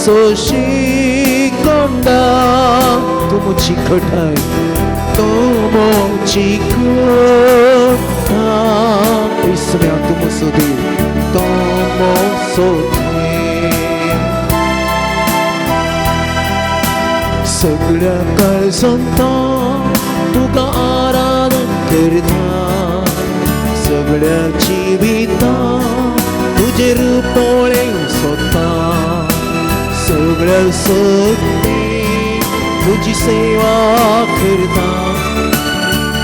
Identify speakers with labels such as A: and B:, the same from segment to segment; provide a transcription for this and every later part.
A: सोशिಕೊಂಡ तुम चिकटाई तुम चिकटा 있으면 तुम 소디 तुम 소디 सगळ्या काळजांत तुका आराधन करता सगळ्या जिवितांत तुझे रूपोळे सोदता सगळ्या सोदती तुझी सेवा करता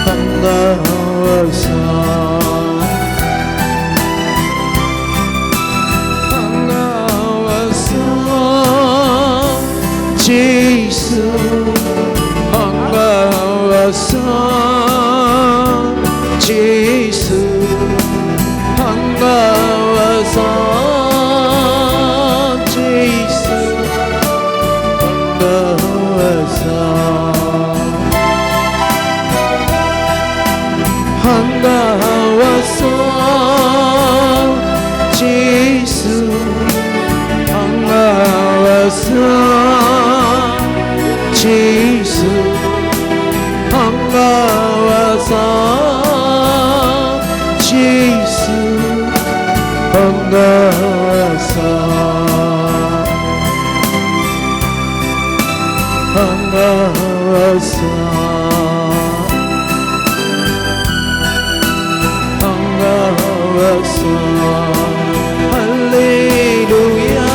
A: हांगासा जेसु 한가와서 जेसु 한가와서 जेसु 한가와서 जेसु 한가와서 जेसु 한가와서 जेसु 한가와서 한가와서 한가와서 할렐루야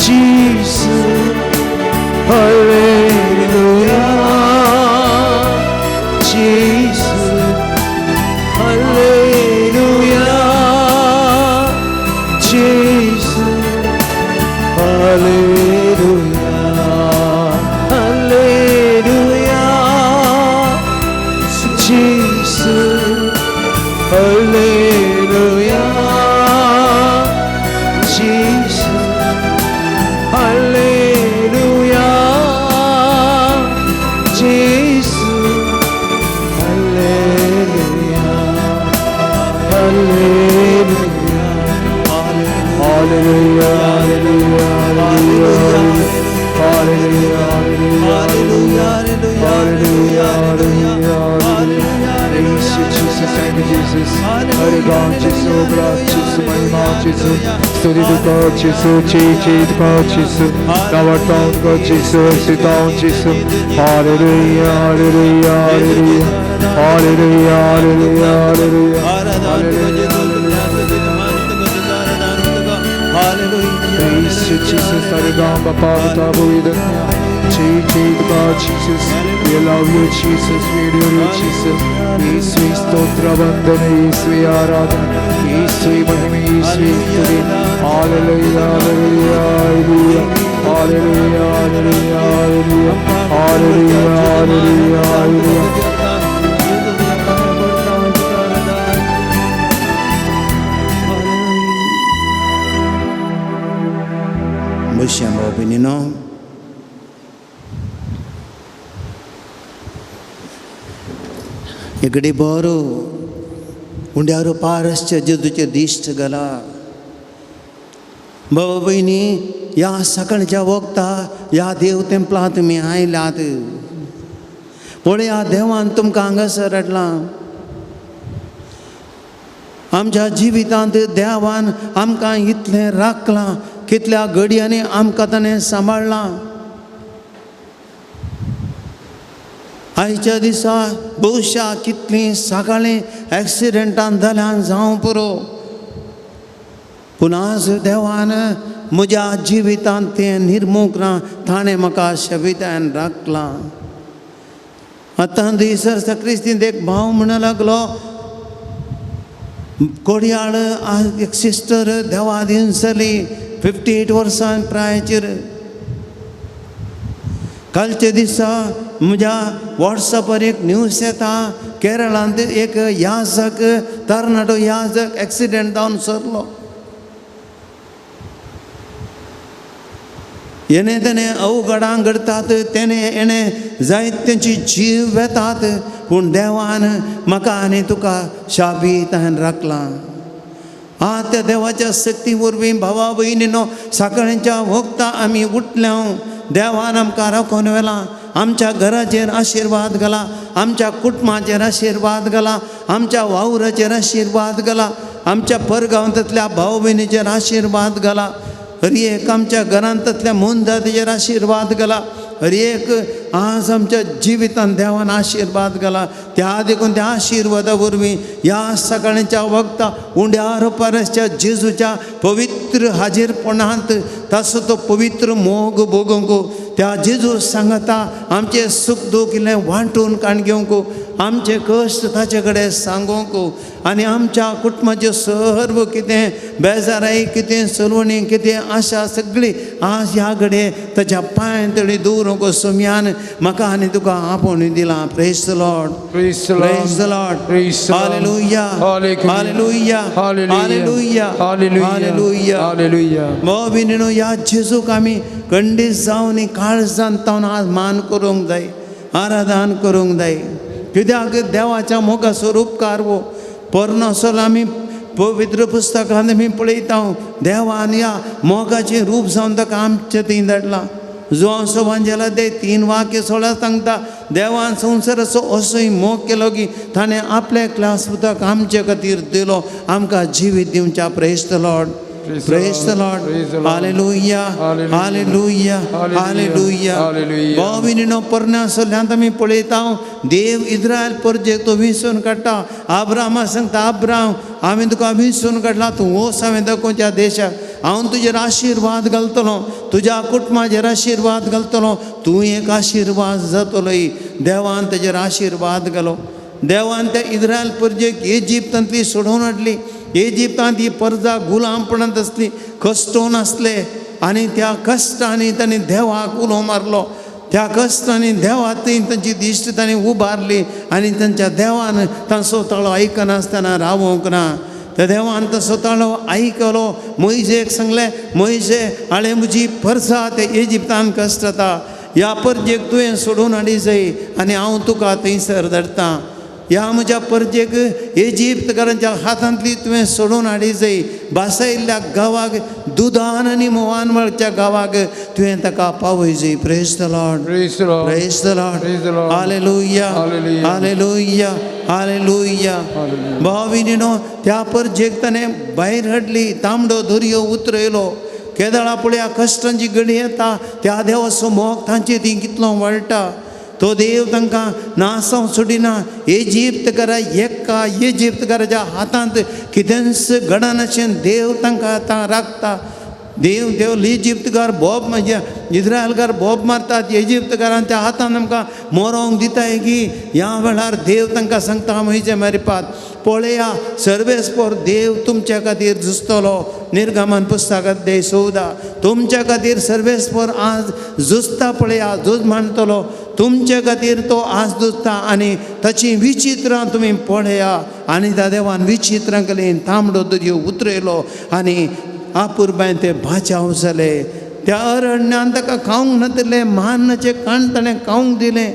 A: जेसु 할렐루야 जेसु 할렐루야 जेसु 할렐루야 할렐루야 जेसु 할렐루야 जेसु 할렐루야 जेसु 할렐루야 할렐루야 할렐루야 할렐루야 Jesus, thank you, Jesus. Hare God, Jesus, God, Jesus, Mahima Jesus. स्तुति to God, Jesus, Jesus, God, Jesus. Our town, God, Jesus, sit down, Jesus. Hallelujah, hallelujah, hallelujah, hallelujah, hallelujah, hallelujah. Praise you, Jesus. Hare God, Bapa, Bata, Buidanya. Jesus, God, Jesus. We love you, Jesus. We adore you, Jesus. ईश्वी स्तोत्र वंदन ईश्वी आराधना ईश्वी महिमा ईश्वी स्तुति hallelujah hallelujah hallelujah hallelujah hallelujah hallelujah hallelujah
B: Musiamo benino इकडे बरो उंड्यावर पारसच्या जदूचे दिश्ट गला बाबा बहिणी या सकाळच्या वक्ता या देव तेंपला तुम्ही आयलात पुढे या देवान तुमकां हांगासर हाडला आमच्या जिवितांत देवान आमकां इतलें राखलां कितल्या घडयांनी आमकां ताणें सांबाळलां आयच्या दिसा बहुशा कितलीं सकाळीं एक्सिडेंटान जाल्यान जावं पुरो पूण आज देवान म्हज्या जिवितांत तें निर्मूक ना ताणें म्हाका शबितान राखलां आतां दिसर सक्रिस्तींत एक भाव म्हणूं लागलो कोडयाळ एक सिस्टर देवा दिवन जाली 58 वर्सां प्रायाचेर कालचे दिसा म्हज्या वॉट्सॅपार एक न्यूज येता केरळांत एक याजक तरणाटो याजक एक्सिडेंट जावन सरलो येणे तेणे अवघडां घडतात एणे जायत्यांची जीव वेतात पूण देवान म्हाका आनी तुका शाबीत राखलां त्या देवाच्या शक्ती वरवीं भावा भयणीनो सकाळच्या वखता आमी उठल्या देवान आमकां राखून व्हेला आमच्या घराचेर आशिर्वाद घाला आमच्या कुटुंबाचेर आशिर्वाद घाला आमच्या वावराचेर आशिर्वाद घाला आमच्या परगांवांतल्या भाव भयणीचेर आशिर्वाद घाला हर एक आमच्या घरांतल्या मनजातीचेर आशिर्वाद घाला हर एक आज आमच्या जिवितांत देवान आशिर्वाद घाला त्या देखून त्या आशिर्वादा वरवीं ह्या सकाळच्या वखता उंड्यार परसच्या जेजूच्या पवित्र हाजीरपणांत ताचो तो पवित्र मोग भोगूंक त्या जेजू सांगता आमचे सुख दूख इल्लें वांटून काण घेवंक आमचे कश्ट ताचे कडेन सांगूंक आनी आमच्या कुटुंबाच्यो सर्व कितें बेजाराई कितें सलवणी कितें आशा सगळी आज ह्या घडये ताच्या पांय तळी दवरूंक सोम्यान म्हाका आनी तुका आपोवणी दिलां praise the Lord
A: Praise the Lord.
B: Praise the Lord
A: Praise the Lord.
B: Hallelujah
A: Hallelujah.
B: Hallelujah
A: Hallelujah.
B: Hallelujah
A: Hallelujah.
B: Hallelujah
A: Hallelujah.
B: भाव भयणीनो ह्या जेजूक आमी खंडीत जावन काळजांत तावन आज मान करूंक जाय आराधन करूंक जाय कित्याक देवाच्या मोगाचो उपकार वो परनसोल आमी पवित्र पुस्तकांत आमी पळयता देवान ह्या मोगाचें रूप जावन ताका आमचे थंय धाडलां जो असो वांजेला ते 3 वाक्य 16 सांगता देवान संवसाराचो असोय मोग केलो की ताणें आपले क्लास पुस्तक आमचे खातीर दिलो आमकां जिवीत दिवच्या praise the lord praise the lord hallelujah hallelujah hallelujah भाव भयणीनो परनासल्यांत आमी पळयता देव इस्रायल परजेक तो विसरून काडटा आब्रामा सांगता आब्राम हांवें तुका विसरून काडला तूं वच हांवें दाखोवच्या देशाक हांव तुजेर आशिर्वाद घालतलो तुज्या कुटुंबाचेर आशिर्वाद घालतलो तूं एक आशिर्वाद जातलो देवान ताजेर आशिर्वाद घालो देवान त्या इस्रायल परजेक इजिप्तांतली सोडून हाडली इजिप्तांत ही परजा गुलामपणांत आसली कश्टोन आसले आनी त्या कश्टांनी तांणी देवाक उलो मारलो त्या कश्टांनी देवाक तांची दिश्ट तांणी उबारली आनी तांच्या देवान तांचो ताळो आयकनासतना रावोंक ना त्या देवान तसो ताळो आयकलो मोइजेक सांगलें मोइजे हाळे म्हजी परजा ते इजिप्तान कश्ट जाता ह्या परजेक तुवें सोडून हाडी जाय आनी हांव तुका थंयसर धाडटां ह्या म्हज्या परजेक इजिप्तकारांच्या हातांतली तुवें सोडून हाडी जाय बासायल्ल्या गांवाक दुदान आनी मोवान मळच्या गांवाक तुवें ताका पावय जाय praise the Lord
A: Praise the Lord.
B: Praise the Lord
A: Praise the Lord.
B: Hallelujah
A: Hallelujah.
B: Hallelujah hallelujah
A: Hallelujah.
B: भाव भयणीनो त्या परजेक ताणें भायर हाडली तांबडो दर्यो उतरयलो केदाळा पळया कश्टांची घडी येता त्या देवाचो मोग तांचे थंय कितलो वाडटा तो देव तांकां नासांव सोडिना इजिप्तकारा एका इजिप्तकाराच्या हातांत कितेंच घडनाशें देव तांकां आतां राखता देव देव इजिप्तकार बोब म्हणजे इस्रायलकार बोब मारतात इजिप्तकारांच्या हातान आमकां मरोंक दिताय की ह्या वेळार देव तांकां सांगता म्हजे मारपात पळया सर्वेस्पर देव तुमच्या खातीर झुजतलो निर्गमन पुस्तकांत 14 तुमच्या खातीर सर्वेस्पर आज झुजता पळया झूज मांडटलो तुमचे खातीर तो आज झुजता आनी ताची विचित्रां तुमी पळया आनी त्या देवान विचित्रां केली तांबडो दर्यो उतरयलो आनी आपुरबाय ते भाचाव जाले त्या अरण्यान ताका खावंक नातले मानाचे काण ताणें खावंक दिलें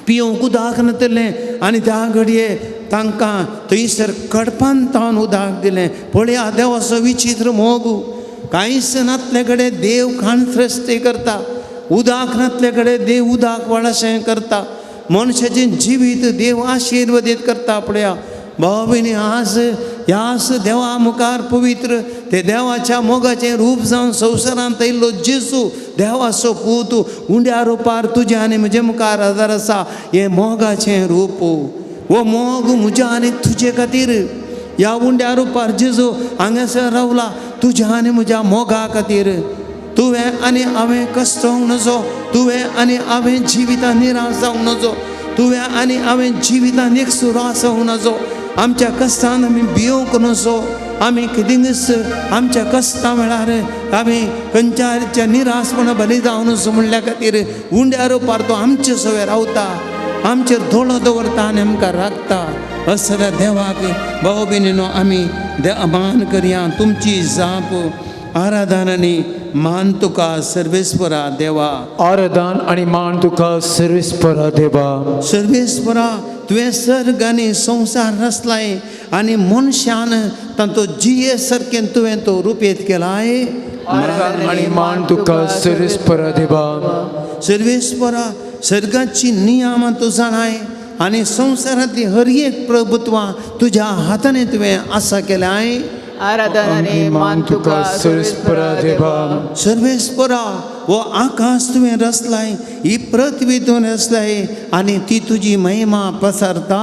B: पिवंक उदक नातलें आनी त्या घडये तांकां थंयसर कडपान तावन उदक दिलें पळया देवाचो विचित्र मोग कांयच नातले कडेन देव खाण सृश्टी करता उदक नातले कडेन देव उदक वाडशें करता मनशाचें जिवीत देव आशिर्वादीत करता पळया भाव भयणी आज ह्याच देवा मुखार पवित्र ते देवाच्या मोगाचें रूप जावन संवसारांत येयल्लो जेजू देवाचो पूत उंड्या रुपार तुजे आनी म्हजे मुखार हजर आसा हें मोगाचें रूप वो मोग म्हज्या आनी तुजे खातीर ह्या उंड्या रुपार जेजू हांगासर रावला तुज्या आनी म्हज्या मोगा खातीर तुवें आनी हांवें कश्टोंक नजो तुवें आनी हांवें जिवितांत निराश जावंक नजो तुवें आनी हांवें जिवितांत एक सुरो आसूंक नजो आमच्या कश्टान आमी भियोंक नजो आमी कितेंच आमच्या कश्टा वेळार आमी खंयच्या निराशपणा बली जावन नजो म्हणल्या खातीर उंड्या रुपार तो आमचे सवय रावता आमचेर दोळो दवरता आनी आमकां राखता असल्या देवाक भाव भयणीनो आमी मान करया तुमची जाप आराधन आनी मान तुका सर्वेस्परा देवा
A: आराधन आणि मान तुका सर्वेस्परा देवा
B: सर्वेस्परा तुवें सर्ग आनी संवसार रचलाय आनी मनशान तांतो जिये सारकें तुवें तो रुपेत केलाय
A: आराधन आणि मान तुका सर्वेस्परा देवा
B: सर्वेस्परा सर्गाची नियम तूं जाणाय आनी संवसारांतली हर एक प्रभुत्वां तुज्या हातांनी तुवें आसा केल्याय
C: आराधन आणि मान तुका सर्वेस्परा देवा
B: सर्वेस्परा वो आकाश तुवें रचलाय ही पृथ्वी तुवें रचलाय आनी ती तुजी महिमा पसारता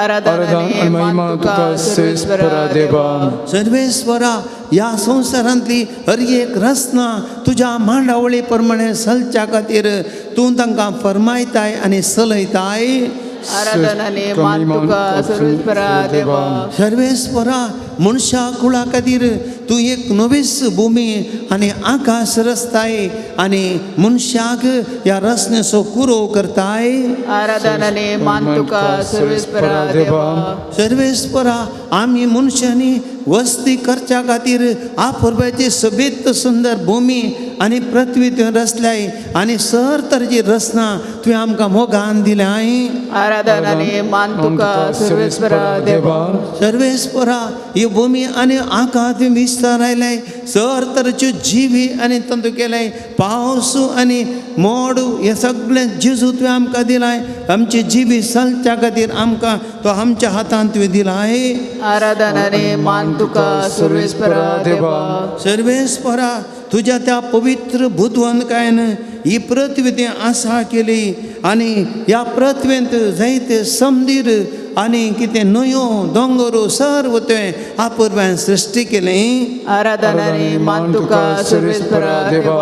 C: आराधन आणि मान तुका सर्वेस्परा देवा
B: सर्वेस्परा ह्या संवसारांतली हर एक रचना तुज्या मांडावळी प्रमाणे चलच्या खातीर तूं तांकां फरमायताय आनी चलयताय
C: आराधन आणि मान तुका सर्वेस्परा देवा
B: सर्वेस्परा मनशा कुळा खातीर तूं एक नवीच भुमी आनी आकाश रचताय आनी मनशाक ह्या रचनेचो कुरो करताय
C: आराधन आणि मान तुका सर्वेस्परा देवा
B: सर्वेस्परा आमी मनशांनी वस्ती करच्या खातीर आपुरब्याची सोबीत सुंदर भुमी आनी पृथ्वी तुवें रचल्याय आनी सर तरेची रचना तुवें आमकां मोगान दिल्याय
C: आराधन आणि मान तुका सर्वेस्परा देवा
B: सर्वेस्परा ही भुमी आनी आकाश तुवें विस्तार आयलाय सर तरेच्यो जिवी आनी तंतू केलाय पावस आनी मोड हे सगळें जेजू तुवें आमकां दिलाय आमची जिवी चलच्या खातीर आमकां तो आमच्या हातांत तुवें दिलाय
C: आराधन आणि मान तुका सर्वेस्परा देवा
B: सर्वेस्परा तुज्या त्या पवित्र बुधवंतकायन ही पृथ्वी ते आसा केली आनी ह्या पृथ्वेंत जायते समंदीर आनी कितें न्हंयो दोंगरो सर्व तुवें आपुरब्यान सृश्टी केलें
C: आराधन आणि मान तुका सर्वेस्परा देवा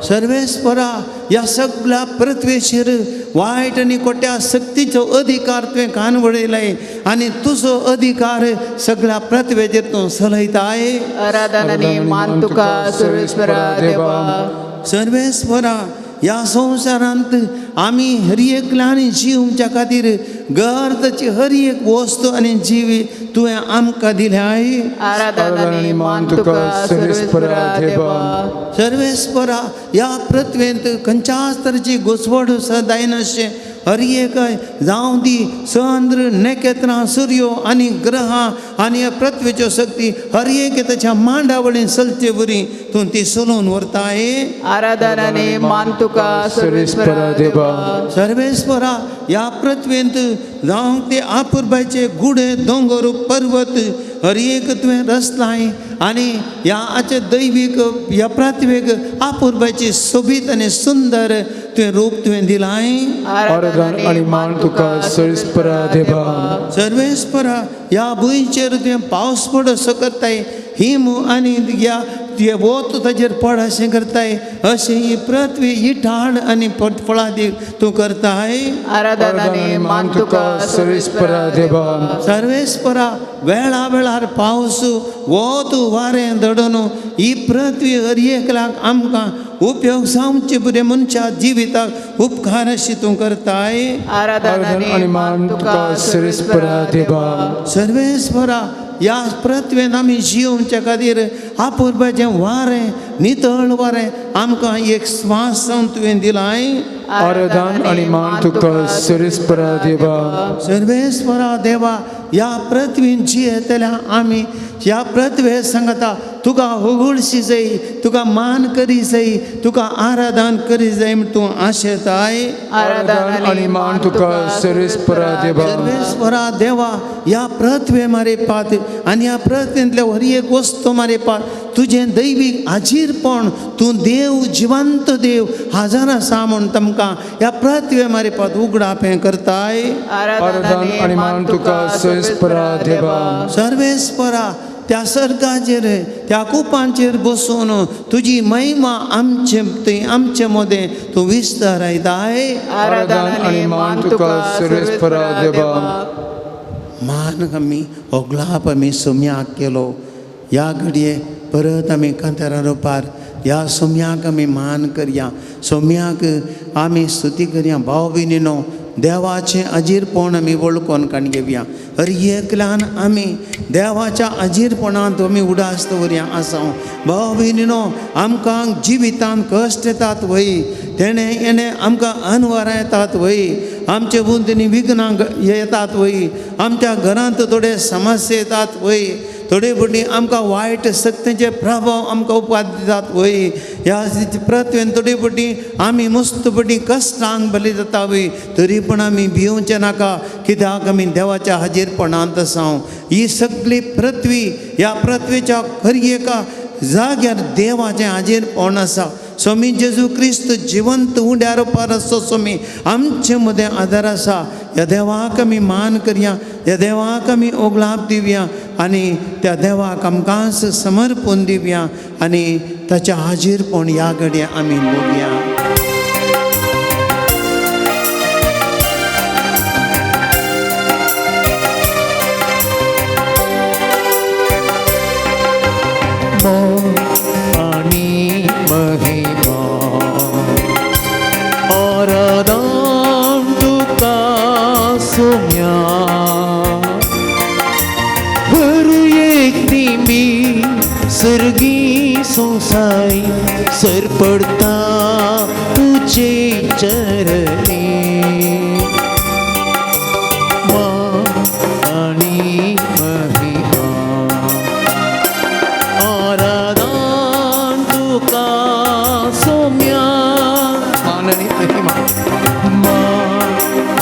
B: सर्वेस्परा ह्या सगळ्या पृथ्वेचेर वायट आनी कोट्या शक्तीचो अधिकार तुवें कानवडयलाय आनी तुजो अधिकार सगळ्या पृथ्वेचेर तूं चलयताय
C: आराधन आणि मान तुका सर्वेस्परा देवा
B: सर्वेस्परा ह्या संवसारांत आमी हर एकल्यानी जिवच्या खातीर गरजेची हर एक वस्तू आनी जिवी तुवें आमकां दिल्याय
C: आराधन आणि मान तुका सर्वेस्परा देवा
B: सर्वेस्परा ह्या पृथ्वेंत खंयच्याच तरेची घुसवड जायनाशें हर एक जावं दी चंद्र नखेत्रां सूर्यो आनी ग्रहां आनी ह्या पृथ्वीच्यो शक्ती हर एक ताच्या मांडावळीन चलचे बरी तूं ती चलोवन व्हरताय
C: आराधन आणि मान तुका सर्वेस्परा देवा
B: सर्वेस्परा ह्या पृथ्वेंत जावं ते आपुरबायचे गुडे दोंगर पर्वत हर एक तुवें रचलाय आनी ह्या आचे दैवीक ह्या पृथ्वेक आपुरबायची सोबीत आनी सुंदर तुवें रूप तुवें दिलाय
A: आराधन आणि मान तुका सर्वेस्परा देवा
B: सर्वेस्परा ह्या भुंयचेर तुवें पावस पडसो करताय हिम आनी ह्या तुवें वोत ताचेर पड अशें करताय अशें ही पृथ्वी ही ठाण आनी फळादी तूं करताय
C: आराधन आणि मान तुका सर्वेस्परा देवा
B: सर्वेस्परा वेळा वेळार पावस वोत वारें दडोन ही पृथ्वी हर एकल्याक आमकां उपयोग जावचे बरे मनशा जिविताक उपकार अशी तूं करताय
C: आराधन आणि मान तुका सर्वेस्परा देवा
B: सर्वेस्परा ह्या पृथ्वेन आमी जिवच्या खातीर आपुरबाचें वारें नितळ वारें आमकां एक स्वास जावन तुवें दिलाय
A: आराधन आणि मान तुका सर्वेस्परा देवा
B: सर्वेस्परा देवा ह्या पृथ्वीन जियेतल्या आमी ह्या पृथ्वे सांगता तुका होगुळशी जाय तुका मान करी जाय तुका आराधन करी जाय म्हण तूं आशेताय
C: आराधन
A: आणि मान तुका सर्वेस्परा देवा
B: सर्वेस्परा देवा ह्या पृथ्वे मारे पात आनी ह्या पृथ्वेंतल्या हर एक वस्तू मारे पात तुजें दैवीक आजीरपण तूं देव जिवंत देव हाजार आसा म्हूण तुमकां ह्या पृथ्वे मारे पात उगडापें करताय
A: आराधन आणि मान तुका सर्वेस्परा देवा
B: सर्वेस्परा त्या सर्गाचेर त्या कुपांचेर बसून तुजी महिमा आमचे मदें तूं विस्तारायताय
C: आराधन आणि मान तुका सर्वेस्परा देवा
B: मान आमी होगलाप आमी सोम्याक केलो ह्या घडये परत आमी कांतारा रोपार ह्या सोम्याक आमी मान करया सोम्याक आमी स्तुती करया भाव भयणीनो देवाचें अजीरपण आमी वळखून काण घेवया हर एकल्यान आमी देवाच्या अजीरपणांत आमी उडास दवरया आसां भाव भयणीनो आमकां जिवितांत कश्ट येतात वय तेणें आमकां अनवरां येतात वय आमचे बुंदनी विघ्नां येतात वय आमच्या घरांत थोडे समस्या येतात वय थोडे फावटी आमकां वायट शक्तींचे प्रभाव आमकां उपाद दितात वय ह्या प्रत्येन थोडे फावटी आमी मस्त फावटी कश्टांक बली जाता वय तरी पूण आमी भिवचे नाका कित्याक आमी देवाच्या हाजीरपणांत आसां ही सगळी पृथ्वी ह्या पृथ्वीच्या खरी एका जाग्यार देवाचें हाजीरपण आसा स्वामी जेजू क्रिस्त जिवंत उड्या रुपार आसो स्वामी आमचे मदें आदार आसा ह्या देवाक आमी मान करया ह्या देवाक आमी ओगलाप दिवया आनी त्या देवाक आमकांच समर्पण दिवया आनी ताच्या हाजीरपण ह्या घडये आमी भोगया
C: आणि महिमा आराधन तुका सोम्या हर एक दिमी सर्गी सोसाई सर पडता तुझे चरणी आणि महिमा आराधन तुका सोम्या आणि महिमा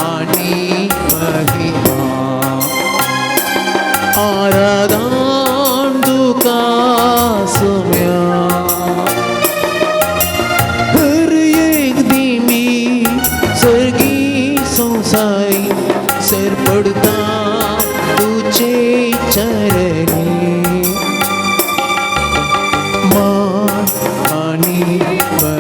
C: आणि महिमा आराधन तुका सोम्या हर एक दिमी सर्गी संसाई सर पडता तुझे चरणी आणि महिमा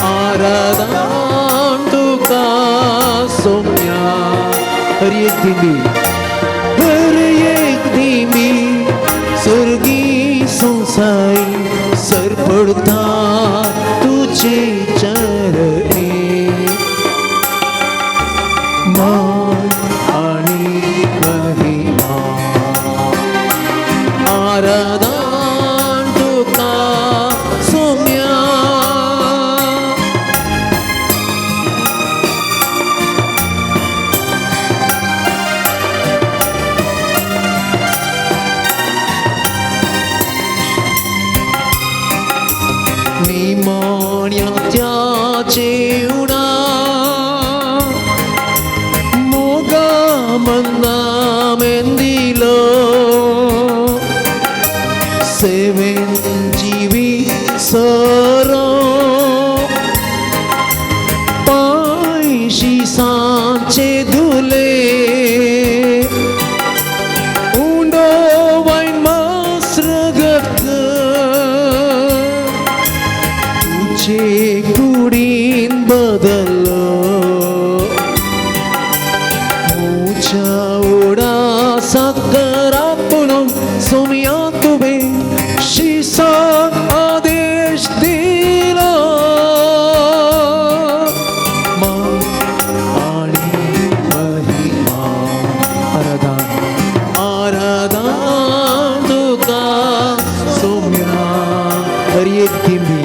C: आराधन तुका सोम्या हर एक दिमी स्वर्गी संसाई सर पडता तुझे चरणी आणि महिमा आराधन तुका सोम्या जेवणा मोगा मन्ना मेंदिलो सेवेन जीवी सरो पायशी सांचे धुले उंडो वाईन मास्रगत तुझे गुडीन बदललो मुझ्या ओढा साखरा पुणून सोम्या तुवे शिसान आदेश दिला आणि महिमा आराधन तुका सोम्या हर एक दिमी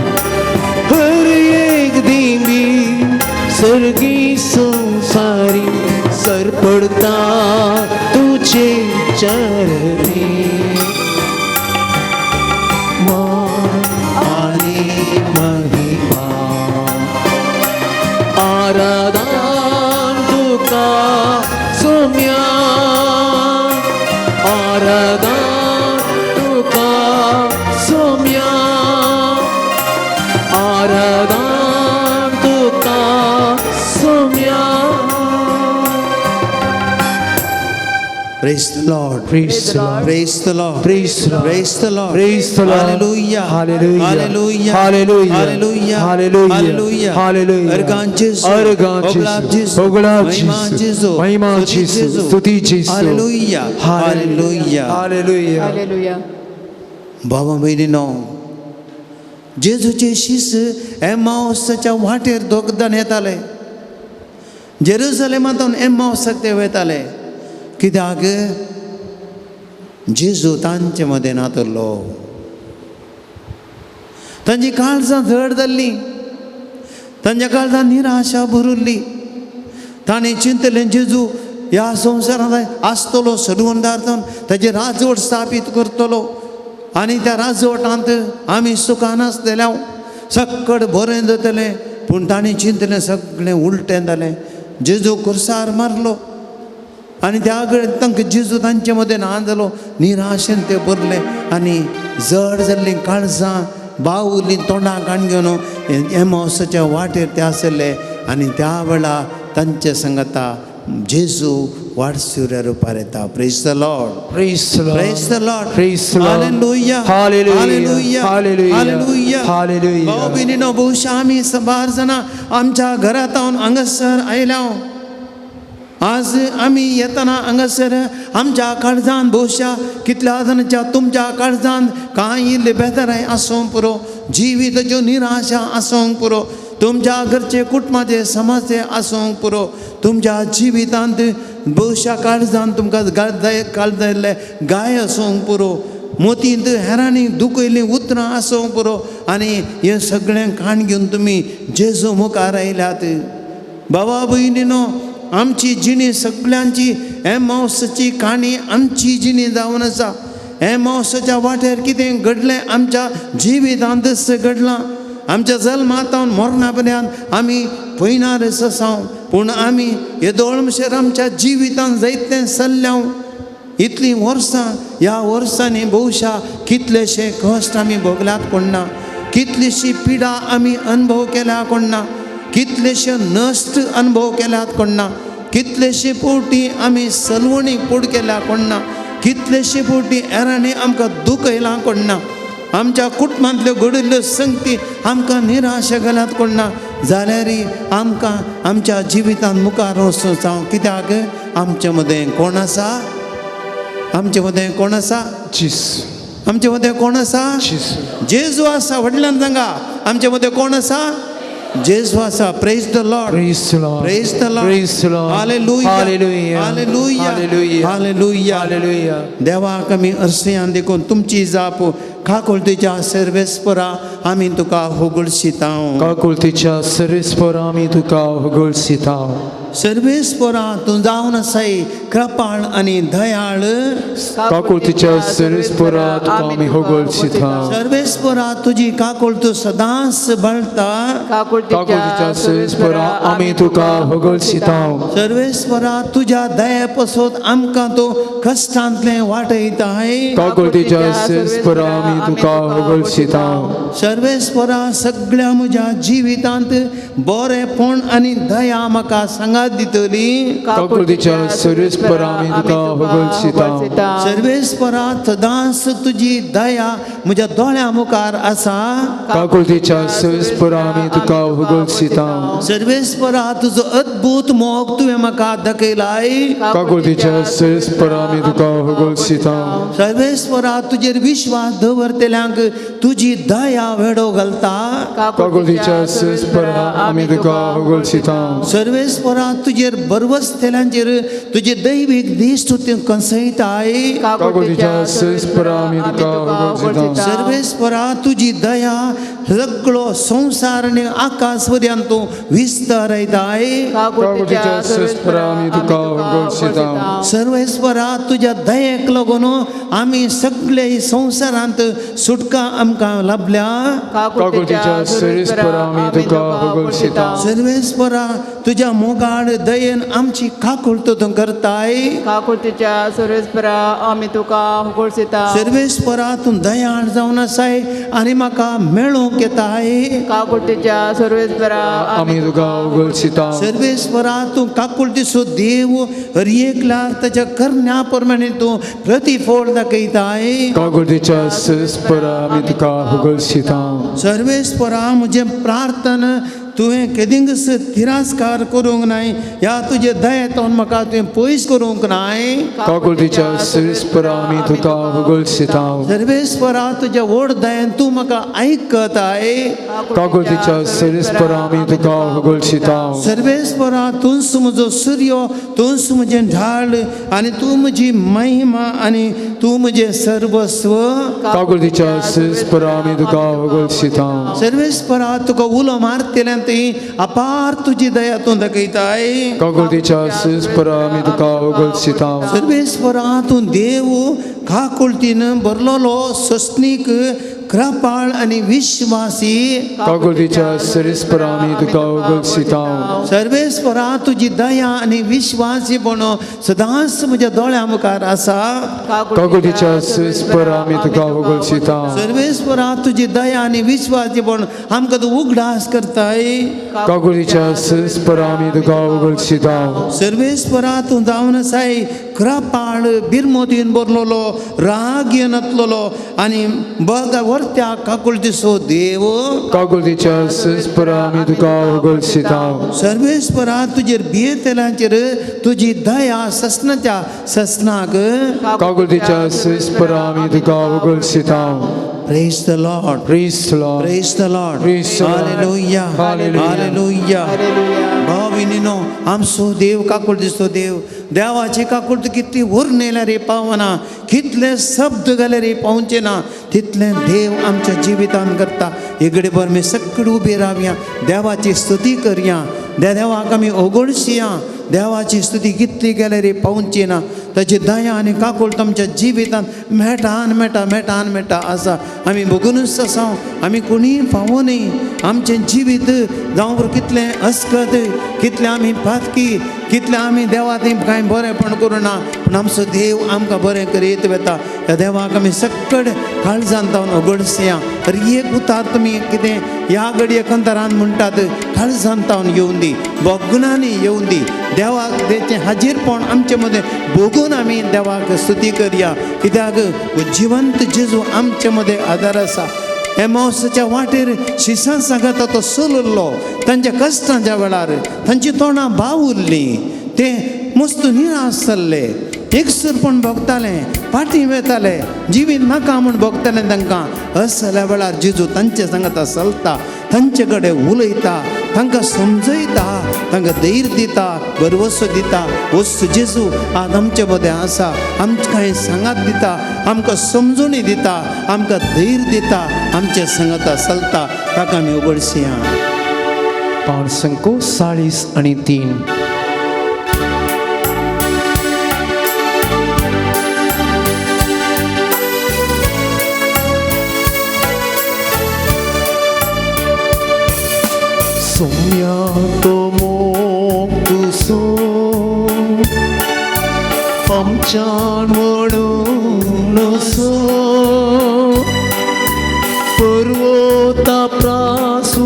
C: सर्गी संसार
A: कर पडता तुझे चरणी मान
B: आणि महिमा
A: आराधन तुका सोम्या आराधन तुका सोम्या आराधन तुका Saumya
B: Praise the Lord.
A: Praise the Lord.
B: Praise the Lord.
A: Praise the Lord.
B: Praise the Lord.
A: Praise the Lord.
B: Hallelujah.
A: Hallelujah.
B: Hallelujah.
A: Hallelujah.
B: Hallelujah.
A: Hallelujah.
B: Hallelujah.
A: Hallelujah.
B: Argan Jesus.
A: Argan
B: Oglab
A: Jesus.
B: Jesus.
A: Oglab
B: Mahima
A: Jesus.
B: Jesus.
A: Mahima
B: Stuti
A: Jesus.
B: Jesus.
A: Stuti Jesus.
B: Hallelujah. Hallelujah.
A: Hallelujah.
C: Hallelujah.
B: भावा बहिणीनो, जेजूचे शिष्य एम्माउसच्या वाटेर दोगदान येताले. जेरुसलेमांतून एम्माउसाक ते वयताले. कित्याक जेजू तांचे मदें नातरलो. तांची काळजां जड जाल्लीं, तांच्या काळजां निराशा भरिल्ली. ताणें चिंतलें जेजू ह्या संवसारांत आसतलो सडवंदार्थान ताचें राजवट स्थापीत करतलो आनी त्या राजवटांत आमी सुखान आसतले, सक्कड बरें जातलें. पूण ताणें चिंतलें सगळें उलटें जालें. जेजू कुर्सार मारलो आनी त्या तांकां जेजू तांचे मदें ना जालो. निराशेन ते भरले आनी जड जाल्लीं काळजां बावुल्लीं तोंडां काण घेवन एम्माउसाच्या वाटेर ते आसले. आनी त्या वेळा तांचे संगता जेजू वाडसुऱ्या रुपार येता. Praise the Lord.
A: Praise the Lord.
B: Praise the Lord.
A: Praise the Lord.
B: Hallelujah.
A: Hallelujah.
B: Hallelujah.
A: Hallelujah.
B: Hallelujah.
A: Hallelujah.
B: भाऊ भयणीनो, बहुशा आमी 12 जाणां आमच्या घरांतून हांगासर आयल्या. आज आमी येतना हांगासर आमच्या काळजांत बहुशा कितल्या जाणांच्या तुमच्या काळजांत कांय बेजाराय आसूंक पुरो, जिविताच्यो निराशा आसूंक पुरो, तुमच्या घरचे कुटुंबाचे समस्या आसूंक पुरो, तुमच्या जिवितांत बहुशा काळजांत तुमकां काळजांतले गाय आसूंक पुरो, मोतींत हेरांनी दुखयलीं उतरां आसूंक पुरो. आनी हें सगळें काण घेवन तुमी जेजू मुखार आयल्यात. भावा भयणीनो, आमची जिणी सगळ्यांची एम्माउसाची काणी आमची जिणी जावन आसा. एम्माउसाच्या वाटेर कितें घडलें आमच्या जिवितांत घडलां. आमच्या जल्मांतून मरणा पर्यंत आमी पयनारच आसा. पूण आमी येदोळशेर आमच्या जिवितांत जायतें चल्ल्या. इतलीं वर्सां, ह्या वर्सांनी बहुशा कितलेशे कश्ट आमी भोगल्यात कोण ना, कितलीशी पिडा आमी अनुभव केल्या कोण ना, कितलेशे नश्ट अनुभव केल्यात कोण ना, कितलेशे फावटी आमी सलवणीक पूड केल्या कोण ना, कितलेशे फावटी हेरांनी आमकां दुखयलां कोण ना, आमच्या कुटुंबांतल्यो घडिल्ल्यो संगती आमकां निराश घाल्यात कोण ना. जाल्यारय आमकां आमच्या जिवितांत मुखार वचूं जावं. कित्याक आमचे मदें कोण आसा? आमचे मदें कोण आसा?
A: Jesus.
B: आमचे मदें कोण आसा?
A: Jesus.
B: जेजू आसा. वडिलांन सांगा, आमचे मदें कोण आसा? जेजू आसा. Praise the Lord.
A: Praise the Lord.
B: Praise the Lord.
A: Praise the Lord.
B: Hallelujah.
A: Hallelujah.
B: Hallelujah.
A: Hallelujah.
B: Hallelujah.
A: Hallelujah.
B: देवाक आमी अर्सयान देखून तुमची जाप काकुळतीच्या सर्वेस्परा आमी तुका होगळशिता.
A: काकुळतीच्या सर्वेस्परा आमी तुका होगळसिता.
B: सर्वेस्परा तूं जावन आसाय कृपाळ आनी दयाळ.
A: काकुळतीच्या सर्वेस्परा तुका आमी होगळसिता.
B: सर्वेस्परा तुजी काकुळतो सदांच बळटा.
A: काकुळतीच्या सर्वेस्परा आमी तुका होगळसिता.
B: सर्वेस्परा तुज्या दये पासून आमकां तो कश्टांतलें वाटयताय.
A: काकुळतीच्या सर्वेस्परा आमी तुका होगळसिता.
B: सर्वेस्परा सगळ्या म्हज्या जिवितांत बरेपण आनी दया म्हाका सांगात दितली.
A: काकुळतीच्या सर्वेस्परा आमी तुका होगळसिता.
B: सर्वेस्परा सदांच तुजी दया म्हज्या दोळ्या मुखार आसा.
A: काकुळतीच्या सर्वेस्परा आमी तुका होगळसिता.
B: सर्वेस्परा तुजो अद्भुत मोग तुवें म्हाका दाखयलाय.
A: काकुळतीच्या सर्वेस्परा आमी तुका होगळसिता.
B: सर्वेस्परा तुजेर विश्वास दवर दवरतेल्यांक तुजी दया वेडो घालता
C: काकुळतीच्या सेस्परा आमी तुका उगोलसिता
B: सर्वेस्परा तुजेर बरवसतेल्यांचेर तुजे दैवीक दिश्ट कंसयताय
C: काकुळतीच्या सेस्परा आमी तुका उगोलसिता
B: सर्वेस्परा तुजी दया सगळो संसार आनी आकाश पर्यंत तूं विस्तारयताय
C: काकुळतीच्या सेस्परा आमी तुका उगोलसिता
B: सर्वेस्परा तुज्या दयेक लागून आमी सगळे संवसारांत सुटका आमकां लाभल्या
C: काकुळतीच्या सेस्परा आमी तुका उगोलसिता
B: सर्वेस्परा तुज्या मोगाळ दयेन आमची काकुळत तूं करताय
D: काकुळतीच्या सर्वेस्परा आमी तुका उगोलसिता
B: सर्वेस्परा तूं दयाळ जावन आसाय आनी म्हाका मेळूंक येताय
D: काकुळतीच्या सर्वेस्परा
C: आमी तुका उगोलसिता
B: सर्वेस्परा तूं काकुळतीचो देव हर एकल्याक ताच्या करण्या प्रमाणे तूं प्रतिफळ दाखयताय
C: काकुळतीच्या सेस्परा आमी तुका उगोलसिता
B: सर्वेस्परा म्हजें प्रार्थना तुवें केदींच तिरस्कार करूंक नाय ह्या तुजे दयेतून म्हाका तुवें पयस करूंक नाय
C: काकुळतीच्या सेस्परा आमी तुका उगोलसिता
B: सर्वेस्परा तुज्या व्हड दयेन तूं म्हाका आयकताय
C: काकुळतीच्या सेस्परा आमी तुका उगोलसिता
B: सर्वेस्परा तूंच म्हजो सूर्य तूंच म्हजें ढाळ आनी तूं म्हजी महिमा आनी तूं म्हजें सर्वस्व
C: काकुळतीच्या सेस्परा आमी तुका उगोलसिता
B: सर्वेस्परा तुका उलो मारतेल्यान ती अपार तुजी दया तूं दाखयताय
C: काकुळतीच्या सेस्परा आमी तुका उगोलसिता
B: सर्वेस्परा तूं देव काकुळतीन बरलोलो सस्नीक कृपाळ आनी विश्वासी
C: काकुळतीच्या सेस्परा आमी तुका उगोलसिता
B: सर्वेस्परा तुजी दया आनी विश्वासीपण सदांच म्हज्या दोळ्या मुखार आसा
C: काकुळतीच्या सेस्परा आमी तुका उगोलसिता
B: सर्वेस्परा तुजी दया आनी विश्वासीपण आमकां तूं उगडास करताय
C: काकुळतीच्या सेस्परा आमी तुका उगोलसिता
B: सर्वेस्परा तूं जावन आसाय कृपाळ बिरमोदीन बरलोलो राग येनतलोलो आनी त्या काकुळतीचो देव
C: काकुळतीच्या सेस्परा आमी तुका उगोलसिता
B: सर्वेस्परा तुजेर भियेतेल्यांचेर तुजी दया ससनाच्या ससनाक
C: काकुळतीच्या सेस्परा आमी तुका उगोलसिता
B: Praise the Lord.
C: Praise the Lord.
B: Praise the Lord.
C: Praise the Lord.
B: Hallelujah.
C: Hallelujah.
B: Hallelujah. भाविनीनो आमचो देव काकुळतीचो देव देवाची काकुळती कितली उरनेल्या रे पावना कितले शब्द घाले रे पावचे ना तितले देव आमच्या जिवितान करता इकडे पर मी सगळे उबे रावया देवाची स्तुती करया देवाक आमी ओगळशिया देवाची स्तुती कितली केल्या रे पावची ना ताची दया आनी काकुळट आमच्या जिवितांत मेटा आसा आमी बघूनच आसा आमी कोणी फावो न्ही आमचें जिवीत जावं कितलें अस्कत कितलें आमी पातकी कितलें आमी देवा ती कांय बरेंपण करूना पूण आमचो देव आमकां बरें करीत वेता ह्या देवाक आमी सकड काळजांत जावन ओगळसिया तर एक उतार तुमी कितें ह्या घडये अंतरान म्हणटात काळजांत जावन येवन दी बोगुणांनी येवन दी देवाक तेचें हाजीरपण आमचे मदें बघून आमी देवाक स्तुती करया कित्याक जिवंत जेजू आमचे मदें आदार आसा एमोसाच्या वाटेर शिसां सांगता तो चललो तांच्या कश्टांच्या वेळार तांची तोंडां भाव उरलीं ते मस्त निराश जाल्ले एकसरपण भोगताले फाटीं वेताले जिवीत नाका म्हूण भोगताले तांकां असल्या वेळार जेजू तांचे सांगता चलता तांचे कडेन उलयता तांकां समजयता तांकां धैर्य दिता भरवसो दिता वस्त जेजू आज आमचे मदें आसा आमकां सांगात दिता आमकां समजुणी दिता आमकां धैर्य दिता आमचे सांगता चलता ताका आमी उगडसिया
C: पान संको 40 आणि 3
A: Somya tomo tuso amchan wadun so पर्वता Prasu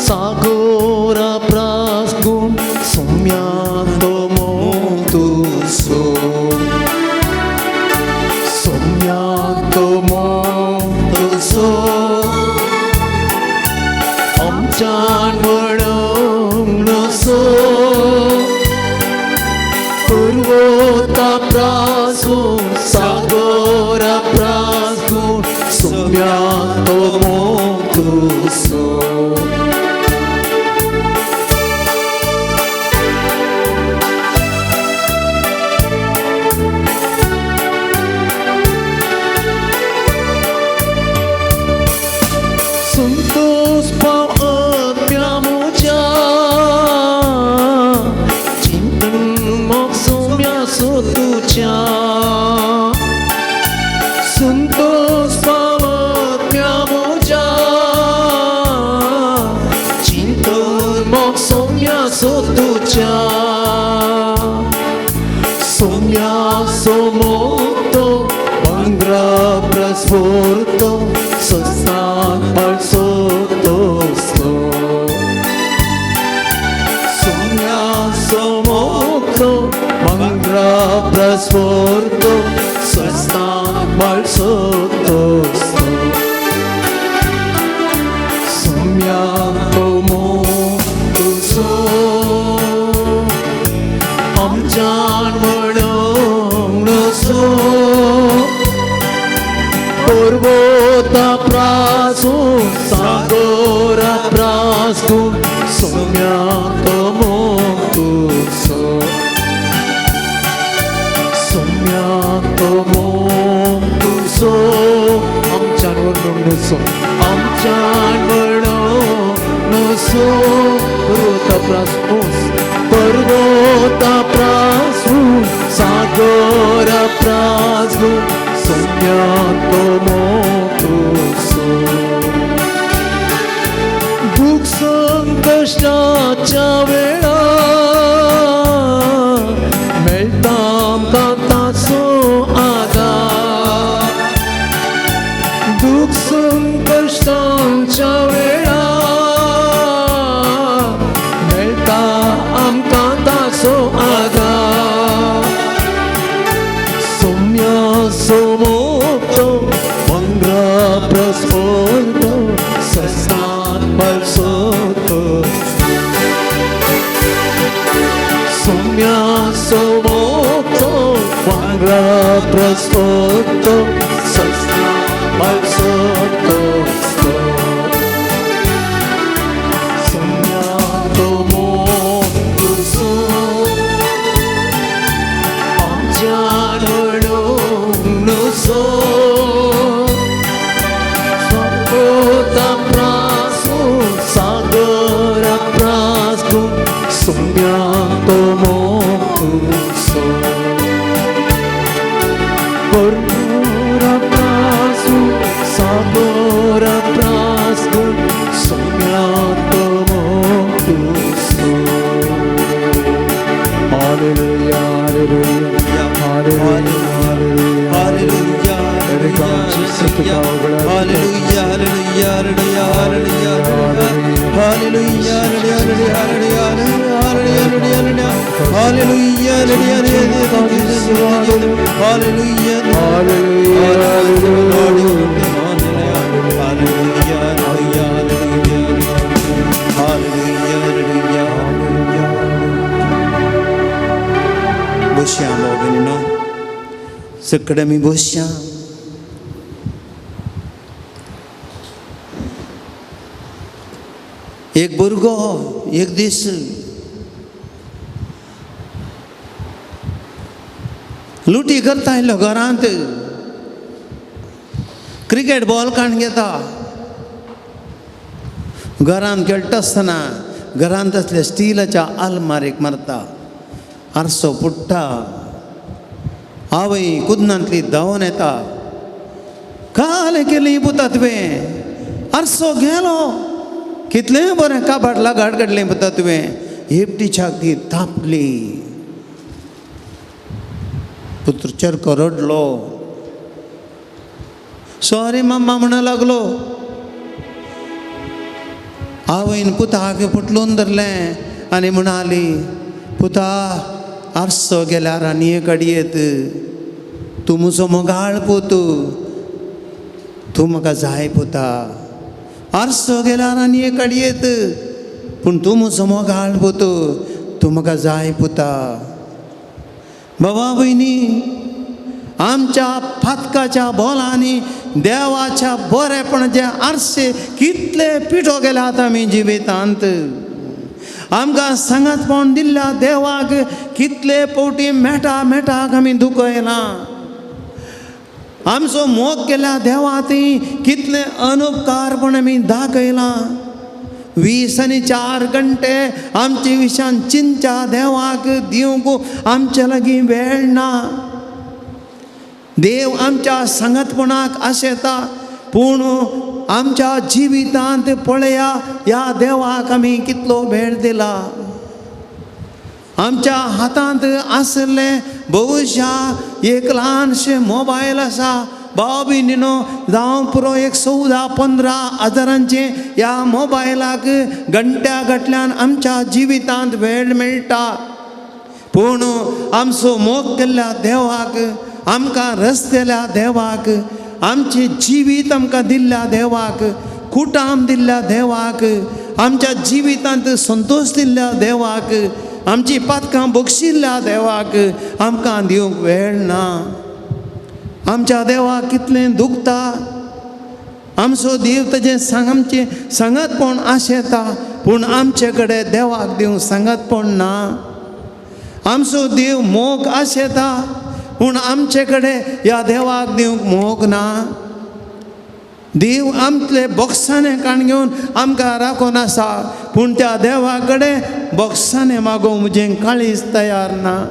A: सागोरा प्रासगुण somya tomo tuso somya tomo tuso amchan पर्वता प्रासो सागोरा प्रासो
B: Saumya तो मोग तुसो संतोष पावत प्यामुच्या चिंतन मग सोम्या सो तुझ्या संतोष पावत प्यामुच्या चिंतन मग सोम्या सो तुझ्या सोम्या सो मोतो पंग्रा प्रस्फोर्तो सस्तान पळसो दोस्तो सोम्या सोमोक्तो मंग्रा प्रस्फोर्तो सस्तान पळसो दोस्तो सोम्या तोमो तुसो आमच्यान म्हणूंक नसो पर्वता प्रासून सागोरा प्रासून सोम्या तो मोग तुसो सोम्या तो मोग तुसो आमच्यान म्हणूंक नसो आमच्यान म्हणूंक नसो पर्वता प्रासून सागोरा प्रासून सोम्या तो मोग तुसो दुःख संकश्टाच्या वेळा मेळटा आमकां ताचो आदार दुःख संकश्टाच्या वेळा मेळटा आमकां ताचो आदार सोम्या सोमोक्तो मंग्रा प्रस्फोर्तो सस्तान पळसोतो सोम्या सोमोक्तो मंग्रा प्रस्फोर्तो सस्तान पळसोतो सोम्या तो मोग तुसो आमच्यान म्हणूंक नसो पर्वता प्रासून सागोरा प्रासून सोम्या तो मोग तुसो पर्वता प्रासून सागोरा प्रासून सोम्या तो मोग तुसो हालेलुया हालेलुया हालेलुया हालेलुया तेरे काम से सिखाओ बड़ा hallelujah hallelujah hallelujah hallelujah hallelujah hallelujah hallelujah बसया मोगनो सकड़े मी बसया एक भुरगो एक दीस लुटी करता आयलो घरांत क्रिकेट बॉल काडून घेता घरांत खेळटा आसतना घरांत असल्या स्टीलाच्या आलमारेक मारता आरसो पुट्टा आवय कुदनांतली धांवन येता काल केली पुता तुवें आरसो गेलो कितलें बरें काबाड लागाड काडलें पुता तुवें हेपटीच्याक ती तापली पुत्र चरको रडलो सॉरी मम्मा म्हणू लागलो आवयन पुता आगे फुटलून धरलें आनी म्हणाली पुता आरसो गेल्यार आनी एक अडयेत तूं म्हजो मोगाळ पोतू तूं म्हाका जाय पुता आरसो गेल्यार आनी एक अडयेत पूण तूं म्हजो मोगाळ पोतू तूं म्हाका जाय पुता बाबा भयणी आमच्या फातकाच्या बॉलांनी देवाच्या बरेपणाचे आरसे कितले पिठो गेल्यात आमी जिवितांत आमकां सांगातपण दिल्ल्या देवाक कितले पावटी मेटाक आमी दुखयला आमचो मोग केल्या देवाक कितले अनुपकारपण आमी दाखयला 20 आणि 4 घंटे आमचे विशान चिंचा देवाक दिवंक आमचे लागीं वेळ ना देव आमच्या संगतपणाक आशेता पूण आमच्या जिवितांत पळया या देवाक आमी कितलो वेळ दिला आमच्या हातांत आसले बहुशा एक ल्हानशे मोबायल आसा भाव भयणीनो जावं पुरो एक 14-15 हजारांचे या मोबायलाक घंट्या गटल्यान आमच्या जिवितांत वेळ मेळटा पूण आमचो मोग केल्ल्या देवाक आमकां रस्तेल्या देवाक आमचे जिवीत आमकां दिल्ल्या देवाक कुटाम दिल्ल्या देवाक आमच्या जिवितांत संतोष दिल्ल्या देवाक आमची पातकां बक्षिल्ल्या देवाक आमकां दिवंक वेळ ना आमच्या देवाक कितलें दुखता आमचो देव तेजें आमचें सांगतपण आशेता पूण आमचे कडेन देवाक दिवंक सांगतपण ना आमचो देव मोग आशेता पूण आमचे कडेन ह्या देवाक दिवंक मोग ना देव आमचे बॉक्साने काण घेवन आमकां राखून आसा पूण त्या देवा कडेन बॉक्साने मागोवंक म्हजें काळीज तयार ना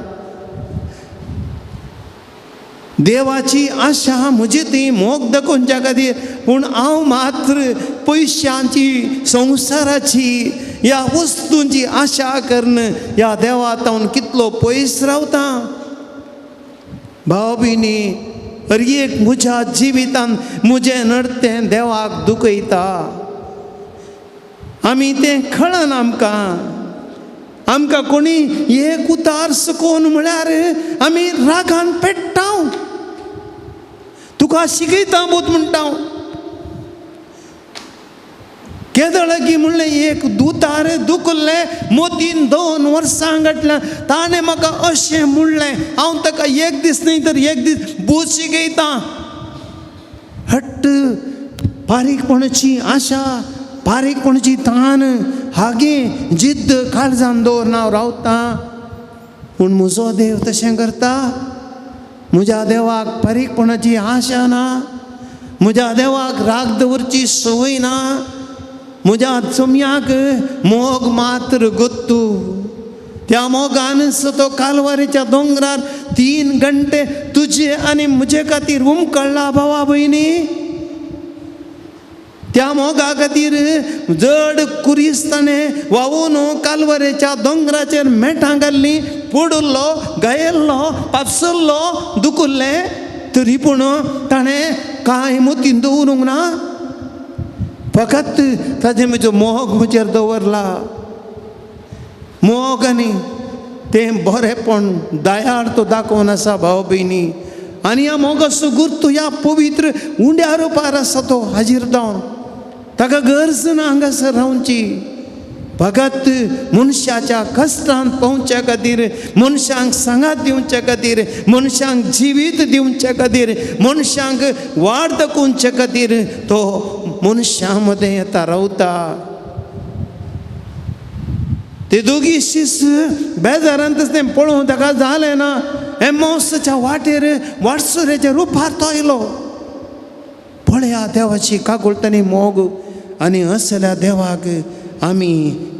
B: देवाची आशा म्हजी ती मोग दाखोवच्या खातीर पूण हांव मात्र पयशांची संवसाराची ह्या वस्तूंची आशा करन ह्या देवा तावन कितलो पयस रावता भाव भयणी हर एक म्हज्या जिवितांत म्हजें नडतें देवाक दुखयता आमी तें कळना आमकां कोणी एक उतार सुकोवन म्हळ्यार आमी रागान पेट्टा तुका शिकयता बोत म्हणटा केदळगी म्हणलें एक दुतार दुखले मोतीन 2 वर्सां घटल्या ताणें म्हाका अशें म्हणलें हांव ताका एक दीस न्ही तर एक दीस बोत शिकयता हट्ट बारीकपणाची आशा बारीकपणाची ताण हागे जिद्द काळजान दवरून हांव रावता पूण म्हजो देव तशें करता म्हज्या देवाक बारीकपणाची आशा ना म्हज्या देवाक राग दवरची संवय ना म्हज्या चमयाक मोग मात्र गोत्तू त्या मोगान तो कालवारीच्या दोंगरार 3 घंटे तुजे आनी म्हजे खातीर उमकळ्ळा भावा भयणी त्या मोगा खातीर जड कुरिस्ताने वावून कालवारेच्या दोंगराचेर मेठां घाल्लीं पडुल्लो गायल्लो पापसल्लो दुखुल्ले तरी पूण ताणें कांय मोतीन दवरूंक ना फकत ताजें म्हजो मोग म्हजेर दवरला मोग आनी तें बरेंपण दयाळ तो दाखोवन आसा भाव भयणी आनी ह्या मोगाचो गुर्तू ह्या पवित्र उंड्या रुपार आसा तो हाजीर जावन ताका गरज ना हांगासर रावची फकत मनशाच्या कश्टांत पावच्या खातीर मनशांक सांगात दिवच्या खातीर मनशांक जिवीत दिवच्या खातीर मनशांक वाड दाखोवच्या खातीर तो मनशां मदें येता रावता ते दोगी शिस बेजारांत तें पळोवन ताका जालें ना एमौसाच्या वाटेर वाटसुरेच्या रुपार तो आयलो पळया देवाची काकुळटणी मोग आनी असल्या देवाक आमी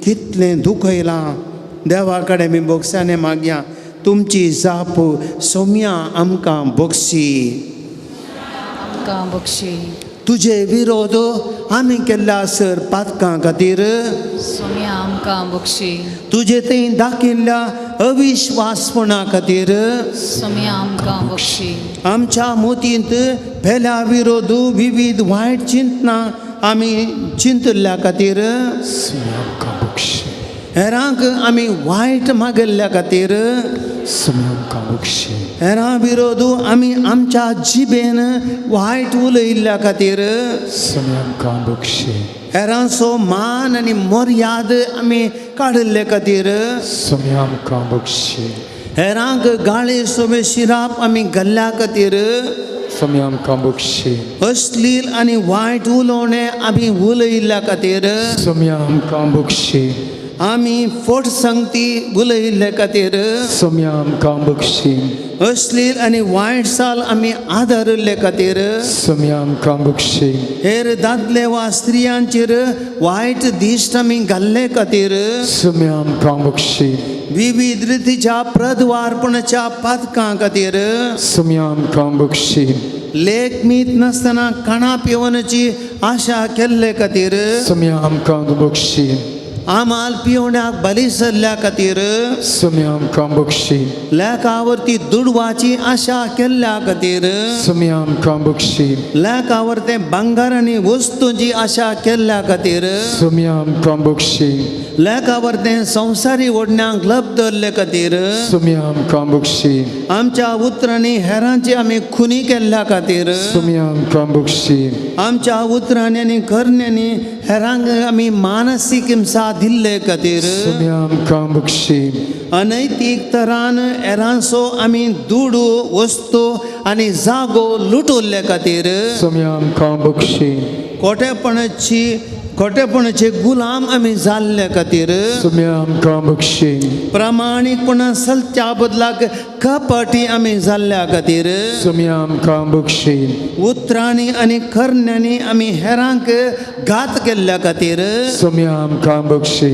B: कितलें दुखयलां देवा कडेन आमी बोगसाने मागया तुमची जाप सौम्या आमकां बक्षी तुझे विरोध आमी केल्ल्या सर पातकां खातीर
E: सौम्या आमकां बक्षी
B: तुजे थंय दाखयल्ल्या अविश्वासपणा खातीर
E: सौम्या आमकां बक्षी
B: आमच्या मोतींत भेल्या विरोध विविध वायट चिंतनां आमी चिंतल्या खातीर हेरांक आमी वायट मागल्ल्या खातीर हेरां विरोध आमी आमच्या जिबेन वायट उलयल्ल्या खातीर हेरांचो मान आनी मर्याद आमी काडिल्ले खातीर हेरांक गाळे सोबे शिराप आमी घाल्ल्या खातीर
C: सोमी आमकां बक्षी
B: अश्लील आणि वायट उलोवणे आमी उलयिल्ल्या खातीर
C: सोमी आमकां बक्षी
B: आमी फोट सांगती उलयिल्ले खातीर
C: सोमी आमकां बक्षी
B: अश्लील आणि वायट साल आमी आदारिल्ले खातीर
C: सोमी आमकां बक्षी
B: हेर दादले वा स्त्रियांचेर वायट दिश्ट आमी घाल्ले खातीर
C: सोमी आमकां बक्षी
B: विविध रितीच्या प्रद्वारपणाच्या पातकां खातीर
C: सोमी आमकां बक्षी
B: लेख मीत नासतना काणा पिवनाची आशा केल्ले खातीर
C: सोमी आमकां बक्षी
B: आमाल पिवण्याक बली सरल्या खातीर
C: सोमी आमकां बक्षी
B: लेखावरती दुडवाची आशा केल्ल्या खातीर
C: सोमी आमकां बक्षी
B: लेखावरते भांगार आनी वस्तूंची आशा केल्ल्या खातीर
C: सोमी आमकां बक्षी
B: लेखावरते संवसारी ओडण्यांक लब धरले खातीर
C: सोमी आमकां बक्षी
B: आमच्या उतरांनी हेरांची आमी खुनी केल्ल्या खातीर
C: सोमी आमकां बक्षी
B: आमच्या उतरांनी आनी करण्यांनी हेरांक आमी मानसीक हिंसा दिल्ले खातीर
C: सोमी आमकां बक्षी
B: अनैतीक तरान हेरांचो आमी दुडू वस्तू आनी जागो लुटोल्ले खातीर
C: सोमी आमकां बक्षी
B: खोटेपणाचे गुलाम आमी जाल्ले खातीर
C: सोमी आमकां बक्षी
B: प्रामाणीकपणान चलच्या बदलाक कपटी आमी जाल्ल्या खातीर
C: सोमी आमकां बक्षी
B: उतरांनी आनी करण्यांनी आमी हेरांक घात केल्ल्या खातीर
C: सोमी आमकां बक्षी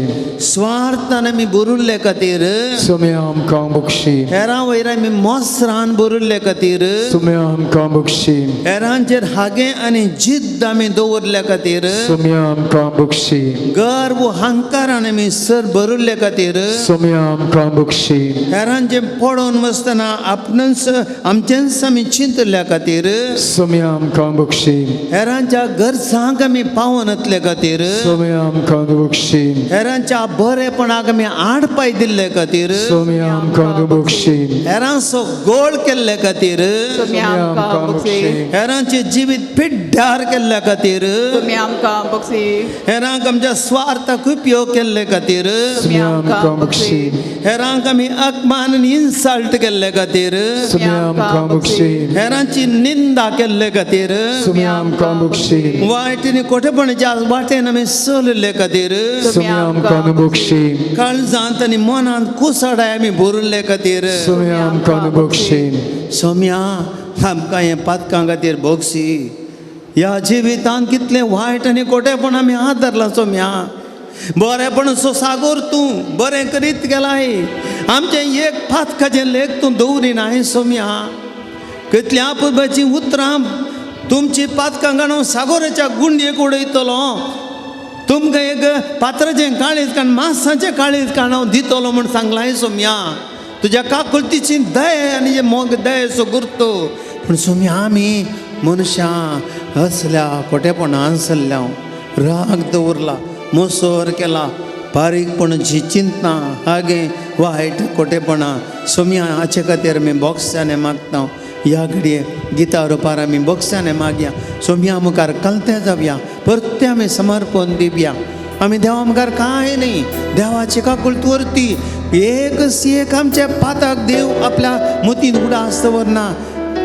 B: स्वार्थान आमी भरिल्ले खातीर
C: सोमी आमकां बक्षी
B: हेरां वयर आमी मोसरान भरिल्ले खातीर
C: सोमी आमकां बक्षी
B: हेरांचेर हागे आनी जिद्द आमी दवरल्या खातीर
C: सोमी आमकां बक्षी
B: गर्व अहंकारान आमी सर भरिल्ले खातीर
C: सोमी आमकां बक्षी
B: हेरांचे पडोवन वसतना आपणच आमचेच आमी चिंतल्या खातीर
C: सोमी आमकां बक्षी
B: हेरांच्या गरजांक आमी पावोन येतले खातीर
C: सोमी आमकां बक्षी
B: हेरांच्या बरेपणाक आमी आडपाय दिल्ले खातीर
C: सोमी आमकां बक्षी
B: हेरांचो गोळ केल्ले खातीर
D: सोमी आमकां बक्षी
B: हेरांचे जिवीत पिड्ड्यार केल्ल्या खातीर
D: सोमी आमकां बक्षी
B: हेरांक आमच्या स्वार्थाक उपयोग केल्ले खातीर
C: सोमी आमकां बक्षी
B: हेरांक आमी अपमान आनी इन्सल्ट केल्ले खातीर
C: सोमी आमकां बक्षी
B: हेरांची निंदा केल्ले खातीर
C: सोमी आमकां बक्षी
B: वायट आनी खोटेपणाच्या वाटेन आमी चलिल्ले खातीर
C: सोमी आमकां बक्षी
B: काळजांत आनी मनांत कुसडाय आमी भरिल्ले खातीर
C: सोमी आमकां बक्षी
B: सोम्या आमकां हे पातकां खातीर बक्षी ह्या जिवितांत कितलें वायट आनी खोटेपण आमी आदरलां सोम्या बरेपणाचो सागोर तूं बरें करीत गेलाय आमचें एक पातकाचें लेख तूं दवरिनाय सोम्या कितल्या पुर्बाची उतरां तुमची पातकां काडून सागोराच्या गुंडयेक उडयतलो तुमकां एक पात्राचें काळीज काण मांसाचें काळीज काण हांव दितलो म्हूण सांगलाय सोम्या तुज्या काकुलतीची दय आनी जे मोग दयेचो गुर्तो पूण सोम्या आमी मनशां असल्या खोटेपणान चल्ल्या राग दवरला मोसोर केला बारीकपणाची चिंता हागे वायट खोटेपणां सोम्या हाचे खातीर आमी बोगसाने मागता ह्या घडये गिता रुपार आमी बोगसाने मागया सोम्या मुखार कलते जावया परते आमी समर्पण दिवया आमी देवा मुखार कांय न्ही देवाची काकुळट व्हरती एक आमच्या पाताक देव आपल्या मोतीन उडास दवरना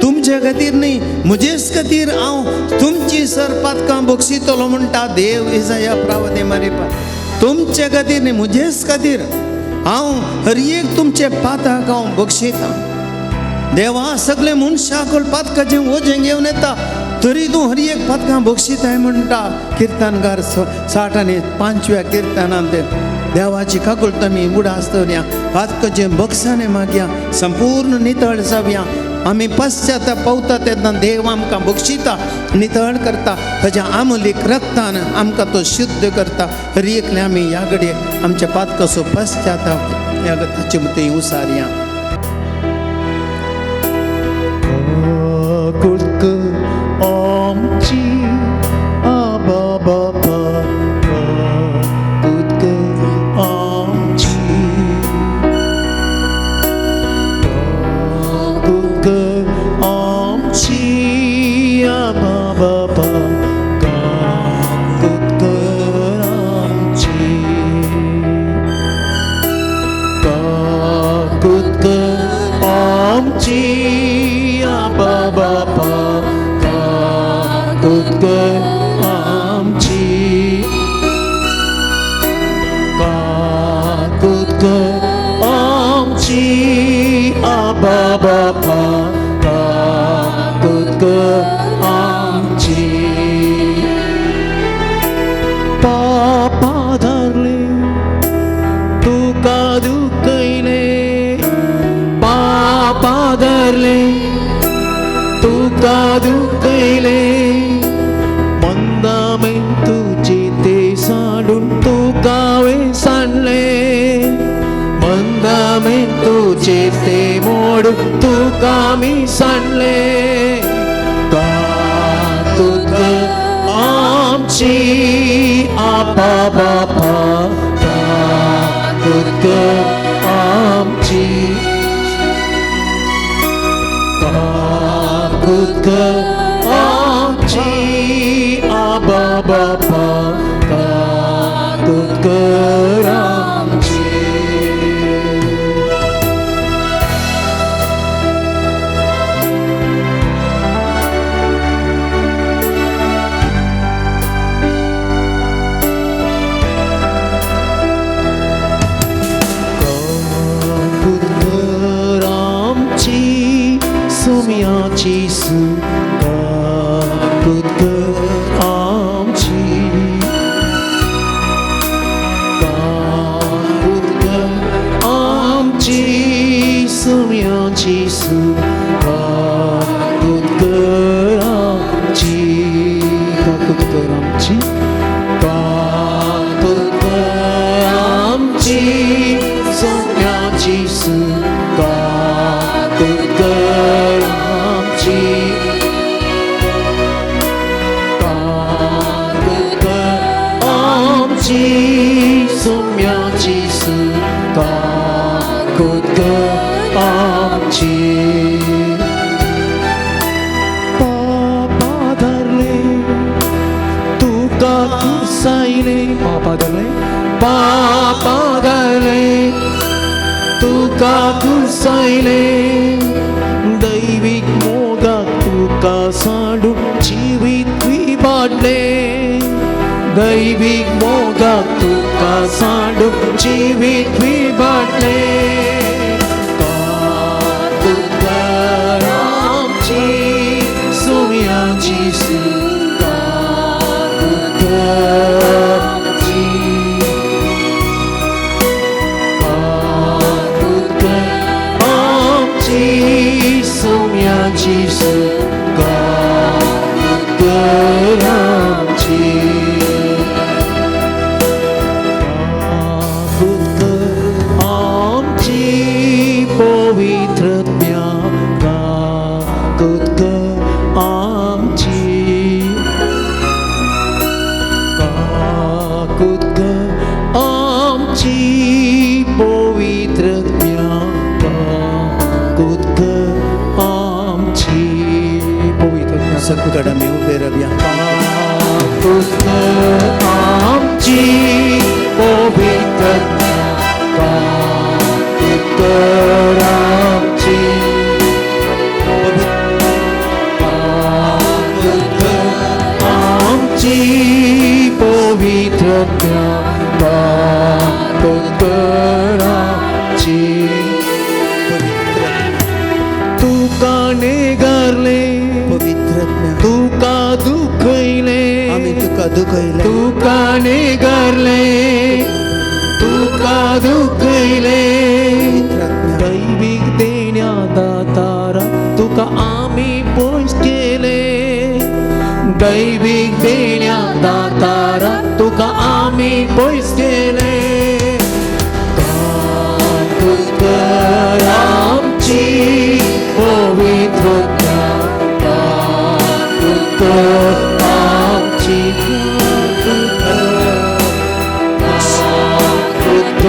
B: तुमचे खातीर न्ही म्हजेच खातीर हांव तुमची सर पातकां बक्षितलो म्हणटा देव इसाया प्रावदे मारिपा तुमचे खातीर न्ही म्हजेच खातीर हांव हर एक तुमचे पाताक हांव बक्षितां देवा सगळे मनशाक पातकाचें वजें घेवन येता तरी तूं हर एक पातकां बक्षिताय म्हणटा किर्तनकार 65व्या किर्तनांत देवाची काकुळट आमी उडास दवरया पातकाचें बक्षाने मागया संपूर्ण नितळ जावया आमी पश्चाताप पावता तेन्ना देव आमकां बक्षिता नितळ करता ताच्या आमलीक रक्तान आमकां तो शुद्ध करता हर एकले आमी ह्या घडये आमच्या पातकाचो पश्चाताप ह्या ताचे मतीं उसारया
A: आमची आबा बाबा आमची आमची आबा बाबा आमची आमची आबा बाबा
B: बापा काकुत आमची पापा धरले तुका दुखले पापा धरले तुका दुखले मंदामेंतुचे ते साडून तुकावे सांडले मंदामेंतुचे ते मोडून तुका मी सांडले काकुत आमची आपा बापा काकुत आमची काकुत आमची आबा बापा काकुत आमची सुमियाची सुका कुत आमची काकुत आमची सुमियाची सुका कुत आमची काकुत आमची काकुत आमची सुमियाची सुका कुत सोम्याची सुका कुत आमची पापा धरले तुका कुसायले पापा धरले पापा धरले तुका कुसायले दैविक मोगाक तुका साडून जीवित विबाडले दैविक मोगाक तुका साडून जीवित विबाडले काकुत आमची सुमियाची सुका कुत आमची काकुत आमची सुमियाची सुका कुत आमची पवित्रत्म्या काकुत आमची काकुत आमची पवित्रत्म्या काकुत आमची पवित्रत्म्या सत्कडा मी उभे रव्या काकुत आमची पवित्रत्म्या काकुत आमची काकुत आमची पवित्रत्म्या काकुत आमची तुका नेगरले
C: पवित्रत्म्या
B: तुका दुखले
C: आम्ही तुका दुखयले
B: तुका नेगरले तुका दुखले दैविक देण्या दातारा तुका आम्ही पयस केले दैविक देण्या दातारा तुका आम्ही पयस केले काकुत आमची पवित्रत्म्या काकुत आमची काकुत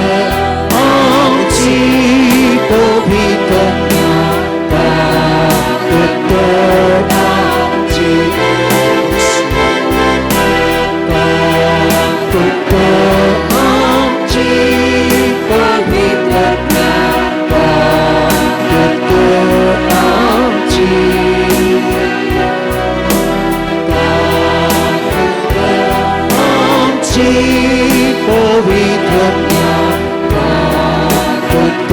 B: आमची पवित्रत्म्या काकुत आमची काकुत आमची पवित्रत्म्या काकुत आमची आमची पवित्रत्म्या काकुत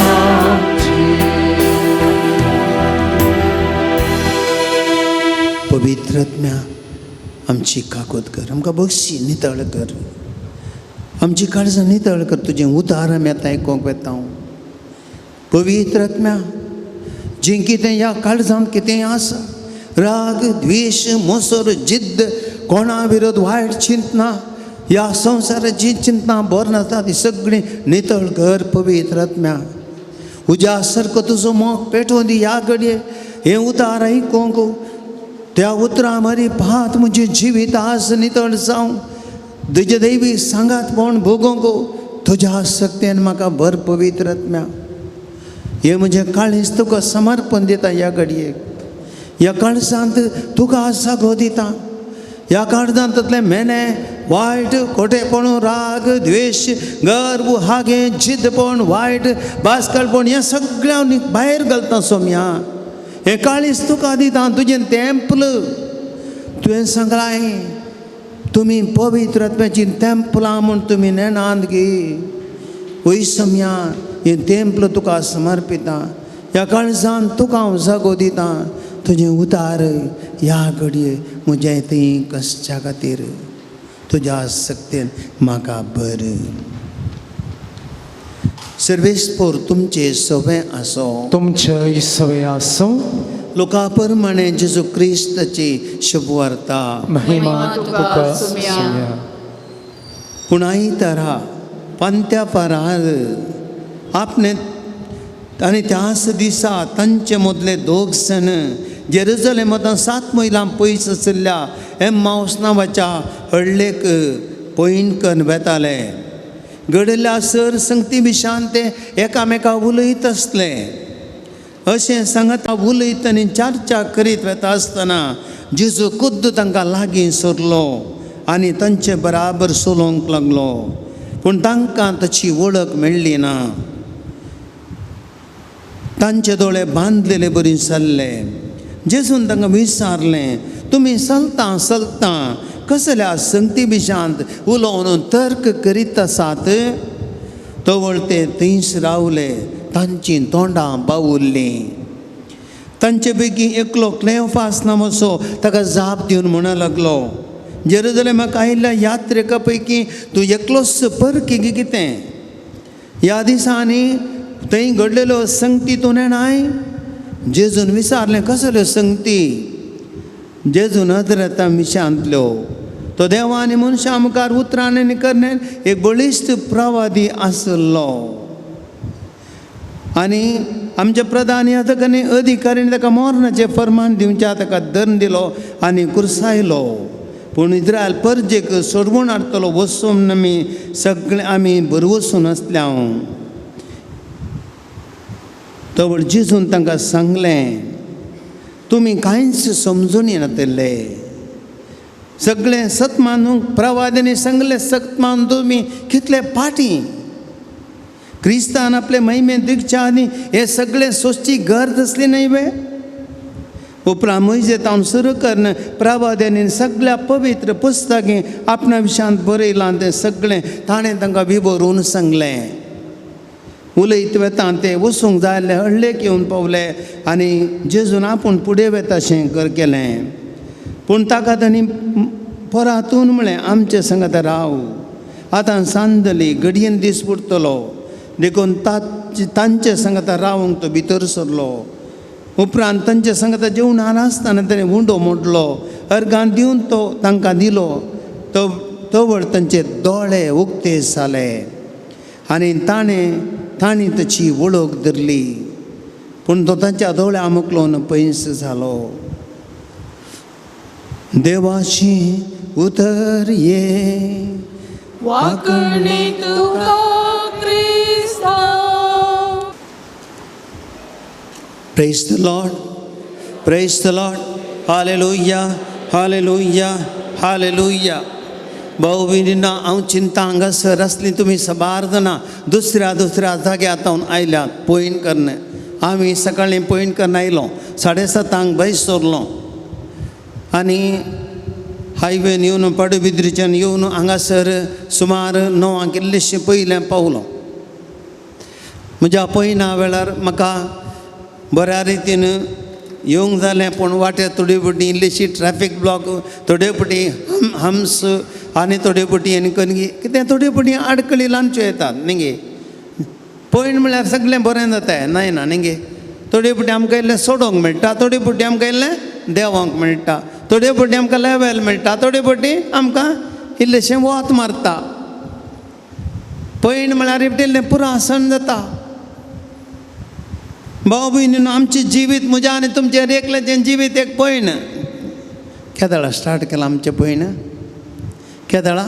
B: आमची पवित्र आत्म्या आमची काकोद कर, आमकां बक्षी नितळ कर, आमची काळजां नितळ कर. तुजें उतार आमी आतां आयकोंक येता हांव. पवित्र आत्म्या जें कितें ह्या काळजांत कितें आसा, राग द्वेश मोसोर जिद्द कोणा विरोध वायट चिंतना, ह्या संवसाराची जी चिंतना बरें आसा ती सगळीं नितळ कर पवित्र आत्म्या. उज्या सारको तुजो मोग पेटोवन दी ह्या घडये. हें उतार आयकोंक त्या उतरां मरी पात म्हजें जिवीत आज नितळ जावं. तुजे दैवी सांगातपण भोगोंक तुज्या शक्तीन म्हाका भर पवित्र आत्म्या. हे म्हजें काळीज तुका समर्पण दिता ह्या घडयेक. ह्या काळजांत तुका जागो दिता. ह्या काळजांतले मेने वायट खोटेपण राग द्वेश गर्व हागे जिद्दपण वायट बासकळपण ह्या सगळ्यांनी भायर घालता सोम्या. हे काळीज तुका दिता. तुजें तेंपल तुवें सांगलाय तुमी पवित्र आत्म्याची तेंपलां म्हूण तुमी नेणांत घे. वय सोम्या हें तेंपल तुका समर्पिता. ह्या काळजांत तुका हांव जागो दिता. तुजें उतार ह्या घडये म्हज्या थंय कश्टा खातीर तुज्या सक्तीन म्हाका भर. सर्वेस्पोर तुमचे सवे आसो.
C: तुमचे सवे आसो.
B: लोका प्रमाणे जेजू क्रिस्ताची शुभ वार्ता.
C: महिमा तुका सुम्या.
B: पूण आयतारा पांत्या पारार आपणे आनी त्याच दिसा तांचे मदले दोग जण जेरुसलेमांत 7 मैलां पयस आशिल्ल्या एम्माऊस नांवाच्या हळ्ळेक पयणकन वेताले. घडयल्ल्या सर संगती विशान ते एकामेकाक उलयत आसले. अशें सांगता उलयत आनी चर्चा करीत वेता आसतना जेजू खुद्द तांकां लागीं सरलो आनी तांचे बराबर सोलोवंक लागलो. पूण तांकां ताची वळख मेळ्ळी ना. तांचे दोळे बांदलेले बरी जाल्ले. जेजून तांकां विचारलें, तुमी चलता चलता कसल्या संगती विशांत उलोवन तर्क करीत आसात? तवळ ते थंयच रावले. तांची तोंडां बावुरलीं. तांचे पैकी एकलो क्लेओफास नांवाचो ताका जाप दिवन म्हणूंक लागलो, जेरुसलेमाक आयिल्ल्या यात्रेका पैकी तूं एकलोच परकी कितें? ह्या दिसांनी थंय घडलेल्यो संगती तूं नेणाय? जेजून विचारलें, कसल्यो संगती? जेजून नदरेता मिशांतल्यो. तो देवा आनी मनशां मुखार उतरान आनी करण्यान एक बळिश्ट प्रवादी आसलो. आनी आमचे प्रधान याजकांनी अधिकाऱ्यान ताका मरणाचें फर्मान दिवच्या ताका दंड दिलो आनी कुरसायलो. पूण इस्रायल परजेक सोडवून हाडटलो वचून आमी सगळे आमी बरें वचून आसल्या. तवळ जेजून तांकां सांगलें, तुमी कांयच समजून येनातले. सगळें सत मानूंक प्रवाद्यांनी सांगलें, सत मानून तुमी कितले फाटीं. क्रिस्तान आपले महिमे दिगच्या आनी हे सगळें सोंसची गरज आसली न्हय वे? उपरांत मोइजे तावन सुरू करन प्रवाद्यांनी सगळ्या पवित्र पुस्तकां आपणा विशयांत बरयलां तें सगळें ताणें तांकां विवरून सांगलें. उलयत वेता ते वचूंक जाय आसलें हळ्ळेक येवन पावले आनी जेजून आपूण फुडें वेता अशें केलें. पूण ताका तांणी परतून म्हळें, आमचे सांगात राव. आतां सांज जाली, घडयेन दीस बुडटलो. देखून तांचे सांगात रावंक तो भितर सरलो. उपरांत तांचे सांगात जेवणार आसतना ताणें उंडो मोडलो. अर्गां दिवन तो तांकां दिलो. तवळ तांचे दोळे उक्ते जाले आनी तांणी ताची वळख धरली. पूण तो तांच्या दोळ्या मुखलोवन पयस जालो. देवाची उतर ये
D: वाकणे तुका क्रिस्ता.
B: Praise the lord, praise the lord. Hallelujah, hallelujah, hallelujah. भाऊ भयणींना हांव चिंता हांगासर आसली तुमी सबार जाणां दुसऱ्या जाग्यार आयल्यात पयण करन. आमी सकाळीं पयण करन आयलो, 7:30 भायर सरलो आनी हायवेन येवन पाडबिद्रीच्यान येवन हांगासर सुमार 9 इल्लेशें पयलें पावलो. म्हज्या पयणा वेळार म्हाका बऱ्या रितीन येवंक जालें पूण वाटेर थोडी फावटी इल्लीशी ट्रॅफीक ब्लॉक थोडे फावटी हम्स आनी थोडे फावटी आनी कणगी कितें थोडे फावटी आडकळी ल्हानच्यो येतात न्ही गे पयण म्हळ्यार सगळें बरें जाता न्हय ना न्ही गे थोडे फावटी आमकां इल्लें सोडोंक मेळटा थोडे फावटी आमकां इल्लें देंवोंक मेळटा थोडे फावटी आमकां लेवेल मेळटा थोडे फावटी आमकां इल्लेशें वोत मारता पयण म्हळ्यार इल्लें पुरासन जाता भाव भयणीनो आमचें जिवीत म्हजें आनी तुमचें एकल्याचें जिवीत एक पयण केदळा स्टार्ट केलां आमचें पयण केदळा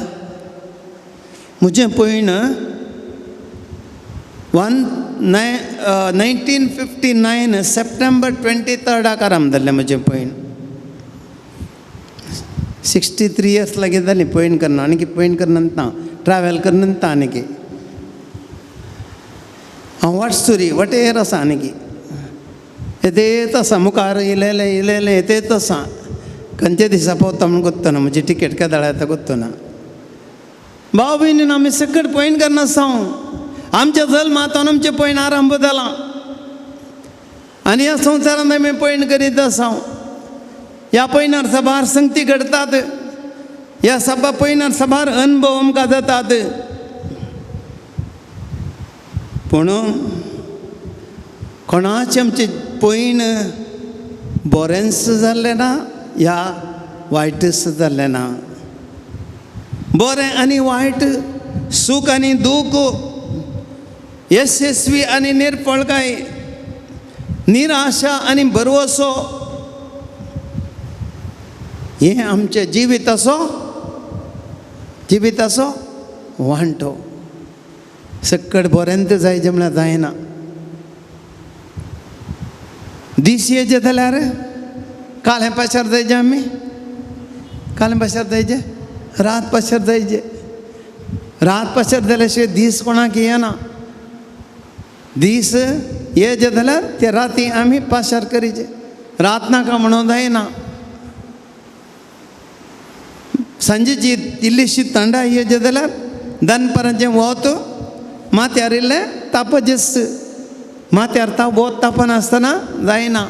B: म्हजें पयण 1959 सप्टेंबर 23 आमदारलें म्हजें पयण 63 इयर्स लागीं जालीं पयण करना आनी पयण करना ट्रॅवल करना आनी हांव वाटसुरी वटेर आसा आनी येतेच आसा मुखार इलेलें येतेच आसा खंयचे दिसा पावता म्हूण कोत्तना म्हजी टिकेट केदळा येता कोत्तना भाव भयणीन आमी सकट पयण करना आसा आमच्या जल्मांतून आमचें पयण आरंभ जालां आनी ह्या संवसारांत आमी पयण करीत आसा ह्या पयणार सभार संगती घडटात ह्या पयणार सभार अनुभव आमकां जातात पूण कोणाचें आमचें पयण बरेंच जाल्लें ना ह्या वायटच जाल्लें ना बरें आनी वायट सूख आनी दूख यशस्वी आनी निर्फळकाय निराशा आनी भरवसो हें आमचें जिविताचो वांटो सकट बरेंत जायचें म्हळ्यार जायना दीस येयचे जाल्यार काळें पाशार जायचें आमी काळें पाशार जायचें रात पाशार जायचें रात पाशार जाल्या शिवाय दीस कोणाक येना दीस येयचे जाल्यार ते राती आमी पाशार करीचे रात नाका म्हणून जायना सांजेची इल्लीशी थंडाय येयचे जाल्यार दनपाराचें वत माथ्यार इल्लें तापजेस्त माथ्यार वत तापनासतना जायना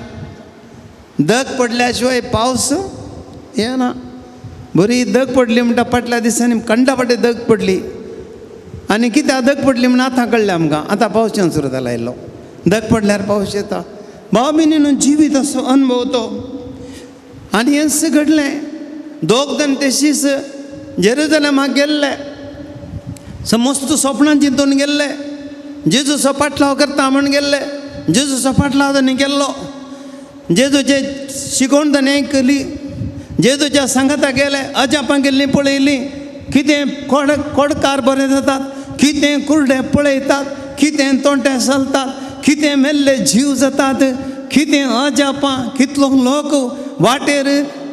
B: दग पडल्या शिवाय पावस येना बरी दग पडली म्हणटा फाटल्या दिसांनी कंडापाटी दग पडली आनी कित्याक दग पडली म्हण आतां कळ्ळें आमकां आतां पावसान सुरू जाला इल्लो दग पडल्यार पावस येता भाव भयणीनो जिवीत असो अनुभव तो आनी हें घडलें दोग जाण तेशीच जेरुजलेमाक गेल्ले समस्त स्वप्नां चिंतून गेल्ले जेजूचो पाटलाव करता म्हण गेल्ले जेजूचो पाटलाव ताणें केल्लो जेजूचे शिकोवण ताणें आयकली जेजूच्या सांगाता गेले अजापां गेल्लीं पळयलीं कितें कोडकार बरें जातात कितें कुर्डे पळयतात कितें तोंटे चलतात कितें मेल्ले जीव जातात कितें अजापां कितलो लोक वाटेर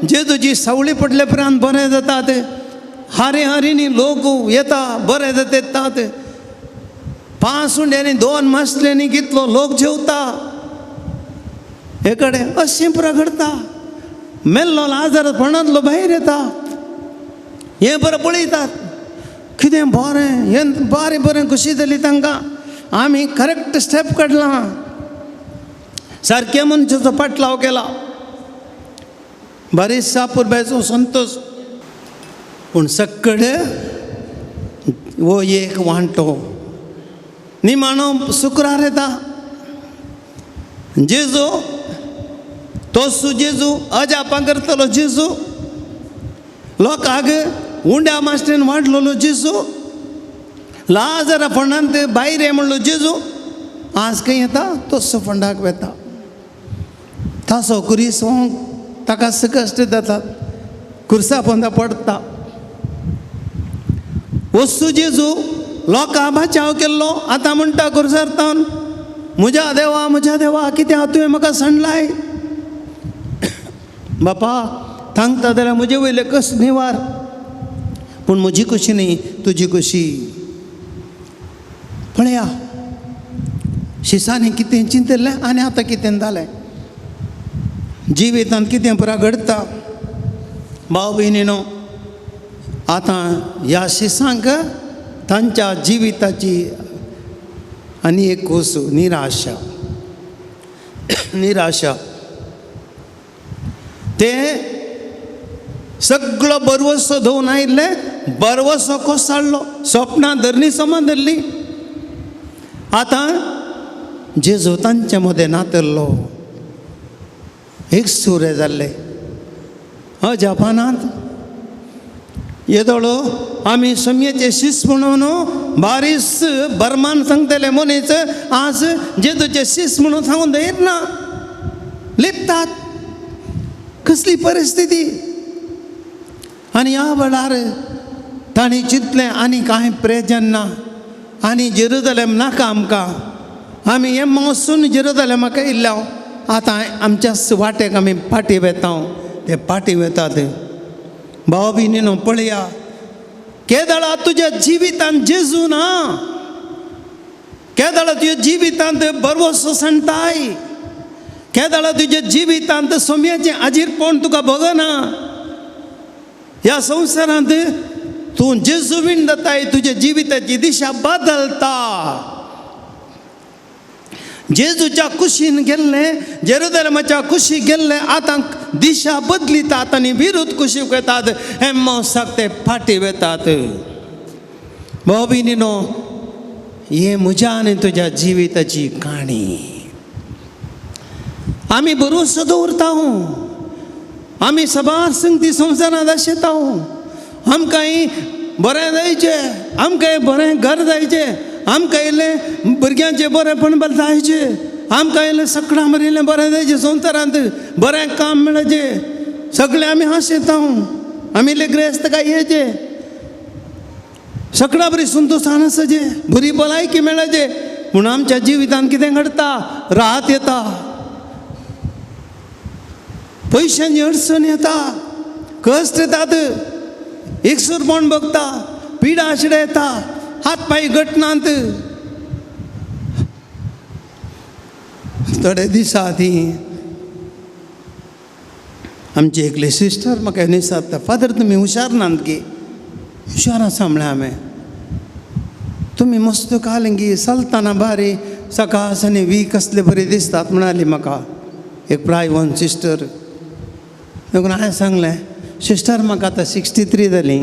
B: जेजूची सावळी पडले उपरांत बरें जातात हारे हारीनी लोक येता बरें जातात 5 उंड्यांनी 2 मसल्यांनी कितलो लोक जेवता हे कडेन अशें प्रगडता मेल्लो लाजारपणांतलो भायर येता हें बरें पळयतात कितें बरें हें बरें कशी जाली तांकां आमी करेक्ट स्टेप काडलां सारके मनशाचो पाटलाव केला बरेचसा पुरब्याचो संतोश पूण सक्कड वो एक वांटो निमाणो शुक्रार येता जेजू तोच जेजू अजापां करतलो जेजू लोकांक उंड्या माश्टेन वाडलेलो जेजू लाजरा फंडांत भायर ये म्हणलो जेजू आज खंय येता तोच फंडाक वेता तासो कुरीस ताका कश्ट जातात कुर्सा पोंदा पडटा वस्तू जेजू लोकां बचाव केल्लो आतां म्हणटा कुर्सारतावन म्हज्या देवा कितें तुवें म्हाका सांडलाय बापा सांगता जाल्यार म्हजे वयले कश्ट निवार पूण म्हजी कशी न्ही तुजी कशी पळया शिसांनी कितें चिंतलें आनी आतां कितें जालें जिवितांत कितें पुरा घडता भाव भयणीनो आतां ह्या शिसांक तांच्या जिविताची आनी एक कोस निराशा ते सगळं बरवसो धुवन आयिल्ले बरवसो कोसळ्ळो स्वप्नां धरली समान धरली आतां जेजू तांचे मदें नातल्लो एक सुरे जाल्ले जपानांत येदोळो आमी समयेचे शिस म्हणून बारीस बर्मान सांगतले मनीस आज जेजूचे शिस म्हणून सांगून दवरना लिपतात कसली परिस्थिती आनी ह्या वेळार तांणी चिंतलें आनी कांय प्रेजन ना आनी जेरुजलेम नाका आमकां आमी हें मौसून जेरुजलेमाक येयल्या आतां आमच्या वाटेक आमी पाटी वेता ते पाटी वेतात भाव भयणीनो पळया केदळा तुज्या जिवितांत जेजू ना केदळा तुज्या जिवितांत बरवसो सांगताय केदळा तुज्या जिवितांत सोम्याचें आजीरपण तुका बगना ह्या संवसारांत तूं जेजू विण जाताय तुज्या जिविताची दिशा बदलता जेजूच्या कुशीन गेल्ले जेरुजलेमाच्या कुशीक गेल्ले आतां दिशा बदलितात आनी विरुद्ध कुशीक येतात हे मोसाक ते फाटी वेतात भाव भयणीनो हे म्हज्या आनी तुज्या जिविताची काणी आमी भरोसो दवरता आमी सबार संगती संवसारांत आशेता आमकांय बरें जायचें आमकांय बरें घर जायचें आमकां इल्लें भुरग्यांचें बरेंपण जायचें आमकां इल्लें सकाळां मरिल्लें बरें जायचें संवसारांत बरें काम मेळचें सगळें आमी आशेता आमी इल्ले ग्रेस्त काय येचे सकाळां बरी संतोशान आसचें बरी भलायकी मेळचें पूण आमच्या जिवितांत कितें घडटा रात येता पयशांची अडचण येता कश्ट येतात एकसुरपण भोगता पिडा आशिडा येता हात पांय घटनांत थोडे दिसा ती आमची एकली सिस्टर म्हाका दिसता फादर तुमी हुशार नात गे हुशार आसा म्हळें हांवें तुमी मस्त कालंगी चलतना बारी सकाळ आनी वीक असले बरे दिसतात म्हणाली म्हाका एक प्रायवन सिस्टर देखून हांवें सांगलें सिस्टर म्हाका आतां 63 जाली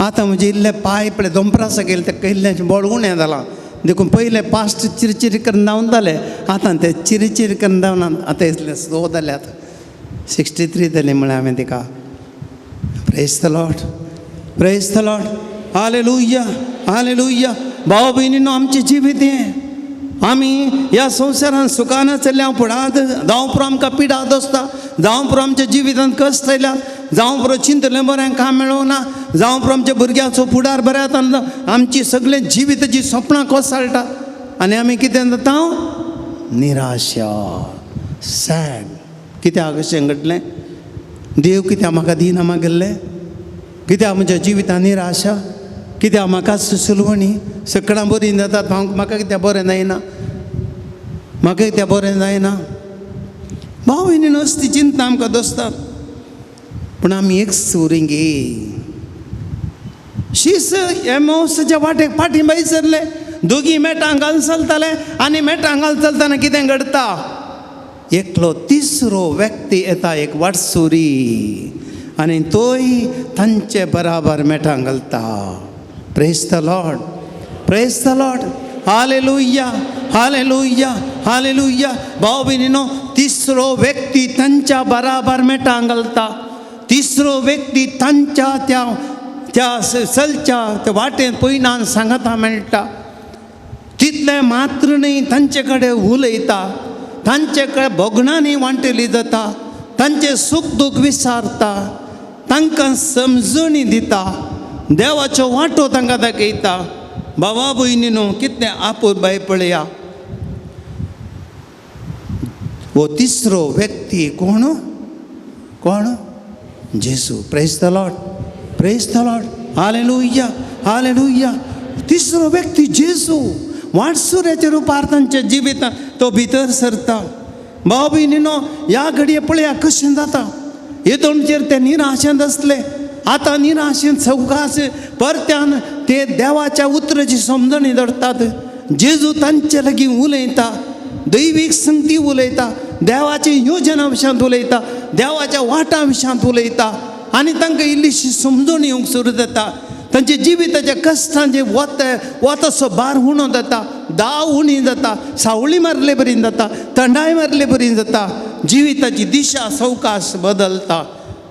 B: आतां म्हजे इल्ले पांय पळय दोंपरासा गेले ते इल्लें बळ उणें जालां देखून पयले पास्ट चिरचिरी करून धांवन जाले आतां ते चिरचिरी करून धांवना आतां इतले स्लो जाल्यात 63 जाली म्हळें हांवें तिका praise the lord hallelujah hallelujah भाव भयणीनो आमचें जिवीत हें आमी ह्या संवसारांत सुखान चल्ल्या फुडांत जावं पुरो आमकां पिडात आसता जावं पुरो आमच्या जिवितांत कश्ट आयल्यात जावं पुरो चिंतलें बरें काम मेळोना जावं पुरो आमच्या भुरग्याचो फुडार बऱ्यात आमची सगळे जिविताची स्वप्नां कोसळटात आनी आमी कितें जाता निराशा सॅड कित्याक अशें घडलें देव कित्याक म्हाका दिना मागल्लें कित्याक म्हज्या जिवितांत निराशा कित्याक म्हाका सुलवणी सकाळां बरी जातात म्हाका कित्याक बरें जायना म्हाका कित्याक बरें जायना भाव भयणीनो असली चिंता आमकां दोसतात पूण आमी एक सुरिंगी शीस हे मौसाच्या वाटेक फाटीं सरले दोगी मेटां घालून चलताले आनी मेटां घालून चलतना कितें घडता एकलो तिसरो व्यक्ती येता एक वाटसुरी आनी तोय तांचे बराबर मेटां घालता praise the lord hallelujah hallelujah hallelujah भाव भयणीनो तिसरो व्यक्ती तांच्या बराबर मेटां घालता तिसरो व्यक्ती तांच्या त्या चलच्या त्या वाटेन पयनान सांगता मेळटा तितले मात्र न्ही तांचे कडेन उलयता तांचे कडेन भोगणांनी वांटेली जाता तांचे सूख दूख विचारता तांकां समजणी दिता देवाचो वांटो तांकां दाखयता भावा भयणीनो कितलें आपूर बाय पळया वो तिसरो व्यक्ती कोण जेजू praise the lord hallelujah hallelujah तिसरो व्यक्ती जेजू वाटसुऱ्याच्या रुपार तांच्या जिवितांत तो भितर सरता भाव भयणीनो ह्या घडये पळया कशें जाता येदोणचेर ते निराशेंत आसले आतां निराशेंत सवकास परत्यान ते देवाच्या उतराची समजणी धरतात जेजू तांचे लागीं उलयता दैवीक संगती उलयता देवाची योजना विशयांत उलयता, देवाच्या वाटा विशयांत उलयता आनी तांकां इल्लीशी समजून येवंक सुरू जाता. तांचे जिविताच्या कश्टांचे वतसो भार उणो जाता, दाव उणी जाता, सावळी मारले बरी जाता, थंडाय मारले बरी जाता, जिविताची दिशा सवकास बदलता.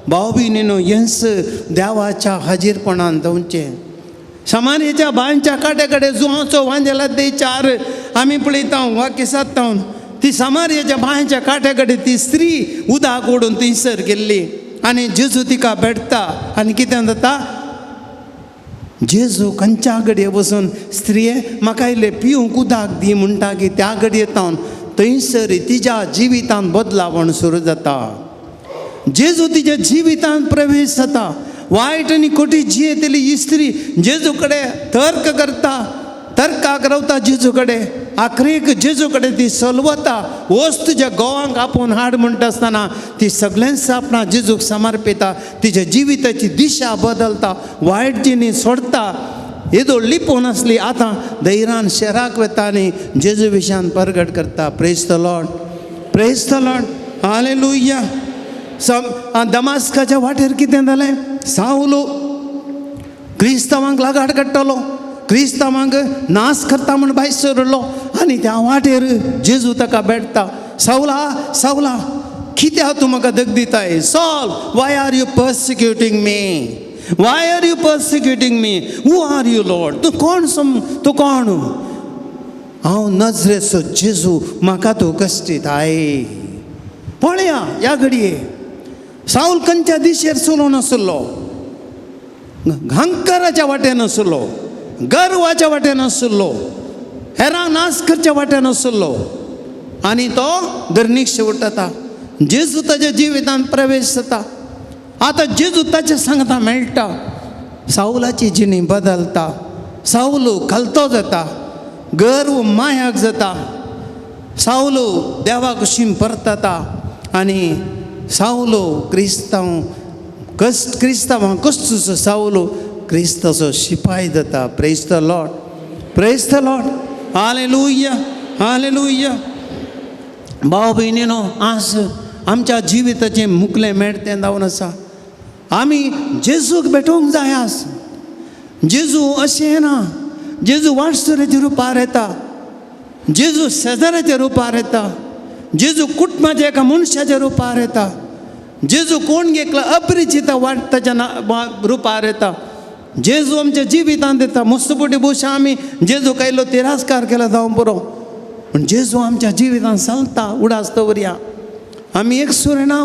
B: भाव भयणीनो, हेंच देवाच्या हाजीरपणान जावचें. समार्याच्या बांयच्या काट्या कडेन जुवांचो वांजेला ते चार आमी पळयता वाक्य सादता. ती समार्याच्या बांयच्या काट्या कडेन ती स्त्री उदक ओडून थंयसर गेल्ली आनी जेजू तिका भेटता. आनी कितें जाता, जेजू खंयच्या घडये बसून स्त्रिये म्हाका इल्लें पिवूंक उदक दी म्हणटा की त्या घडयेतावन थंयसर तिच्या जिवितांत बदलावण सुरू जाता. जेजू तिच्या जिवितांत प्रवेश जाता. वायट आनी खोटी जियेतली ही स्त्री जेजू कडेन तर्क करता, तर्काक रावता जेजू कडेन, आखरेक जेजू कडेन ती सलवता. वच तुज्या घोवांक आपोवन हाड म्हणटा आसतना ती सगळ्यांच आपणा जेजूक समर्पिता. तिच्या जिविताची दिशा बदलता, वायट जिणी सोडता. येदो लिपोवन आसली आतां धैर्यान शेराक वता आनी जेजू विशयान प्रगट करता. Praise the lord, praise the lord, hallelujah. दमास्काच्या वाटेर कितें जालें, सावलो क्रिस्तांवांक लागाड काडटालो, क्रिस्तांवांक नाश करता म्हूण भायर सरलो आनी त्या वाटेर जेजू ताका भेटता. सावला सावला, कित्याक तूं म्हाका दग दिताय? Saul, why are you persecuting me? Why are you persecuting me? Who are you lord? तूं कोण? तूं कोण? हांव नजरेचो जेजू, म्हाका तूं कश्टीताय. पळया ह्या घडये साऊल खंयच्या दिशेर चलो नासलो, अहंकाराच्या वाटेन नासलो, गर्वाच्या वाटेन नासलो, हेरांक नाश करच्या वाटेन नासलो आनी तो धर्नीक शेवटता. जेजू ताच्या जिवितांत प्रवेश जाता. आतां जेजू ताच्या सांगता मेळटा. साऊलाची जिणी बदलता. साऊल खालतो जाता, गर्व मायाक जाता. साऊल देवा कुशीन परतता आनी सावलो क्रिस्तांवां कसचो सावलो क्रिस्ताचो शिपाय जाता. Praise the lord, praise the lord, hallelujah, hallelujah. भाव भयणीनो, आज आमच्या जिविताचें मुखलें मेळतें जावन आसा. आमी जेजूक भेटोवंक जाय. आज जेजू अशें ना, जेजू वाटसरेच्या रुपार येता, जेजू शेजाऱ्याच्या रुपार येता, जेजू कुटुंबाच्या एका मनशाच्या रुपार येता, जेजू कोण एकला अपरिचित वाटताच्या रुपार येता. जेजू आमच्या जिवितांत येता. मुस्तपुटी भुशा आमी जेजू कायलो तिरस्कार केला जावं पुरो, पण जेजू आमच्या जिवितांत चलता. उडास दवरया. आमी एक सुर ना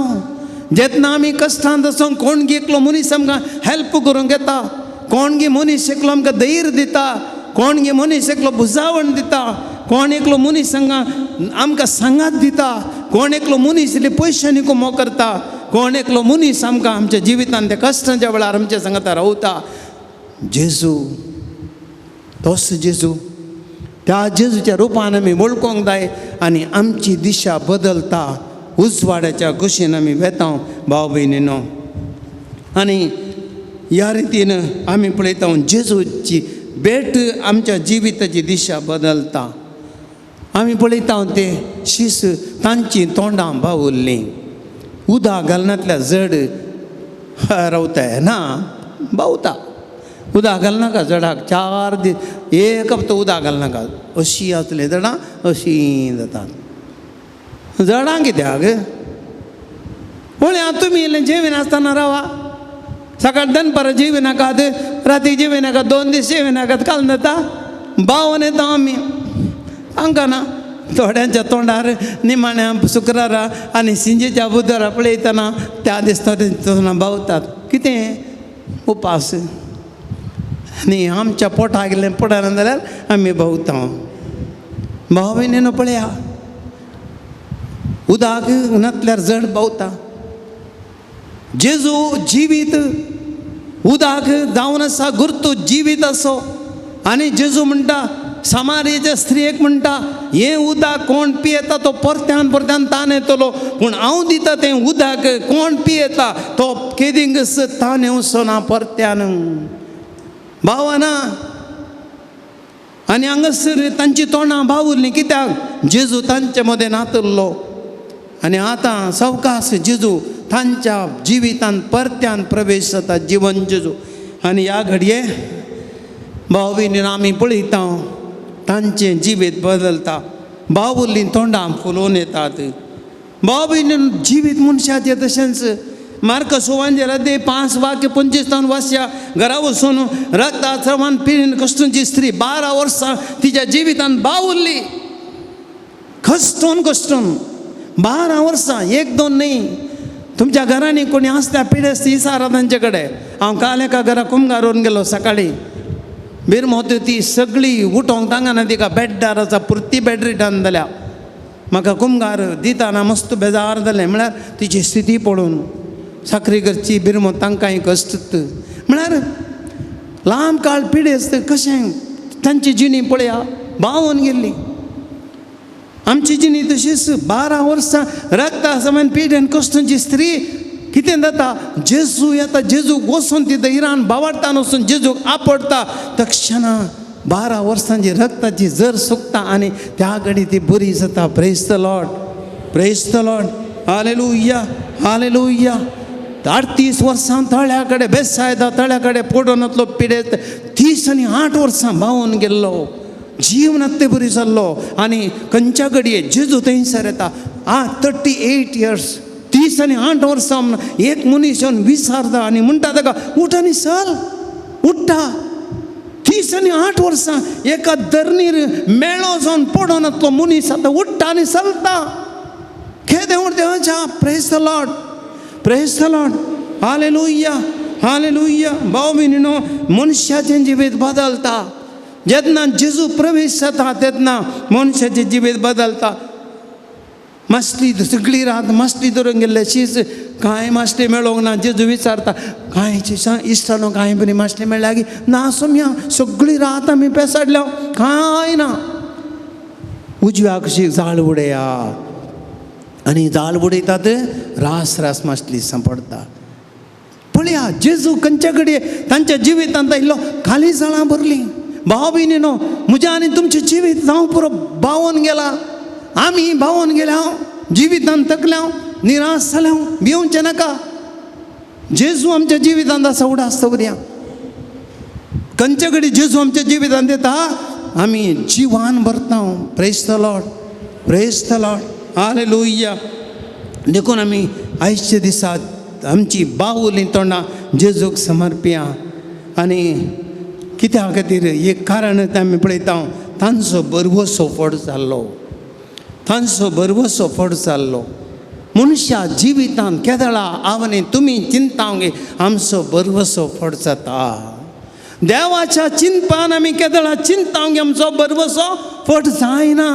B: जेन्ना आमी कश्टांत आसून कोण एकलो मनीस आमकां हेल्प करूंक येता, कोण मनीस एकलो आमकां धैर्य दिता, कोण मनीस एकलो बुजावण दिता, कोण एकलो मनीस आमकां सांगात दिता, कोण एकलो मनीस इल्ले पयशांनी कमो करता, कोण एकलो मनीस आमकां आमच्या जिवितांत त्या कश्टांच्या वेळार आमच्या सांगाता रावता. जेजू, तोच जेजू, त्या जेजूच्या रुपान आमी वळखोंक जाय आनी आमची दिशा बदलता. उजवाड्याच्या कुशीन आमी वेता भाव भयणीनो. आनी ह्या रितीन आमी पळयता जेजूची भेट आमच्या जिविताची दिशा बदलता. आमी पळयता ते शीस तांची तोंडां बावुरलीं. उदक घालनातल्या जड रावताय ना, बावता. उदक घालनाका जडाक 4 दीस, एक हप्तो उदक घालनाका. अशीं आसले जडां अशीं जातात. जडां कित्याक? म्हळ्यार तुमी इल्लें जेवी नासतना रावा. सकाळ दनपारां जेवी नाकात, राती जेवी नाकात, 2 दीस जेवी नाकात, घालून जाता. बावन येता आमी, तांकां ना. थोड्यांच्या तोंडार निमाण्या शुक्रारा आनी सिंजेच्या बुधवारा पळयतना त्या दिसतना बावतात. कितें? उपास. आनी आमच्या पोटाक गेलें पडना जाल्यार आमी भोंवता. भाव भयणीनो पळया, उदक नातल्यार जड भोंवता. जेजू जिवीत उदक जावन आसा, गुर्तू जिवीत असो. आनी जेजू म्हणटा समार्याच्या स्त्रियेक म्हणटा, हें उदक कोण पियेता तो परत्यान परत्यान तान येतलो, पूण हांव दिता तें उदक कोण पियेता तो केदींगस तान येवचो ना परत्यान. भावाना. आनी हांगासर तांची तोंडां बावुरलीं. कित्याक? जेजू तांचे मदें नातल्लो. आनी आतां सवकास जेजू तांच्या जिवितांत परत्यान प्रवेश जाता जिवन जेजू. आनी ह्या घडये भाव भयणीन आमी पळयता तांचें जिवीत बदलता. बावुरलीं तोंडां फुलोवन येतात. भाव भयणीन जिवीत मनशाचें तशेंच मार्क सुवांजेला दे 5:25 वाचया. घरा वचून रक्तास्रावान पिडीन कश्टूंची स्त्री 12 वर्सां तिच्या जिवितांत बावुरली. कश्टून 12 वर्सां, 1-2 न्ही. तुमच्या घरांनी कोणी आसता पिडेस्त इसारा तांचे कडेन. हांव काल एका घरा कुंभारून गेलो सकाळीं. बिरमोत्यो ती सगळी उठोंक तांगाना तिका बेड्डार आसा पुर्ती बेड रिटर्न जाल्या. म्हाका कुंभार दिताना मस्त बेजार जालें. म्हळ्यार तिची स्थिती पळोवन साखरी करची बिरमो तांकांय कश्ट. म्हळ्यार लांब काळ पिडेस्त कशें तांची जिणी पळया बावून गेल्ली. आमची जिणी तशीच 12 वर्सां रक्तास्रावान पिडेन कश्टांची स्त्री. कितें जाता जेजू येता. जेजूक वचून तिथं इरान बावाडटान वचून जेजूक आपडटा. तक्षणा 12 वर्सांची रक्ताची जर सुकता आनी त्या घडी ती बरी जाता. Praise the lord, praise the lord. Hallelujah, hallelujah. 38 वर्सां तळ्या कडेन बेसायदा तळ्या कडेन पडून पिडेत 30 आनी 8 वर्सां भावून गेल्लो. जीवनात ते बरी जाल्लो. आनी खंयच्या घडये जेजू थंयसर येता. 38 इयर्स 30 आनी 8 वर्सां एक मनीस येवन विचारता आनी म्हणटा ताका उठ आनी चल. उठ्ठा. 30 आनी 8 वर्सां एका धरणीर मेळो जावन पडून तो मनीस आतां उठ्ठा आनी चलता. खेदे देवाच्या. Praise the lord, praise the lord. Hallelujah, hallelujah. भाव भयणीनो, मनशाचें जिवीत बदलता. जेन्ना जेजू प्रवेश जाता तेन्ना मनशाचें जिवीत बदलता. मासली सगळी रात मासली धरून गेल्ले शीच कांय मासली मेळोंक ना. जेजू विचारता कांय इश्टानो कांय बरी मासली मेळ्ळ्या गी. ना सोम्या, सगळी रात आमी पेसाडल्या कांय ना. उजव्या कशी जाळ उडया. आनी जाळ उडयतात रास रास मासली सांपडता. पळया जेजू खंयच्या घडये तांच्या जिवितांत आयिल्लो खाली जाळां भरली. भाव भयणीनो, म्हजें आनी तुमचें जिवीत जावं पुरो बावून गेला. आमी बावून गेल्या जिवितांत तकल्या निराश जाल्या. भिवचें नाका. जेजू आमच्या जिवितांत आसा उडास दवरया. खंयच्या घडी जेजू आमच्या जिवितांत येता आमी जिवान भरता. Praise the lord, praise the lord. Hallelujah. देखून आमी आयच्या दिसांत आमची बावुरलीं तोंडां जेजूक समर्पया. आनी कित्या खातीर एक कारण आमी पळयता तांचो बरवसो फट जाल्लो. तांचो बरवसो फट जाल्लो. मनशा जिवितांत केदळा आवनी तुमी चिंतावंगे आमचो बरवसो फट जाता. देवाच्या चिंतपान आमी केदळा चिंतावंगे आमचो बरवसो फट जायना.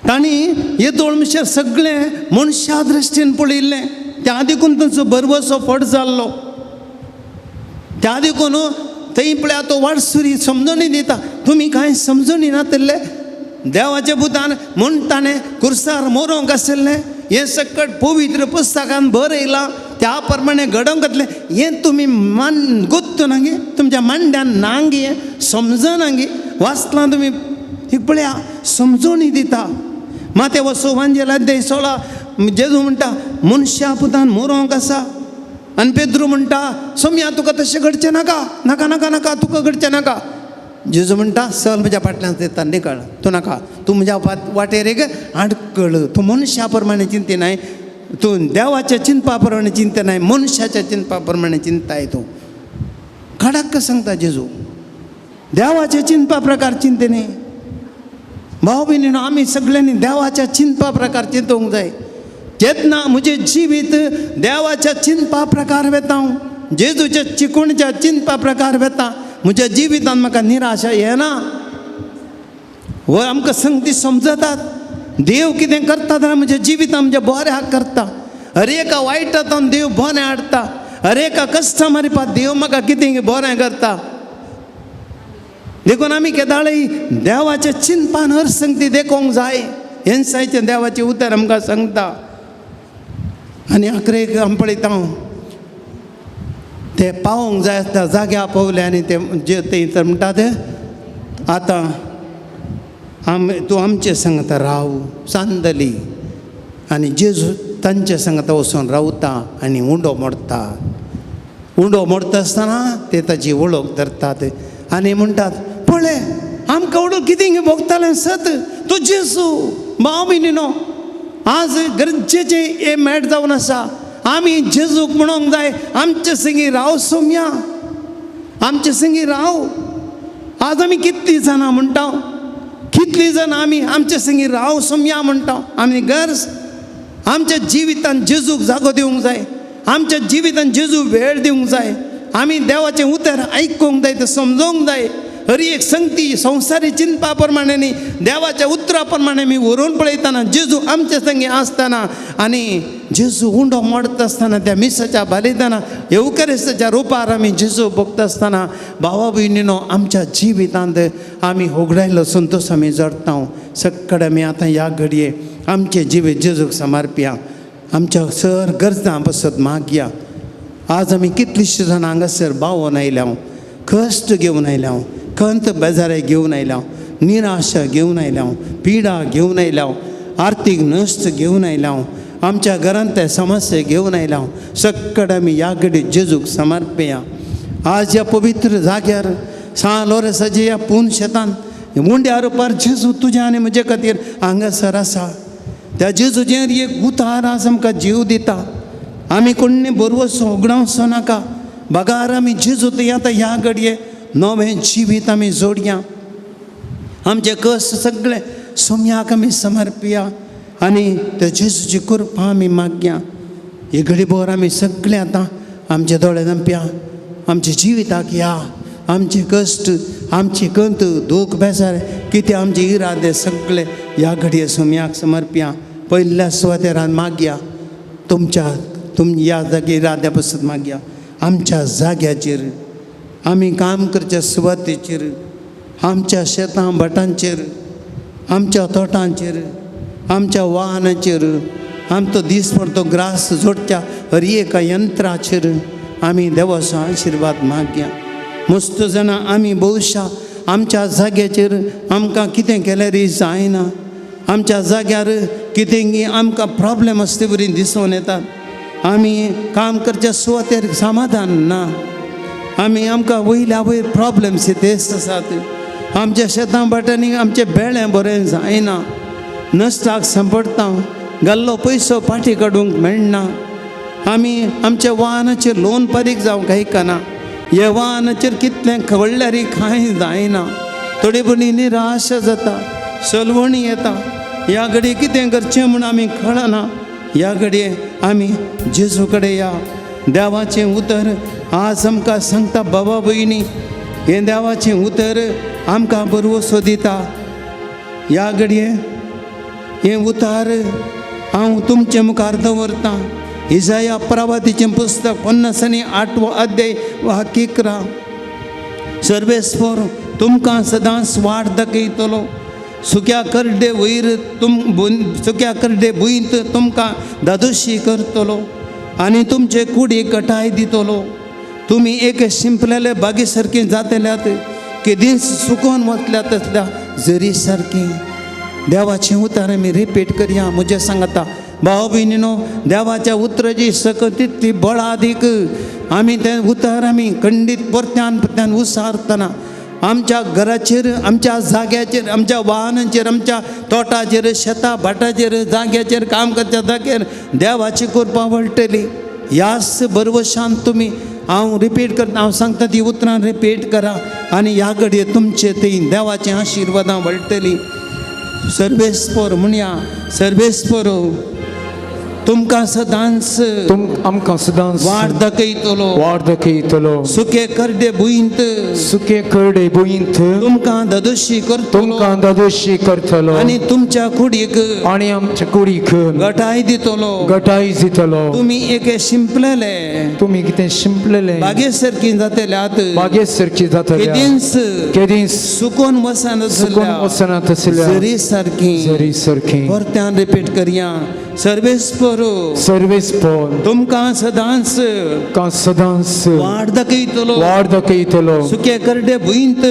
B: तांणी येदोळ म्हणचे सगळें मनशा दृश्टीन पळयल्लें. त्या देखून तांचो बरवसो फट जाल्लो. त्या देखून थंय पळया तो वाडसुरी समजणी दिता. तुमी कांय समजणी नातले. देवाच्या भुतान म्हूण ताणें कुर्सार मोरोंक आशिल्लें हें सकट पवित्र पुस्तकान बरयलां. त्या प्रमाणे घडोवंक घातलें. हें तुमी गुत्त ना गे, तुमच्या मांड्यान ना गे, समजना गे. वाचलां तुमी. पळया समजणी दिता. माते वसोवांजेला दे 16 जेजू म्हणटा मनशा पुतान मोरोंक आसा. आनी पेद्रू म्हणटा सोम्या तुका तशें घडचें नाका, नाका नाका नाका तुका घडचें नाका. जेजू म्हणटा चल म्हज्या फाटल्यान येता निकळ. तूं नाका, तूं म्हज्या वाटेर एक आडकळ. तूं मनशा प्रमाणे चिंतिनाय, तूं देवाच्या चिंतपा प्रमाणे चिंतनाय, मनशाच्या चिंतपा प्रमाणे चिंताय. तूं खडाक्क सांगता जेजू. देवाच्या चिंतपा प्रकार चिंतने. भाव भयणीनो, आमी सगळ्यांनी देवाच्या चिंतपा प्रकार चिंतूंक जाय. जेन्ना म्हजें जिवीत देवाच्या चिंतपा प्रकार वेता, जेजूच्या चिकोणच्या चिंतपा प्रकार वेता, म्हज्या जिवितांत म्हाका निराशा येना. व आमकां संगती समजतात देव कितें करता जाल्यार म्हज्या जिवितांत म्हज्या बऱ्याक करता. हर एका वायटांतून देव बरें हाडटा. हर एका कश्टा मारिपा देव म्हाका कितें बरें करता. देखून आमी केदाळी देवाच्या चिंतपान हर संगती देखूंक जाय. हेंसायचें देवाचें उतर आमकां सांगता. आनी आखरेक आमी पळयता ते पावोंक जाय आसता जाग्यार पावले आनी ते थंय म्हणटात आतां तूं आमचे सांगता राव सांदली. आनी जेजू तांचे सांगता वचून रावता आनी उंडो मोडता. उंडो मोडता आसतना ते ताची वळख धरतात आनी म्हणटात, पळय आमकां वडोळ कितें भोगतालें सत तो जेजू. भाव भयणीनो, आज गरजेचें हें मेळ जावन आसा. आमी जेजूक म्हणोंक जाय, आमचे संगी राव सोम्या, आमचे संगी राव. आज आमी कितलीं जाणां म्हणटा, कितलीं जाणां आमी आमचे संगी राव सोम्या म्हणटा. आमी गरज आमच्या जिवितांत जेजूक जागो दिवंक जाय. आमच्या जिवितांत जेजू वेळ दिवंक जाय. आमी देवाचें उतर आयकूंक जाय, तें समजोवंक जाय. हरी एक संगती संवसारी चिंता प्रमाणे न्ही, देवाच्या उतरा प्रमाणे आमी व्हरून पळयतना जेजू आमचे संगी आसतना आनी जेजू उंडो मोडता आसतना त्या मिसाच्या बलिदाना येवकारिस्ताच्या रुपार आमी जेजू भोगता आसतना भावा भयणीनो, आमच्या जिवितांत आमी होगडायलो संतोश आमी जडटा. सक्कड आमी आतां ह्या घडये आमचे जिवीत जेजूक समर्पया. आमच्या सर गरजां बसत मागया. आज आमी कितलींशीं जाणां हांगासर भावोन आयल्या, कश्ट घेवन आयल्या, खंत बेजारे घेवन आयल्या, निराशा घेवन आयल्या, पिडा घेवन आयल्या, आर्थीक नश्ट घेवन आयल्या, आमच्या घरांत ते समस्या घेवन आयल्या. सक्कड आमी ह्या घडी जेजूक समर्पया. आज ह्या पवित्र जाग्यार लोरेसाच्या ह्या पून शेतांत मुंड्या रुपार जेजू तुज्या आनी म्हजे खातीर हांगासर आसा. त्या जेजूचेर एक उतार आज आमकां जीव दिता. आमी कोणी बरवसो उगडावचो नाका. बगार आमी जेजू आतां ह्या घडये नवें जिवीत आमी जोडया. आमचे कश्ट सगळे सोम्याक आमी समर्पया आनी त्या जेजूची कृपा आमी मागया. हे घडीभर आमी सगळे आतां आमचे दोळे धांपया. आमच्या जिविताक या, आमचे कश्ट, आमची कंत, दूख, बेजार, कितें आमचे इरादे सगळे ह्या घडये सोम्याक समर्पया. पयल्या सुवातेरान मागया, ह्या जागी इराद्या पासत मागया. आमच्या जाग्याचेर, आमी काम करच्या सुवातेचेर, आमच्या शेतां भाटांचेर, आमच्या तोटांचेर, आमच्या वाहनाचेर, आमचो दीस पडतो ग्रास जोडच्या हर एका यंत्राचेर आमी देवाचो आशिर्वाद मागया. मस्त जाणां आमी भविश्या आमच्या जाग्याचेर आमकां कितें केल्यारय जायना. आमच्या जाग्यार कितें आमकां प्रॉब्लेम आसता बरी दिसून येतात. आमी काम करच्या सुवातेर समाधान ना. आमकां वयल्या वयर प्रॉब्लेम्स तेच आसात. आमच्या शेतां भाटांनी आमचें बेळें बरें जायना. नश्टाक सांपडटा, घाल्लो पयसो फाटीं काडूंक मेळना. आमी आमच्या वाहनाचेर लोन फारीक जावंक आयकना. ह्या वाहनाचेर कितलें खवळल्यारय कांय जायना. थोडी बरी निराश जाता, सलवणी येता. ह्या घडी कितें करचें म्हूण आमी कळना. ह्या घडये आमी जेजू कडेन या. देवाचें उतर आज आमकां सांगता, बाबा भयणी, हें देवाचें उतर आमकां बरवसो दिता. ह्या घडये हें उतार हांव तुमचे मुखार दवरतां. इसाया प्रवादीचें पुस्तक 58 अध्याय वाक्य 11. सर्वेस्पर तुमकां सदांच वाट दाखयतलो. सुक्या करडे वयर सुक्या करडे भुंयत तुमकां दादोशी करतलो आनी तुमचे कुडीक गटाय दितलो. तुमी एक शिंपलेले बागे सारकें जातल्यात, केदींच सुकोवन वतल्यात तसल्या जरी सारकीं. देवाचें उतर आमी रिपीट करया. म्हजें सांगता भाव भयणीनो, देवाच्या उतराची सकत तितली बळादीक आमी तें उतर आमी खंडीत परत्यान उसारतना आमच्या घराचेर, आमच्या जाग्याचेर, आमच्या वाहनाचेर, आमच्या तोटाचेर, शेता भाटाचेर, जाग्याचेर, काम करच्या जाग्यार देवाची कृपा वळटली. ह्याच बरवशान तुमी, हांव रिपीट करता, हांव सांगता ती उतरां रिपीट करा आनी ह्या घडये तुमचे थंय देवाचें आशिर्वादां वळटली. सर्वेस्पर म्हणया, सर्वेस्पर तुमकां सदांच
C: आमकां सदांच
B: वाट दाखयतलो.
C: वाट दाखयतलो.
B: सुके करडे भुंयत
C: सुके करडे भुंयत
B: तुमकां दादोशी करतलो.
C: तुमकां दादोशी करतलो
B: आनी तुमच्या कुडीक
C: आनी आमच्या कुडीक
B: गटाय दितलो.
C: गटाय दितलो.
B: तुमी एक शिंपलेले
C: तुमी कितें शिंपलेले
B: बागे सारकीं जातल्यात,
C: बागे सारकी जातल्या, केदींच
B: सुकोन वचनात
C: वचनात आसल्या
B: जरी सारकीं.
C: जरी सारकी.
B: परत्यान रिपीट करया. सर्वेस्पर पोरो
A: सर्वेस पोर
B: तुमकां सदांच
A: का सदांच
B: वाड दाखयतलो
A: वाड दाखयतलो
B: सुके करडे भुंयत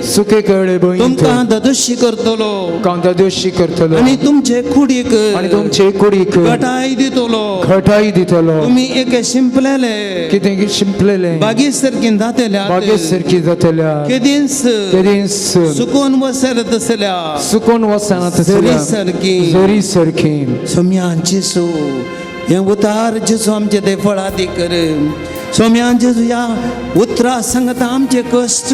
A: सुखे कळे बळींत
B: तुमकां ददोशी करतलो
A: कांदा दोशी करतलो
B: आनी तुमचे कुडीक
A: आणि तुमचे कुडीक
B: घटाय दितलो
A: घटाई दितलो
B: तुम्ही एक शिंपलेले
A: कितें शिंपलेले
B: बागी सारखी जातल्या
A: बागेसारखी जातल्या
B: केदींच
A: केदींच
B: सुकून वसर तसल्या
A: सुकून वसना
B: झरी सारकी
A: जरी सारखी
B: सोम्यान जेसू हे उतार जेसू आमचे ते फळादी कर सोम्यान जेसू या उतरा सांगता आमचे कश्ट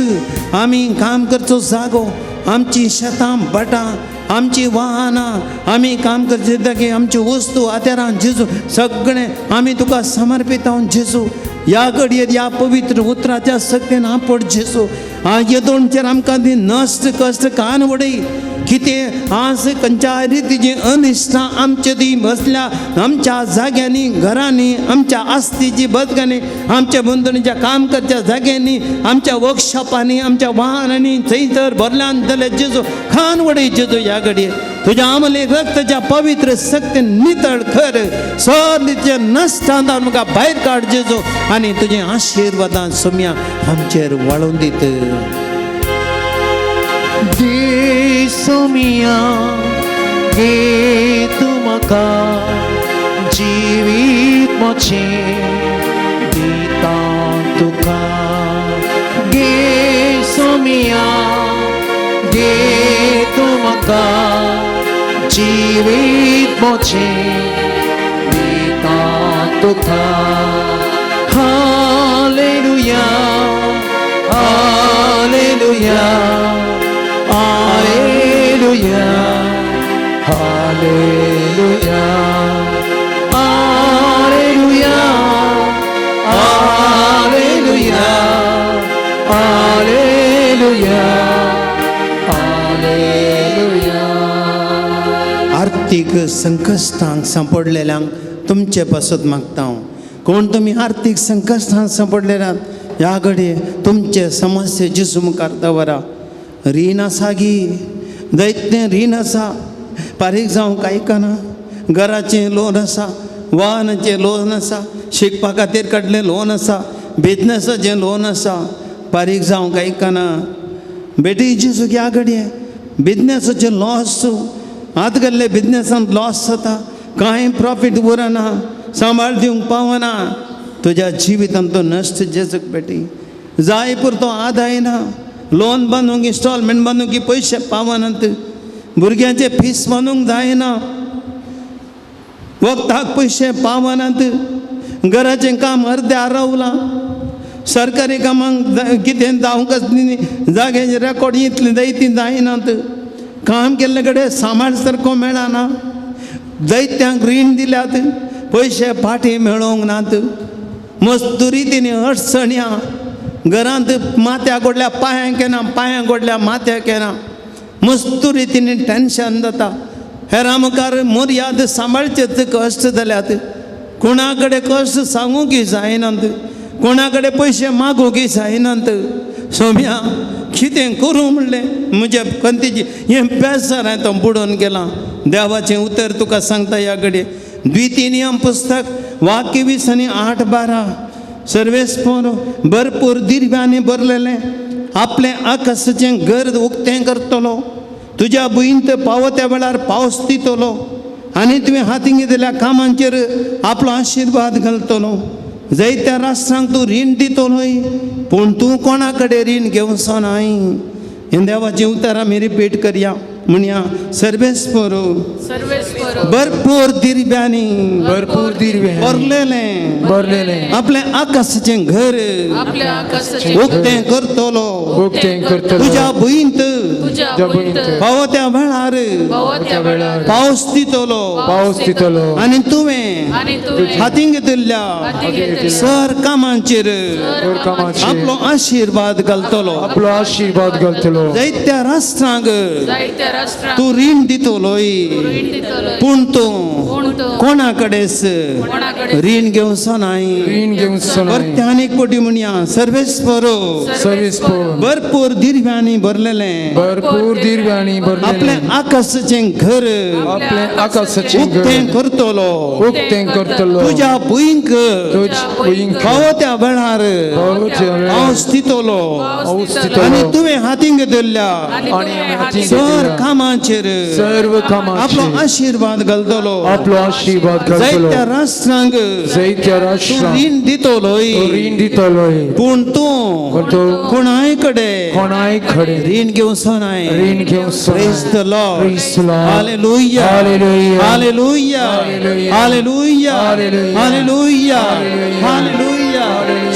B: आमी काम करचो जागो आमची शेतां बटां आमची वाहनां आमी काम करचे जागे आमच्यो वस्तू आत्यारां जेजू सगळें आमी तुका समर्पित हांव जेजू या घडयेर या पवित्र उतराच्या सक्तीन आपड जेजू ये दोनचेर आमकां ती नश्ट कश्ट कान वडय कितें आज खंयच्या रितीची अनिश्टां आमचे ती बसल्या आमच्या जाग्यांनी घरांनी आमच्या आस्तीची बदकांनी आमच्या बंधुनीच्या काम करच्या जाग्यांनी आमच्या वर्कशॉपांनी आमच्या वाहनांनी थंयसर भरल्यान जाल्यार जेजू खान वडय जेजू या घडये तुझ्या आमले रक्ताच्या पवित्र सक्तीन नितळ कर सगळीचे नश्टांत आमकां भायर काड जेजू आनी तुझे आशिर्वादां सोम्या आमचेर वाळून दित
A: गे सोमिया गे तू म्हाका जिवीत मोचें दिता तुका गे सोमिया गे तू म्हाका जिवीत मोचें दिता तुका hallelujah hallelujah Hallelujah, Hallelujah, Hallelujah, Hallelujah, Hallelujah, Hallelujah.
B: आर्थिक संकश्टांक सांपडलेल्यांक तुमचे पासत मागता हांव कोण तुमी आर्थिक संकश्टांक सांपडलेल्यात ह्या घडये तुमचे समस्या जेजू मुखार दवरा रीण आसा गी दैत्य रीण आसा फारीक जावंक आयकना घराचें लोन आसा वाहनाचें लोन आसा शिकपा खातीर काडलें लोन आसा बिजनसाचें लोन आसा फारीक जावंक आयकना बेटी जेजू ह्या घडये बिजनसाचें लॉस आत गेल्ले बिजनसान लॉस जाता कांय प्रॉफीट उरना सांबाळ दिवंक पावना तुज्या जिवितांत तो नश्ट जेजूक बेटी जाय पुरतो आदायना लोन बांदूंक इन्स्टॉलमेंट बांदूंक की पयशे पावनात भुरग्यांचे फीस बांदूंक जायना वखदाक पयशे पावनात घराचें काम अर्द्यार रावलां सरकारी कामांक कितें जावंक जाग्याचे रेकॉर्ड इतली जाय ती जायनात काम केल्ले कडेन सांबाळ सारको मेळना दैत्यांक रीण दिल्यात पयशे फाटीं मेळोंक नात मजदुरी तिणी अडचण्या घरांत माथ्या गोडल्या पांयांक येना पांयांक गोडल्या माथ्याक येना मजदुरी तिणी टेन्शन जाता हेरां मुखार मर्याद सांबाळचेच कश्ट जाल्यात कोणा कडेन कश्ट सांगूंकय जायनात कोणा कडेन पयशे मागूंकय जायनात सोम्या कितें करूं म्हणलें म्हज्या कंतीची हें बेजार हांवें तो बुडोवन गेलां देवाचें उतर तुका सांगता ह्या घडये द्वितीय नियम पुस्तक वाक्य 20 आनी 8-12 सर्वेस पोर भरपूर दिर्व्यांनी भरलेलें आपलें आकाशाचें घर उक्तें करतलो तुज्या भुंयत पावत्या वेळार पावस दितलो आनी तुवें हातीन घेतिल्ल्या कामांचेर आपलो आशिर्वाद घालतलो जायत्या राष्ट्रांक तूं रीण दितलोय पूण तूं कोणा कडेन रीण घेवचो नाय हें देवाचें उतर आमी रिपीट करया म्हणया सर्वेस पोरो भरपूर दिर्व्यांनी
A: भरपूर दिर्व्यांनी
B: भरलेलें आपलें आकाशाचें घर उक्तें करतलो तुज्या भुंयत पावत्या वेळार पावस दितलो आनी तुवें हातीन घेतिल्ल्या सर कामांचेर आपलो आशिर्वाद घालतलो जायत्या राष्ट्रांक तूं रीण दितलोय पूण तूं कोणाकडेच
E: कोणाकडे
B: ऋण घेऊन नाही
C: ऋण घेऊन नाही
B: परत्याने कोटी म्हणया सर्वेस परो
C: सर्विस
B: भरपूर दीर्घाने भरलेले
C: भरपूर दीर्घाणी
B: आपले
C: भरलेले
B: आकाशाचे घर
C: आपले आकाशाचे
B: उक्ते
C: घर
B: करतलो
C: उक्ते करतलो
B: तुझ्या भुईंक
C: तुझ भुईंक
B: पावो त्या वेळार हांव स्थितलो आणि तुवें हातींक धरल्या सर कामाचेर
C: सर्व कामाचे
B: आपलो आशीर्वाद घालतलो
C: आपलो आशीर्वाद करतलो
B: जायत्या राष्ट्रांक
C: जैत्या
B: तूं
C: राष्ट्रांक
B: ऋण दितलोय
C: ऋण दितलोय
B: पूण तूं
C: तूं
B: कोणाय कडे
C: कोणाय खडे
B: ऋण घेवचो नाय
C: ऋण घेऊन
B: Praise the Lord.
C: Praise the Lord.
B: Hallelujah.
C: Hallelujah.
B: Hallelujah.
C: Hallelujah.
B: Hallelujah.
C: Hallelujah.
B: Hallelujah.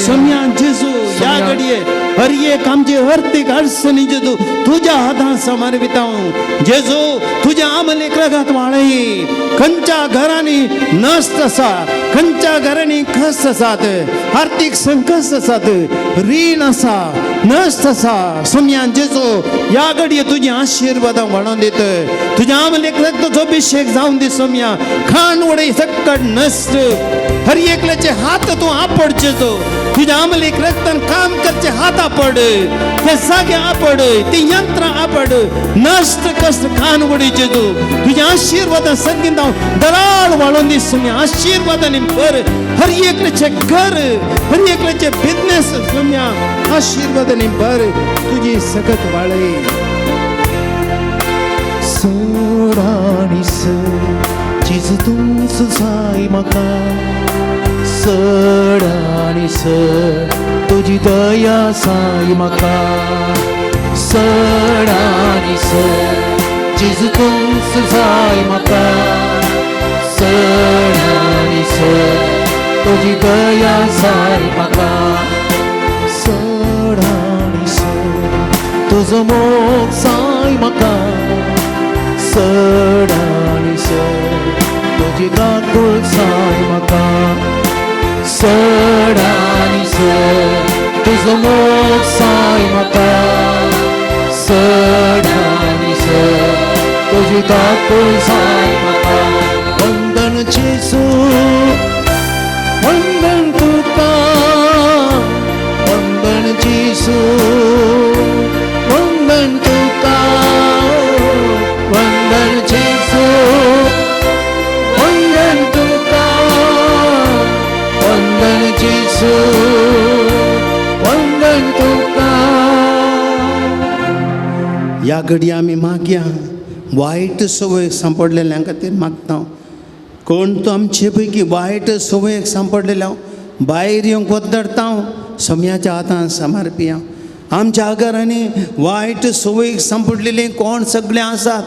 B: Saumya जेजू या घडये हर एक आमचे हर्तिक अडचणी जेजू तुझ्या हातांत समर्पितां जेजू तुझ्या आमले रगात वाळई खंयच्या घरांनी नष्ट आसा खंयच्या घरांनी कस आसात आर्थिक संकट आसात ऋण आसा नष्ट आसा सोम्या जेजू या घडये तुझी आशीर्वाद वाडोवन दित तुझ्या आमले रक्ताचो अभिषेक जावन दी सोम्या खाण उडय सकट नष्ट हर एकल्याचे हात तू आपड जेजू तुझ्या आमले रक्तन काम करचे हात आपड ते जागे आपड ते यंत्र आपड नष्ट कष्ट खान उडी जेजू तुझ्या आशीर्वाद संगीत दराळ वाळून दी सोम्या आशीर्वादाने भर हर एकल्याचे घर हर एकल्याचे बिझनेस सोम्या आशीर्वादाने भर तुझी सकत वाळे
F: सोडाणी चीज तुमचं जाय म्हाका सडाणी तुझी दया साई म्हाका सडाणी चीज तुमचं जाय म्हाका सडाणी तुझी दया साई म्हाका सडाणी तुझो मोग साई म्हाका सडाणी तुझी गांठूळ साई म्हाका सडाणी तुझो मोग साई म्हाका सडाणी तुझी गांठूळ साई म्हाका वंदन जेजू वंदन तुका वंदन जेजू वंदन तुका वंदन जेजू वंदन तुका वंदन जेजू वंदन तुका
B: या घडी आम्ही मागया वाईट सवय सांपडलेल्या खातीर मागता कोण तो आमचे पैकी वाईट सवयेक सांपडलेल्या भायर येवंक वदडता सोम्याच्या हातांत समर्पिया आमच्या घरांनी वाईट सवयीक सांपडलेले कोण सगळे आसात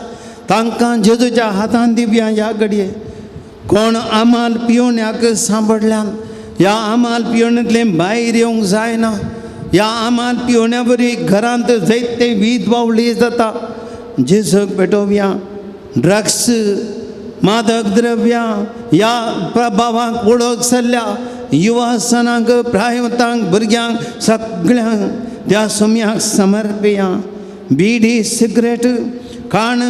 B: तांकां जेजूच्या हातांत दिवया या घडये कोण आमाल पियोण्याक सांपडल्यान या आमाल पियोण्यांतले भायर येवंक जायना या आमाल पियोण्या बरी घरांत जायते वीज बावळी जाता जेजूक पेटोवया ड्रग्स मादक द्रव्या या प्रभावाक ओळख सल्ल्या युवा सणांक प्रायवतांक भुरग्यांक सगळ्यांक त्या सोम्याक समर्पया बिडी सिगरेट खाण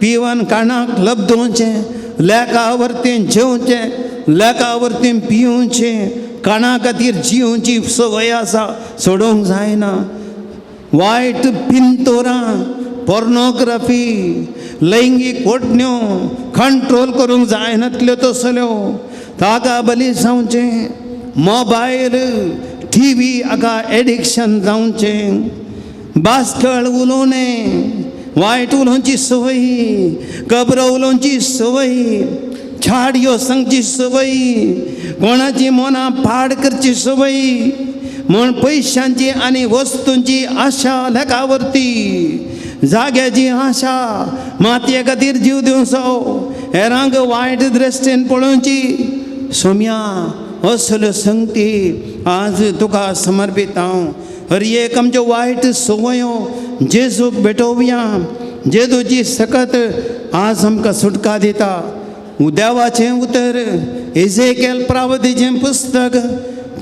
B: पिवन कानाक लबदोवचें लेका वरतें जेवचें लेका वरतें पिवचें काना खातीर जिवची सवय आसा सोडूंक जायना वायट पिंतोरां पोर्नोग्राफी लैंगीक वटण्यो कंट्रोल करूंक जायनातल्यो तसल्यो ताका बली जावचें मोबायल टीव्ही हाका एडिक्शन जावचें बासकळ उलोवणें वायट उलोवची संवय खबरो उलोवची संवय छाडयो सांगची संवय कोणाची मनां पाड करची संवय म्हण पयशांची आनी वस्तूंची आशा लेकावरती जाग्याची आशा मातये खातीर जीव दिवचो हेरांक वायट दृश्टीन पळोवची सोम्या असल्यो संगती आज तुका समर्पित हांव हर एक आमच्यो वायट संवयो जेजूक भेटोवया जेजूची सकत आज आमकां सुटका दिता देवाचें उतर एजेकेल प्रावतीचें पुस्तक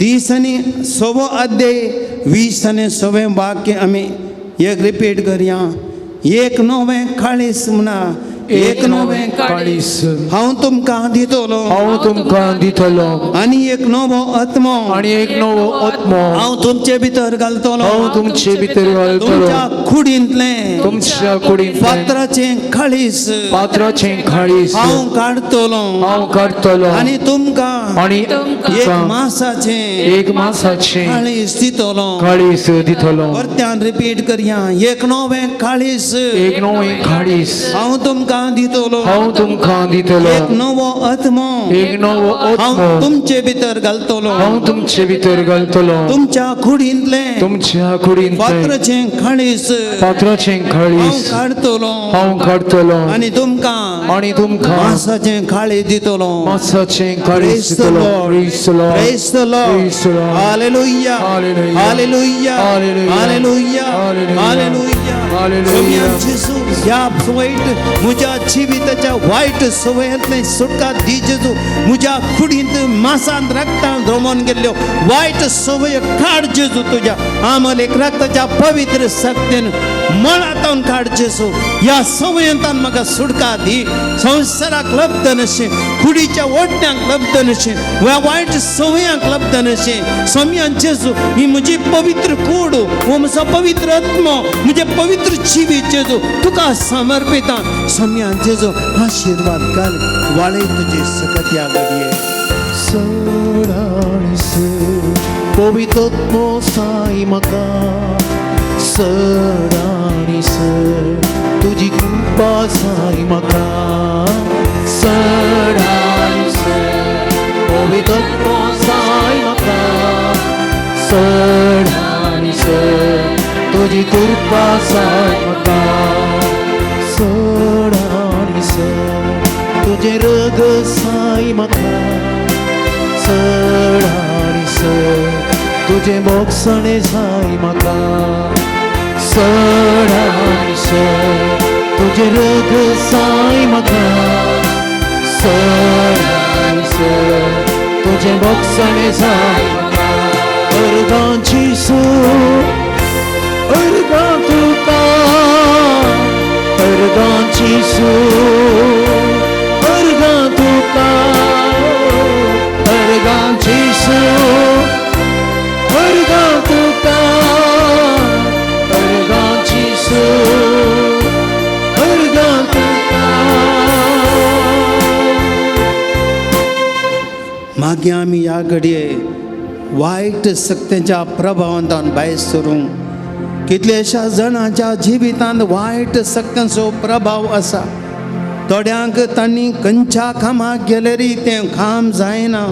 B: 30 आनी 6 अध्याय 20 आनी 6 वाक्य आमी एक रिपीट करया एक नवें काळीस म्हणा एक नवे
C: काळीस
B: हांव तुमकां दितलो
C: हांव तुमकां दितलो
B: आनी एक नवो आत्मो
C: आनी एक नवो आत्मो
B: हांव तुमचे भितर घालतलो
C: हांव तुमचे भितर घालतलो
B: तुमच्या कुडींतले
C: तुमच्या कुडींतले
B: पात्राचे काळीस
C: पात्राचे काळीस
B: हांव काडतलो
C: हांव काडतलो
B: आनी तुमकां
C: आनी
B: एक
C: तुमकां
B: मासाचे
C: एक मासाचे
B: काळीस दितलो
C: काळीस दितलो
B: परत्यान रिपीट करया एक नवे काळीस
C: एक नवे काळीस
B: हांव तुमकां दितलो
C: हांव तुमकां दितलो
B: एक नवो आत्मो
C: एक नवो
B: हांव
C: आत्मो
B: तुमचे भितर घालतलो
C: हांव तुमचे भितर घालतलो
B: तुमच्या कुडींतले
C: तुमच्या कुडींतले
B: पात्राचे काळीस
C: पात्राचे
B: हांव
C: काळीस
B: काडतलो
C: हांव काडतलो
B: आनी तुमकां
C: आनी तुमकां
B: मासाचे काळीस दितलो
C: मासाचे काळीस
B: Praise the
C: दितलो
B: Lord.
C: Praise the Lord.
B: Praise the Lord.
C: Praise the Lord.
B: Hallelujah.
C: Hallelujah.
B: Hallelujah.
C: Hallelujah.
B: Hallelujah.
C: Hallelujah.
B: Hallelujah.
C: Hallelujah.
B: सोम्यान जेजू ह्या वाईट म्हज्या जिविताच्या वायट सवयांतले सुटका दी जेजू म्हज्या कुडींत मासांत रक्तांत रमोन गेल्ल्यो वायट सवय काड जेजू तुज्या आमलेक रक्ताच्या पवित्र सक्तीन मळांतावन काड जेजू ह्या सवयांतान म्हाका सुटका दी संवसाराक लब्ध नशें कुडीच्या ओडण्याक लब्ध नशें ह्या वायट सवयांक लब्ध नशें सोम्यान जेजू ही म्हजी पवित्र कूड हो म्हजो पवित्र आत्मो म्हजे पवित्र जिवीत जेजू तुका समर्पिता सोम्यान जेजू आशीर्वाद घाल वाळय तुजे सकत या घडये
C: सडाणीस पवित्रत्मो साई म्हाका सडाणीस तुजी कृपा साई म्हाका सडाणीस पवित्रत्मो साई म्हाका सडाणीस तुजी कृपा साई म्हाका सडाणीस तुजे रग साई म्हाका सडाणीस तुझे मोक्षणे साई म्हाका सडाणीस तुझे रग साई म्हाका सडाणीस तुझे मोक्षणे साई म्हाका अर्गांची सो अर्गां तुका अर्गांची सो अर्गां तुका अर्गांची सो अर्गां तुका अर्गांची सो अर्गां तुका
B: मागे आमी ह्या घडये वायट सक्तीच्या प्रभावांतल्यान भायर सरूंक कितलेशा जाणांच्या जिवितांत वायट सक्तीचो प्रभाव आसा थोड्यांक तांणी खंयच्या कामाक गेल्यारी तें काम जायना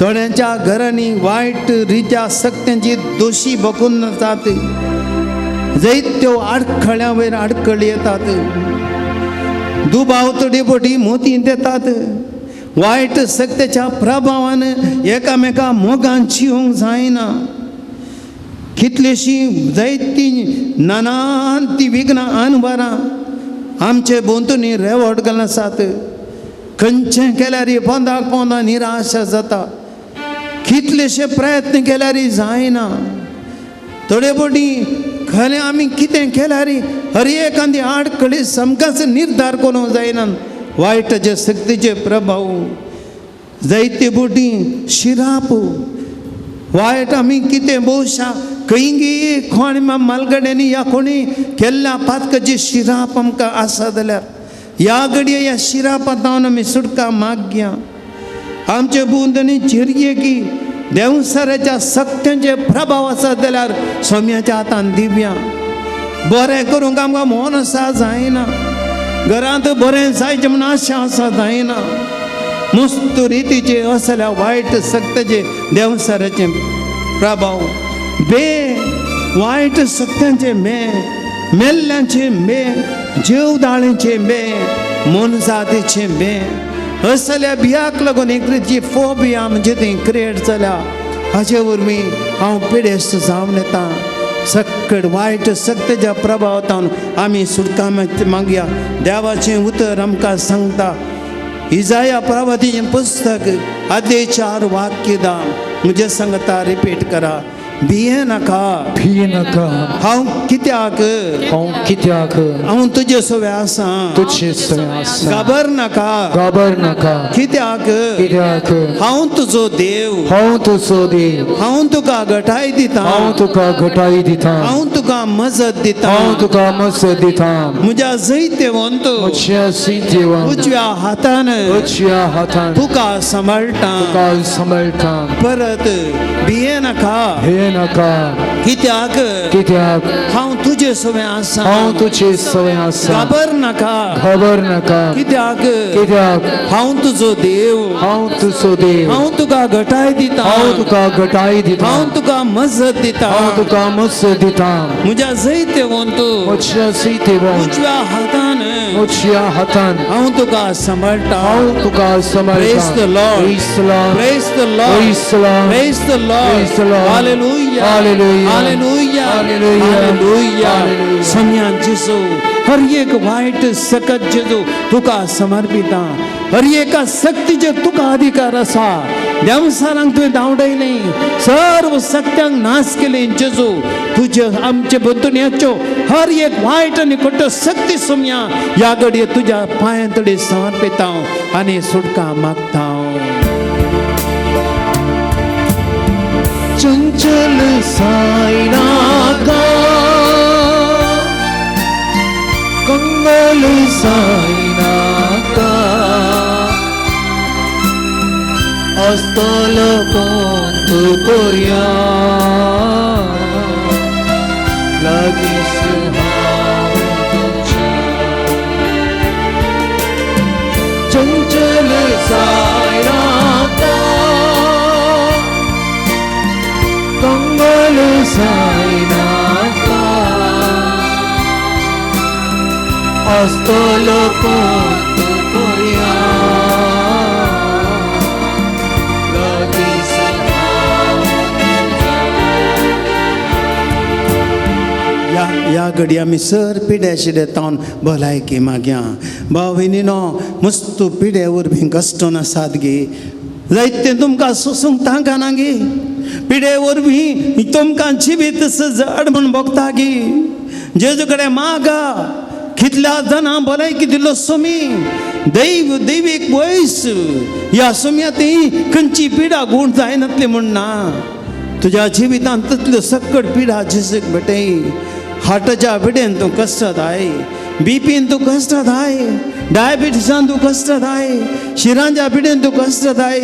B: थोड्यांच्या घरांनी वायट रित्या सक्त्यांची दोशी बगून जातात जायत्यो आडखळ्यां वयर आडखळी येतात दुबाव बोटी मोती देतात वायट सक्तीच्या प्रभावान एकामेका मोगान जिवंक जायना कितलीशीं जायतीं नानांती विघ्नां अनवरां आमचे बोंतुनी रेवट घालून आसात खंयचें केल्यार पोंदाक पोंदा निराशा जाता कितलेशे प्रयत्न केल्यार जायना थोडे फावटी खरें आमी कितें केल्यार हर एखादी आडखळी सामकाच निर्धार करूंक जायना वायटाचे सक्तीचे प्रभाव जायते फावटी शिराप वायट आमी कितें भोवशा खंयी कोण मालगड्यांनी या कोणी केल्ल्या पातकाची शिराप आमकां आसा जाल्यार ह्या घडये ह्या शिरापांतावन आमी सुटका मागया आमचे बुंदनी चिरये की देवसराच्या सक्त्यांचे प्रभाव आसा जाल्यार सोम्याच्या हातान दिव्या बरें करूंक आमकां मोन आसा जायना घरांत बरें जायचें म्हूण आशा आसा जायना मस्त रितीचे असल्या वायट सक्तीचे देवसराचे प्रभाव वायट सक्त्यांचे मेल्ल्यांचे जीवदाळेंचे मनजातीचे असल्या भियाक लागून एक रितीची फोबिया म्हणजे ती क्रिएट जाल्या हाचे वरवीं हांव पिडेस्त जावन येता सक्कड वायट सक्तीच्या प्रभावांतल्यान आमी सुटका मागया देवाचें उतर आमकां सांगता इजाया प्रवादीचें पुस्तक 4 वाक्य 10 म्हजे सांगता रिपीट करा भिये नाका
C: भी नका
B: हांव कित्याक
C: हांव कित्याक
B: हांव तुजे सोबे आसा
C: तुझे आसा
B: घाबर नाका
C: घाबर नका
B: कित्याक
C: कित्याक
B: हांव तुजो देव
C: हांव तुजो देव
B: हांव तुका घटाय दिता
C: हांव तुका घटाई दिता
B: हांव तुका मजत दिता
C: हांव तुका मजत दिता
B: म्हज्या जैतेवंत
C: म्हज्या सिद्धेवा
B: उजव्या हातान
C: उजव्या हातान
B: तुका सांबाळटा
C: तुका सांबाळटा
B: परत भिये नाका
C: हे नका
B: कित्याक
C: कित्याक
B: हांव तुजे सोबे आसा
C: हांव तुझे सवय आसा
B: घाबर नाका
C: खबर नका
B: कित्याक
C: कित्याक
B: हांव तुजो देव
C: हांव तुजो देव
B: हांव तुका घटाय दिता
C: हांव तुका घटाई दिता
B: हांव तुका मजत दिता
C: हांव तुका मजत दिता
B: म्हज्या जैतेवंत
C: म्हज्या सिद्धेवा
B: उजव्या हातान
C: म्हज्या हातान
B: हांव तुका सांबाळटा
C: हांव तुका
B: Praise the Lord.
C: Praise the Lord.
B: Praise the Lord.
C: Praise the Lord.
B: Praise the Lord.
C: Praise the Lord.
B: Hallelujah.
C: Hallelujah.
B: Hallelujah.
C: Hallelujah.
B: Hallelujah.
C: Hallelujah.
B: सम्यान जेजू हर एक वाईट सकत जेजू तुका समर्पिता हर एका सक्तीचे तुका अधिकार असा देवसारांक तुवें धांवडयले सर्व सक्त्यांक नाश केले जेजू तुझे आमचे बंधुन्याच्यो हर एक वाईट आनी खोट्यो सक्ती सम्या या घडये तुझ्या पांयांतडे समर्पिता आनी सुटका मागता
C: चंचल साईना का कंगल साईना का अस्तल कोंत कोरिया लागीस हांव तुझ्या चंचल साईना का कंगल साईना का अस्तल कोंत कोरिया लागीस हांव
B: या घडी आमी सर पिड्या शिडेतावन भलायकी मागया भाविनीनो मस्त पिड्या वरवीं कश्ट नासात गे जायतें तुमकां सोसूंक तांकां गे पिडे वरवीं तुमकां जिवीत जड म्हूण भोगता गे जेजू कडेन मागा कितल्या जाणां भलायकी दिलो सोमी दैवीक वयस ह्या सोम्याती खंयची पिडा गूण जायनातली म्हूण ना तुज्या जिवितांत तितल्यो सकट पिडा जेजूक भेटय हार्टाच्या पिडेन तूं कश्टात आय बीपीन तूं कश्टात आय डायबिटीसान तूं कश्टात आय शिरांच्या पिडेन तूं कश्टात आय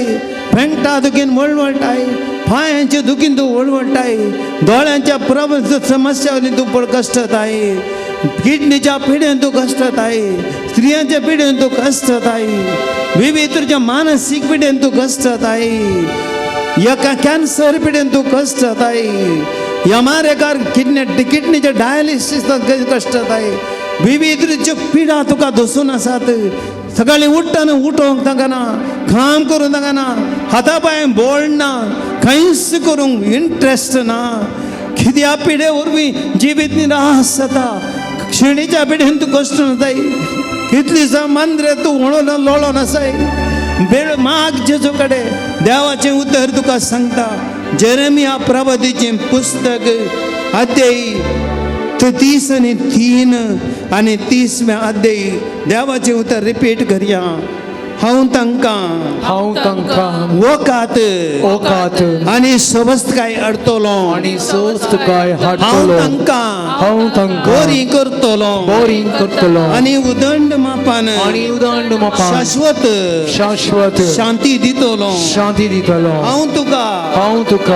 B: फेंगटा दुखीन वळवळटाय पांयांच्या दुखीन तूं वळवळटाय दोळ्यांच्या समस्या वयल्यान तूं पड कश्टात आय किडनीच्या पिडेन तूं कश्टात आय स्त्रियांच्या पिडेन तूं कश्टात आय विविधच्या मानसीक पिडेन तूं कश्टात आय एका कॅन्सर पिडेन तूं कश्टात आय यमारेकार किडनीच्या डायलिसीस कश्टात आय विविध पिडा तुका दसून आसात सकाळीं उठ्ठाना उठोवंक तांकां काम करूंक तांकां हाता पांय बोळ ना खंयच करूंक इंट्रस्ट ना कित्या पिडे वरवीं जिवीत निराश जाता शिणेच्या पिडेन तूं कश्ट जाताय कितली मांद्रे तूं वळोन लोळोन आसाय बेळ माग जेजू कडेन देवाचें उतर तुका सांगता जेरेमिया प्रवादीचें पुस्तक अध्याय 33 आणि 30व्या अध्यायी देवाचें उतर रिपीट करया हांव तांकां
C: ओकात
B: आनी सबस्तकाय हाडटलो
C: आणि स्वस्तकाय
B: हांव
C: हाडटलो
B: तांकां
C: तांकां
B: बोरी करतलो
C: बोरिंग करतलो
B: आनी उदंड मापान
C: आणि उदंड मापान शाश्वत
B: शांती दितलो
C: शांती दितलो
B: हांव तुका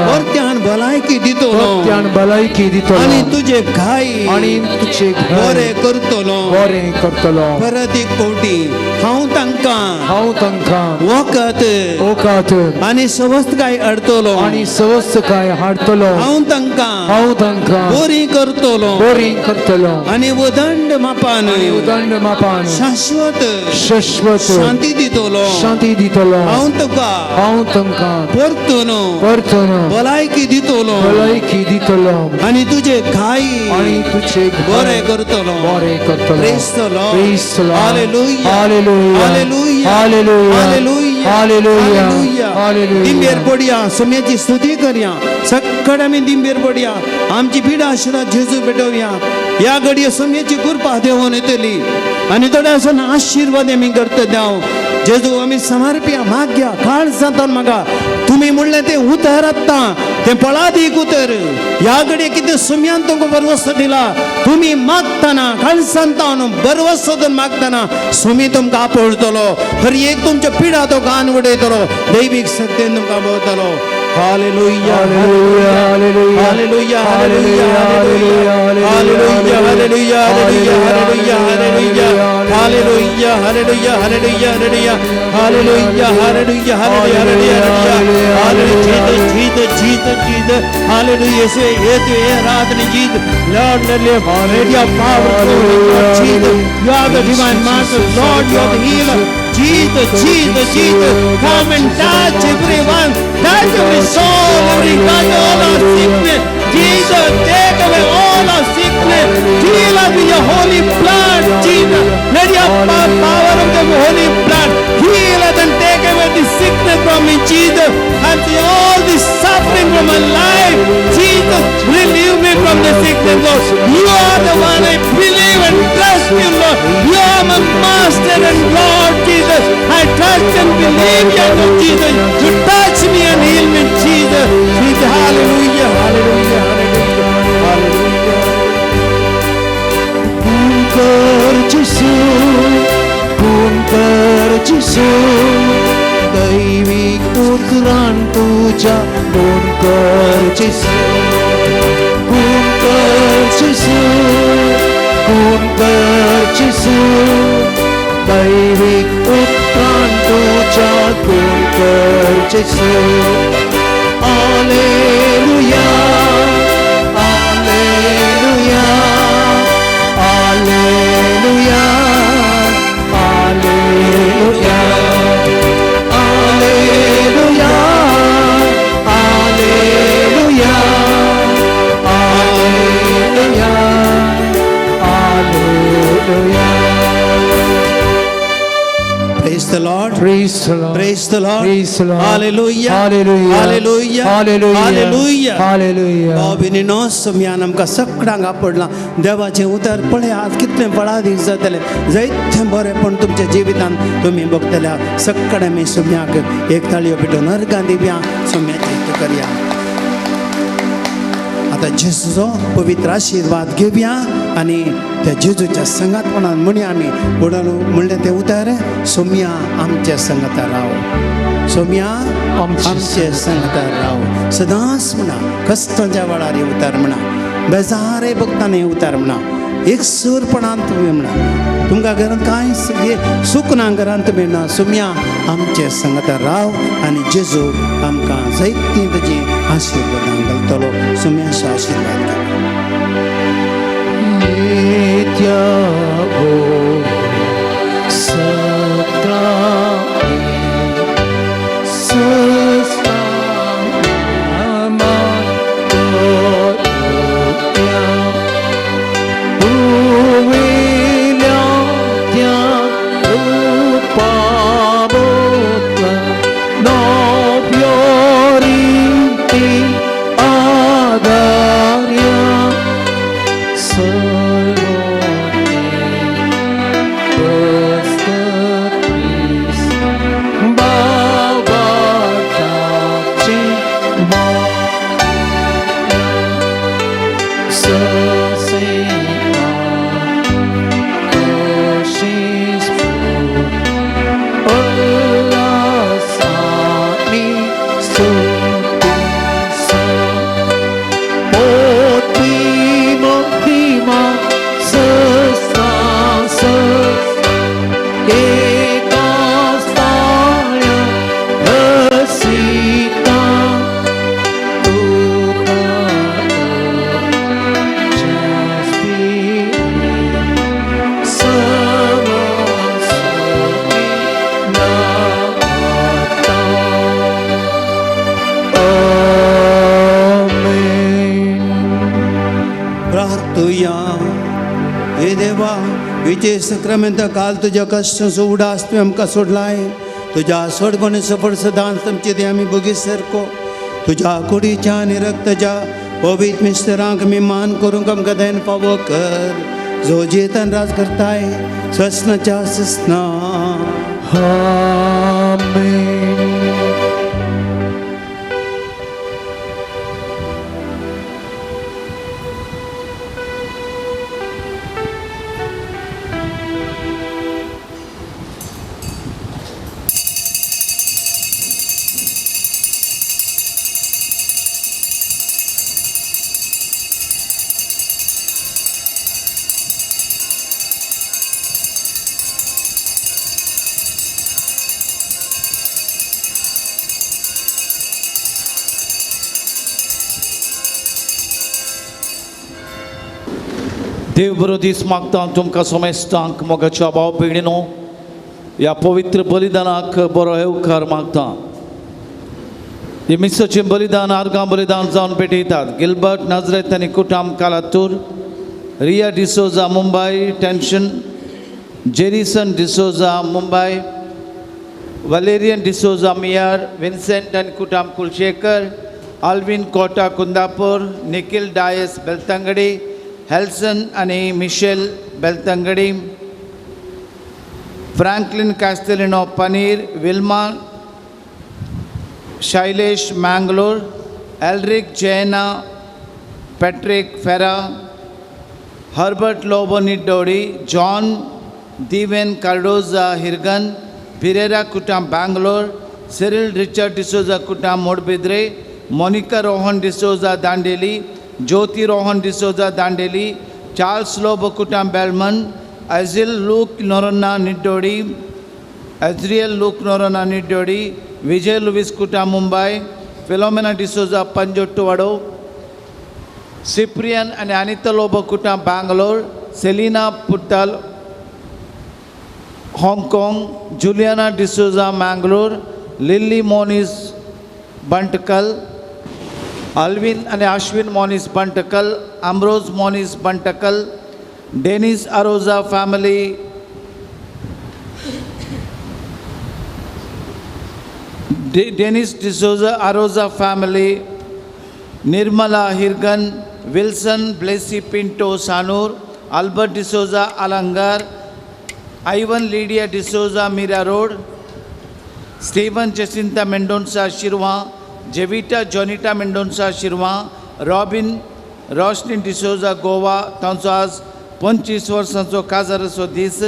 B: परत्यान भलायकी दितलो
C: भलायकी दितलो
B: आनी तुजे घाय
C: आणि तुझे
B: बरें करतलो परत एक फावटी हांव तांकां वखद आनी सबस्तकाय हाडटलो
C: आणि स्वस्तकाय हाडटलो
B: हांव तांकां बोरी करतलो आनी उदंड मापान शाश्वत शांती दितलो हांव तांकां परतून भलायकी दितलो आनी तुजे घाय
C: आणि तुझे
B: बरें करतलो
C: बरें करतलो
B: Praise the Lord.
C: Praise the Lord.
B: Hallelujah.
C: Hallelujah.
B: Hallelujah.
C: Hallelujah.
B: Hallelujah.
C: Hallelujah.
B: Hallelujah.
C: Hallelujah.
B: दिंबेर पडया सोम्याची स्तुती करया सगळे आमी दिंबेर पडया आमची पिढा आशिर्वाद जेजू भेटोवया या घडये सोम्याची कृपा देवून येतली आणि थोड्या असं आशीर्वाद आमी करता देव जेजू आमी समर्प्या माग्या काळ जातात म्हाका तुम्ही म्हणले ते उतर आत्ता ते पळादीक उतर या घडये कितें सोम्यान तुमकां बरवस्तो दिला तुम्ही मागताना काळसांतान बरवस्तो मागताना सोमी तुमकां आपळटलो हर एक तुमच्या पिढा तो गान उडयतलो दैवीक सत्तेन तुमकां भोंवतलो hallelujah
C: Hallelujah. Hallelujah.
B: Hallelujah hallelujah hallelujah hallelujah hallelujah hallelujah hallelujah hallelujah hallelujah hallelujah hallelujah hallelujah hallelujah hallelujah जीत जीत जीत हालेलुया से ये तो ये रात ने जीत Lord let your power Jeet you are the divine master Lord you are the healer Jesus, Jesus, Jesus, come and touch everyone, touch every soul, every touch all our sickness. Jesus, take away all our sickness. Heal us with your holy blood, Jesus. Let your power of the holy blood heal us and take away the sickness from me, Jesus. And all the suffering from my life, Jesus, relieve me from the sickness, Lord. You are the one I believe and trust you, Lord. You are my master and Lord, Jesus. I trust and believe you, Lord Jesus. You touch me and heal me, Jesus. Jesus, hallelujah, hallelujah, hallelujah, hallelujah.
F: Kunker Jisu, दैविक उतरान तुझ्या kunker Jisu, kunker Jisu, kunker Jisu, दैविक उतरान तुझ्या kunker Jisu. Alleluia, Alleluia, Alleluia, Alleluia, Alleluia, Alleluia, Alleluia, Alleluia.
B: Praise the Lord.
C: Praise the Lord.
B: Praise the Lord.
C: Praise the Lord.
B: Hallelujah.
C: Hallelujah.
B: Hallelujah.
C: Hallelujah.
B: Hallelujah.
C: Hallelujah.
B: बाबीनो सम्यान आमकां सगळ्यांक आपडला देवाचें उतर पळय आज कितलें बळादीक जातलें जायतें बरेंपण तुमच्या जिवितांत तुमी भोगतल्या सगळे आमी सम्याक एक ताळयो पेटोवन अर्गां दिवया सम्याची स्तुती करया आतां जेजूचो पवित्र आशिर्वाद घेवया आनी त्या जेजूच्या संगातपणान म्हणया आमी म्हणलें तें उतर सोम्या आमच्या संगता राव सोम्या आमचे संगता राव सदांच म्हणा कश्टाच्या वेळार उतर म्हणा बेजारे भोगताना उतर म्हणा एक सुरपणान तुवें म्हणा तुमकां घरांत कांय सूख ना घरांत तुवें ना सोम्या आमचे संगता राव आनी जेजू आमकां जायतीं ताजी आशिर्वादां घालतलो सोम्याचो आशिर्वाद घे
F: Nitya ho satra sasama kodya uvilya tya upabota no purity adarya
B: विजय संक्रमित काल तुझ्या कष्टाचो उडास तुवें आमकां सोडलाय तुझ्या सोडगोने सफळ सदांच तुमचे ते आमी बगी सारको तुझ्या कुडीच्या आनी रक्ताच्या पवित्र मिस्टरांक आमी मान करूंक आमकां देन फावो कर जो जेतन राज करताय ससनाच्या ससना
F: आमेन.
G: देव बरोदीस मागता तुमकां सोमेस्तांक मोगाच्या भाव भयणीनो ह्या पवित्र बलिदानाक बरो येवकार मागता. हे मिसाचें बलिदान आर्गां बलिदान जावन पेटयतात. गिल्बर्ट नाझरेथ आनी कुटाम कालातूर, रिया डिसोजा मुंबय टेन्शन, Jerison D'Souza Mumbai, Valerian D'Souza Miyar, Vincent आनी कुटाम Kulshekar, Alvin Kota Kundapur, Nikhil Dias Beltangady, Helson आणि Michelle Beltangady, Franklin Castelino Paneer, Wilma Shailesh Mangalore, Elric Jaina, Patrick Fera, Herbert Lobo Niddodi, John Diven Cardoza Hirgan, Pereira कुटाम बँगलोर, सिरिल रिचर्ड डिसोजा कुटाम Moodbidri, Monica Rohan D'Souza Dandeli, Jyoti Rohan D'Souza Dandeli, Charles Lobo कुटाम Belman, Ajil Luke Noronha निड्डोडी, Azriel Luke Noronha Niddodi, Vijay Lewis कुटाम Mumbai, Philomena D'Souza Panjottuvado, Cyprian आणि Anita Lobo कुटाम Bangalore, Selina Puttal हाँगकाँग, Juliana D'Souza Mangalore, Lily Monis Bantakal, Alvin आणि Ashwin Monis Bantakal, Ambrose Monis Bantakal, Dennis Aroza family, Dennis D'Souza Aroza family, Nirmala Hirgan, Wilson Blessy Pinto Sanur, Albert D'Souza Alangar, Ivan Lydia D'Souza Mira Road, Steven Jacinta Mendonca Shirva, Jevita Jonita Mendonca Shirva, Robin Roshni D'Souza Goa. तांचो आज 25 वर्सांचो काजाराचो दीस.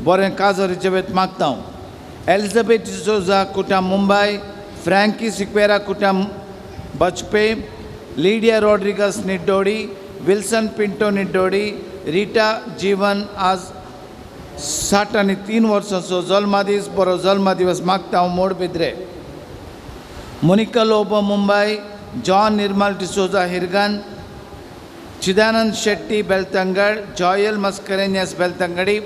G: बरें काजार जेवेत मागता. Elizabeth D'Souza कुटाम Mumbai, Franky Sequeira कुटाम Bajpe, Lydia Rodrigues Niddodi, Wilson Pinto Niddodi, Rita Jeevan आज 63 वर्सांचो जल्मादीस. बरो जल्मादिवस मागता Moodbidri. Monica Lobo Mumbai, John Nirmal D'Souza Hirgan, Chidanand Shetty Beltangady, Joel Mascarenhas Beltangady,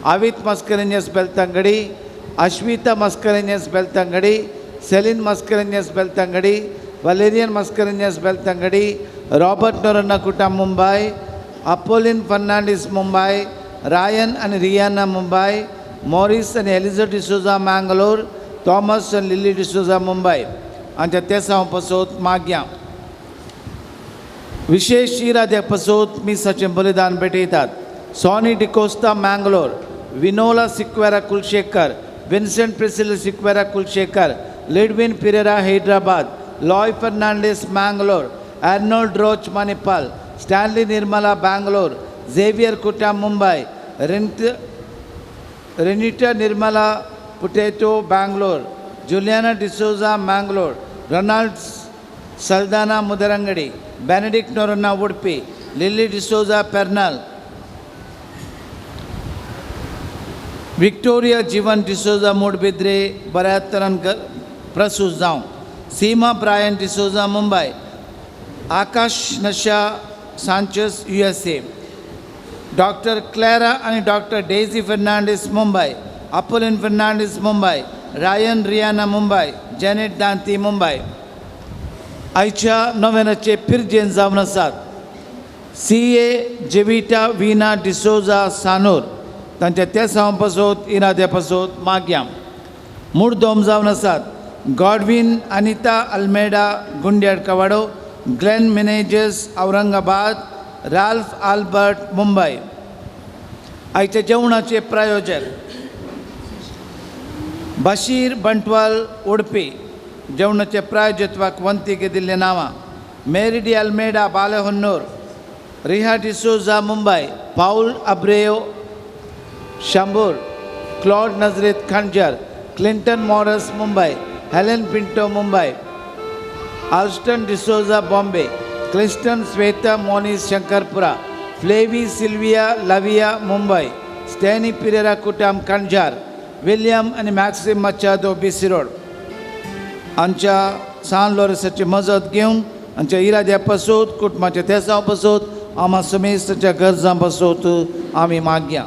G: Avith Mascarenhas Beltangady, Ashwita Mascarenhas Beltangady, Celine Mascarenhas Beltangady, Valerian Mascarenhas Beltangady, Robert Noronha कुटाम Mumbai, Apolline Fernandes Mumbai, Ryan आणि रियाना मुंबय, मॉरिस आणि एलिझा डिसोजा मँगलोर, थॉमस आणि लिली डिसोजा मुंबय. हांच्या तेसांव पसोत माग्या. विशेष इराद्याक पसोत मिसाचें बलिदान पेटयतात. Sonny D'Costa Mangalore, Vinola Sequeira Kulshekar, Vincent Priscil Sequeira Kulshekar, Lidwin Pereira Hyderabad, Loy Fernandes Mangalore, Arnold Roche Manipal, Stanley Nirmala Bangalore, Xavier कुटाम मुंबय, रेनिटा निर्मला पुटेटो Bangalore, Juliana D'Souza Mangalore, Ronald Saldanha Mudarangadi, Benedict Noronha Udupi, Lily D'Souza Pernal, Victoria Jeevan D'Souza Moodbidri बऱ्या तरान प्रसूत जावं. Seema Brian D'Souza Mumbai, Akash Nasha Sanchez USA, doctor Clara आणि doctor Daisy Fernandes Mumbai, Apolline Fernandes Mumbai, रायन Riyana Mumbai, Janet Danti Mumbai. आयच्या नोव्हेनाचे पिरजेन जावन आसात. CA जेविटा विना डिसोजा सानूर, तांच्या तेसां पासून इराद्या पासून मागया मूड दोम जावन आसात गॉडविन अनिता अल्मेडा गुंड्याड कवाडो Glen Menezes Aurangabad Ralph Albert Mumbai आयच्या जेवणाचे प्रायोजक बशीर बंटवाल उडपी जेवणाचे प्रायोजत्वाक वंतिके दिल्ले नांवां मेरी डी अल्मेडा बालेहोन्नूर रिहा डिसोजा मुंबय पाउल अब्रेयो शांबूर क्लॉड नजरेत खंजर Clinton Moras Mumbai Helen Pinto Mumbai Alston D'Souza Bombay Cliston Shweta Monis Shankarpura Flavy Sylvia Lavia Mumbai Stany Pereira कुटाम खंजार विलियम आणि मॅक्सिम मचादो बीसी रोड आमच्या सान लोरेसाची मजत घेवन आमच्या इराद्या पासून कुटुंबाच्या तेसां पासून आम्हा समेस्ताच्या गरजां पासून आमी मागया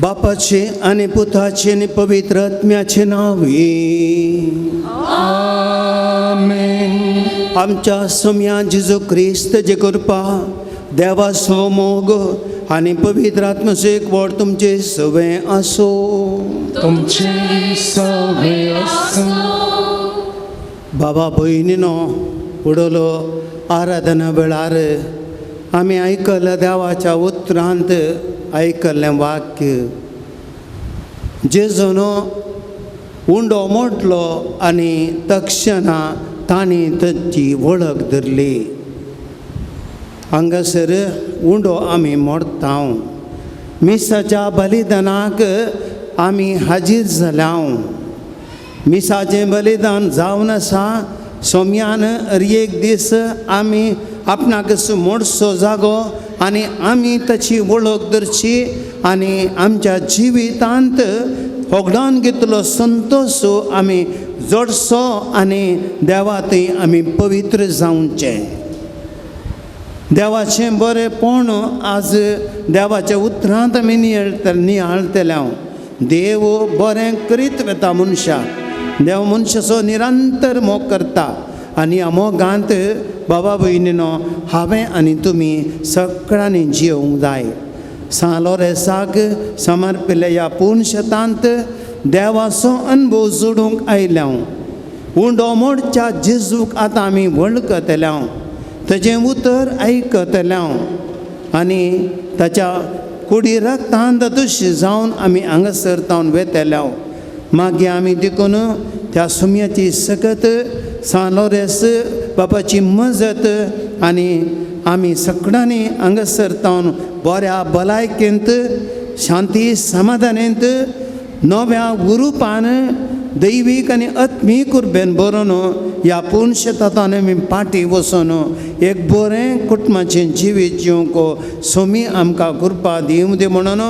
B: बापाचे आणि पुताचे आणि पवित्र आत्म्याचे नावे
C: आमेन.
B: आमच्या सम्या जेजू ख्रिस्त जे कृपा देवा मोग आणि पवित्र आत्म्याचे एक वड तुमचे सवे असो
C: तुमचे सवे असो.
B: बाबा भयणीनो उडलो आराधना वेळार आमी आयकलं देवाच्या उतरांत आयकल्लें वाक्य जेजून उंडो मोडलो आनी तक्षणा तांणी ताची वळख धरली. हांगासर उंडो आमी मोडता मिसाच्या बलिदानाक आमी हाजीर जाल्या. मिसाचें बलिदान जावन आसा सोम्यान एक दीस आमी आपणाक मोडसो जागो आनी आमी ताची वळख धरची आनी आमच्या जिवितांत होगडावन घेतलो संतोश आमी जोडसो आनी देवा थंय आमी पवित्र जावचें. देवाचें बरेंपण आज देवाच्या उतरांत आमी नियाळतल्या. देव बरें करीत वेता मनशाक. देव मनशाचो निरंतर मोग करता आनी ह्या मोगांत बाबा भयणीनो हांवें आनी तुमी सगळ्यांनी जियोंक जाय. सांलो रेसाक समर्पिल्ल्या ह्या पूर्ण शेतांत देवाचो अनुभव जोडूंक आयल्या. उंडो मोडच्या जेजूक आतां आमी वळखतल्या. ताचें उतर आयकतल्या आनी ताच्या कुडी रक्तांत तुशी जावन आमी हांगासर तावन वेतल्या. मागीर आमी देखून त्या सुम्याची सकत सांलोरेस बापाची मजत आनी आमी सगळ्यांनी हांगासर तावन बऱ्या भलायकेंत शांती समाधानेंत नव्या उरुपान दैवीक आनी आत्मीक उर्बेन बरोवन ह्या पूर्ण शेतांत आमी पाटी वचून एक बरें कुटुंबाचें जिवीत जिवंक सोमी आमकां कृपा दिवं दी म्हणून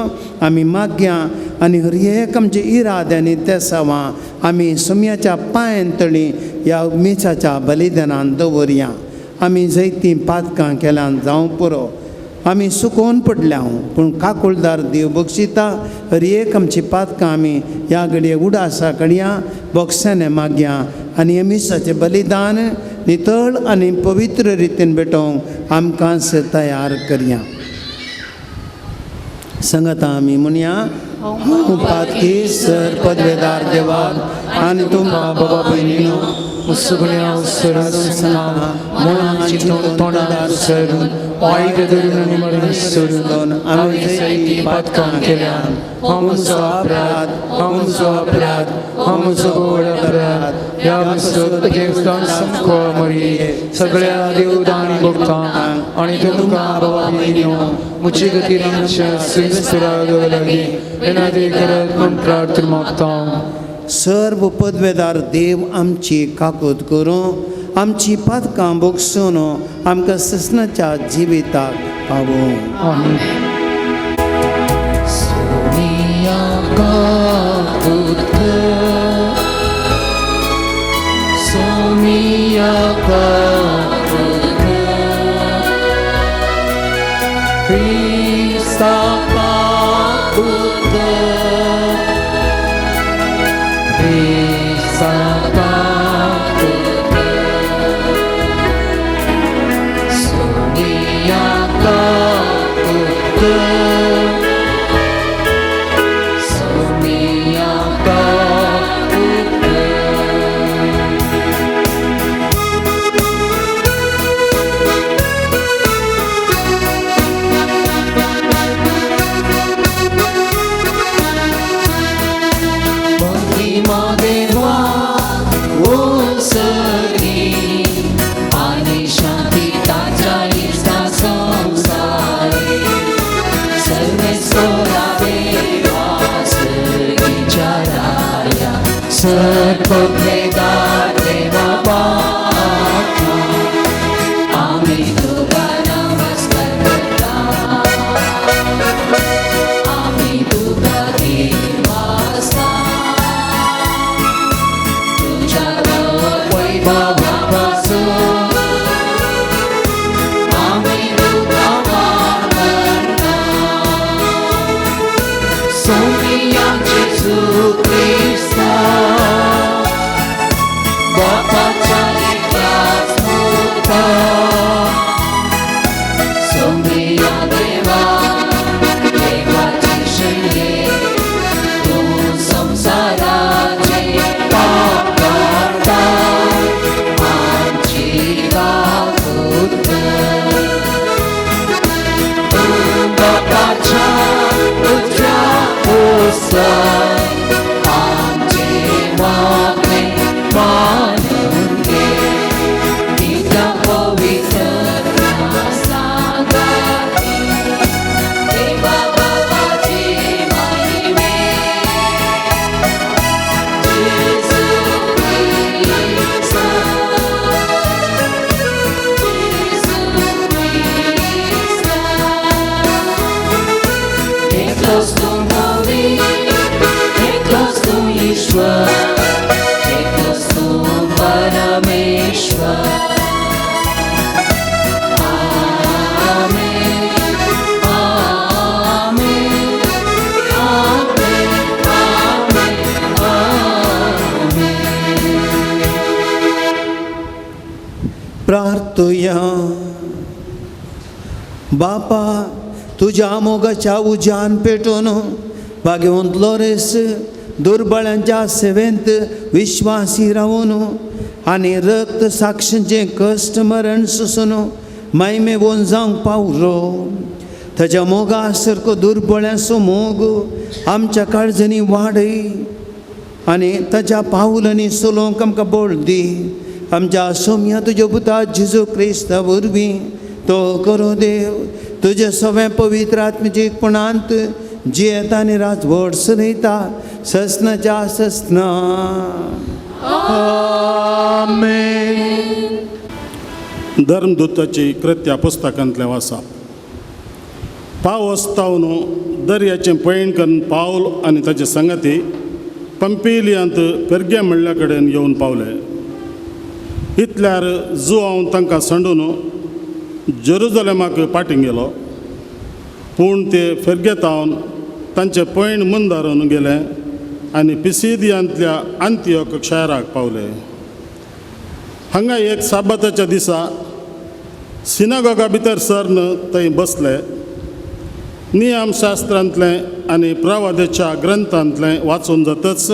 B: आमी मागया. आनी हर एक आमचे इराद्यांनी ते सावां आमी सोम्याच्या पांयां तळी ह्या मिसाच्या बलिदानान दवरया. आमी जैतीं पातकां केल्यान जावं पुरो. आमी सुकोवन पडल्या पूण काकुळदार देव बक्षिता हर एक आमची पातकां आमी ह्या घडये उडासा कडया बक्षाने मागया आनी हे मिसाचें बलिदान नितळ आनी पवित्र रितीन भेटोवंक आमकां तयार करया. सांगाता आमी म्हणया हांव पातकेसर पदवेदार देवाक आनी तुमकां बाबा भयणीनो
C: सगळ्या सरसना मनाची तोंडार सरून वाईट धरून आनी मरण सोडून
B: आमी जायतीं
C: पातकां केल्यान हांव म्हजो अपराध हांव म्हजो व्हड अपराध ह्या सत्येक सामको मरी सगळ्या देवदानी भक्तांक आनी तुमकां बाबा भयणीनो मुझे खातीर आमच्या सुस्पराधो लागीं विनंती करत म्हूण प्रार्थना मागता.
B: सर्व पदवेदार देव आमची काकूत करूं आमची पातकां भोगसून आमकां ससनाच्या जिविताक पावूं.
C: आमीन.
B: प्रार्थुया. बापा तुज्या मोगाच्या उज्यान पेटोवन भाग्यवंत लोरेस दुर्बळांच्या सेवेंत विश्वासी रावून आनी रक्त साक्षींचे कश्ट मरण सुसून मायमे वोन जावंक पावलो. ताच्या मोगा सारको दुर्बळ्याचो मोग आमच्या काळजांनी वाडय आनी ताच्या पावलांनी चलोवंक आमकां बळ दी. आमच्या सोम्या तुज्या पुता जेजू क्रिस्ता वरवीं तो करो देव तुजे सगळें पवित्र आत्मेच्या एकपणांत जियेता आनी राजवट चलयता ससनाच्या ससना.
C: आमेन.
H: धर्मदूताची कृत्या पुस्तकांतलें वाचप. पावस तावन दर्याचें पयण करून पावल आनी ताचे संगती पंपिलियांत पेर्गे म्हणल्या कडेन येवन पावले. इतल्यार जो हांव तांकां संडून जेरुजलेमाक पाटींग गेलो. पूण ते फेर्गेतावन तांचे पयण मुंदारून गेले आनी पिसिदियांतल्या अंतियोक शाराक पावले. हांगा एक साबाताच्या दिसा सिनागोगा भितर सरन थंय बसले. नियमशास्त्रांतलें आनी प्रवादाच्या ग्रंथांतलें वाचून जातच